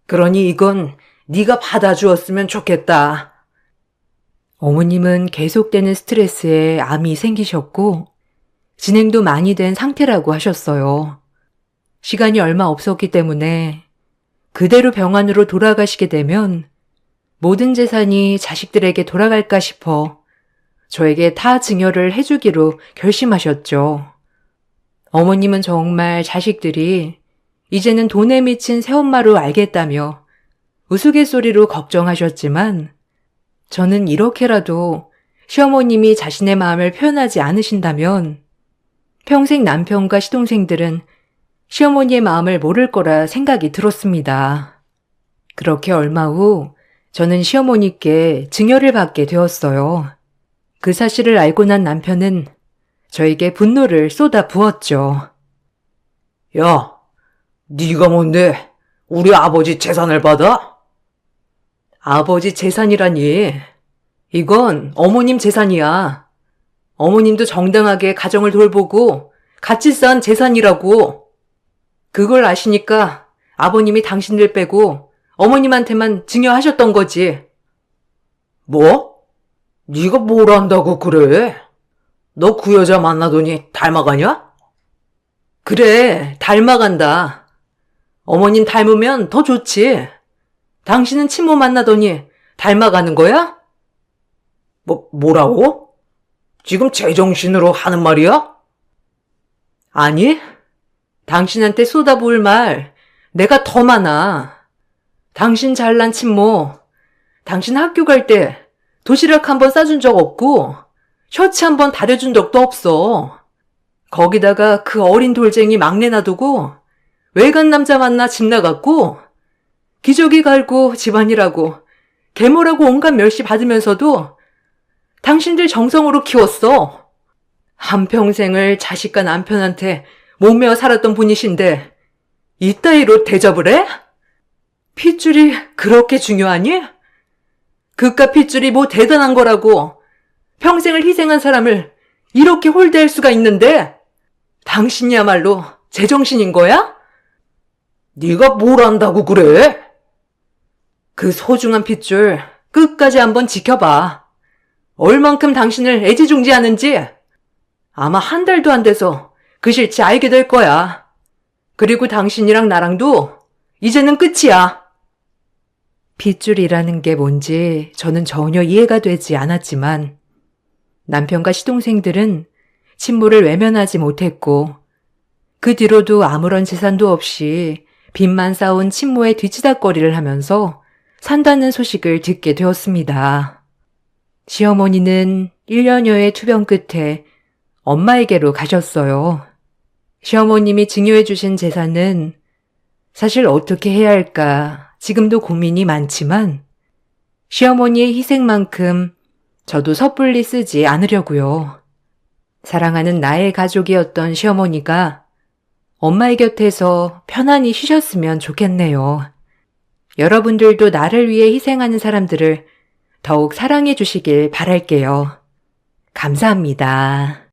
그러니 이건 네가 받아주었으면 좋겠다. 어머님은 계속되는 스트레스에 암이 생기셨고 진행도 많이 된 상태라고 하셨어요. 시간이 얼마 없었기 때문에 그대로 병원으로 돌아가시게 되면 모든 재산이 자식들에게 돌아갈까 싶어 저에게 다 증여를 해주기로 결심하셨죠. 어머님은 정말 자식들이 이제는 돈에 미친 새엄마로 알겠다며 우스갯소리로 걱정하셨지만 저는 이렇게라도 시어머님이 자신의 마음을 표현하지 않으신다면 평생 남편과 시동생들은 시어머니의 마음을 모를 거라 생각이 들었습니다. 그렇게 얼마 후 저는 시어머니께 증여를 받게 되었어요. 그 사실을 알고 난 남편은 저에게 분노를 쏟아 부었죠. 야, 네가 뭔데 우리 아버지 재산을 받아? 아버지 재산이라니. 이건 어머님 재산이야. 어머님도 정당하게 가정을 돌보고 같이 쌓은 재산이라고. 그걸 아시니까 아버님이 당신들 빼고 어머님한테만 증여하셨던 거지. 뭐? 네가 뭘 안다고 그래? 너 그 여자 만나더니 닮아가냐? 그래, 닮아간다. 어머님 닮으면 더 좋지. 당신은 친모 만나더니 닮아가는 거야? 뭐라고? 지금 제정신으로 하는 말이야? 아니, 당신한테 쏟아부을 말 내가 더 많아. 당신 잘난 친모, 당신 학교 갈 때 도시락 한 번 싸준 적 없고 셔츠 한 번 다려준 적도 없어. 거기다가 그 어린 돌쟁이 막내 놔두고 외간 남자 만나 집 나갔고 기저귀 갈고 집안일하고 계모라고 온갖 멸시 받으면서도 당신들 정성으로 키웠어. 한평생을 자식과 남편한테 목매어 살았던 분이신데 이따위로 대접을 해? 핏줄이 그렇게 중요하니? 그깟 핏줄이 뭐 대단한 거라고 평생을 희생한 사람을 이렇게 홀대할 수가 있는데 당신이야말로 제정신인 거야? 네가 뭘 안다고 그래? 그 소중한 핏줄 끝까지 한번 지켜봐. 얼만큼 당신을 애지중지하는지 아마 한 달도 안 돼서 그 실체 알게 될 거야. 그리고 당신이랑 나랑도 이제는 끝이야. 핏줄이라는 게 뭔지 저는 전혀 이해가 되지 않았지만 남편과 시동생들은 친모를 외면하지 못했고 그 뒤로도 아무런 재산도 없이 빚만 쌓은 친모의 뒤치다꺼리를 하면서 산다는 소식을 듣게 되었습니다. 시어머니는 1년여의 투병 끝에 엄마에게로 가셨어요. 시어머님이 증여해 주신 재산은 사실 어떻게 해야 할까 지금도 고민이 많지만 시어머니의 희생만큼 저도 섣불리 쓰지 않으려고요. 사랑하는 나의 가족이었던 시어머니가 엄마의 곁에서 편안히 쉬셨으면 좋겠네요. 여러분들도 나를 위해 희생하는 사람들을 더욱 사랑해 주시길 바랄게요. 감사합니다.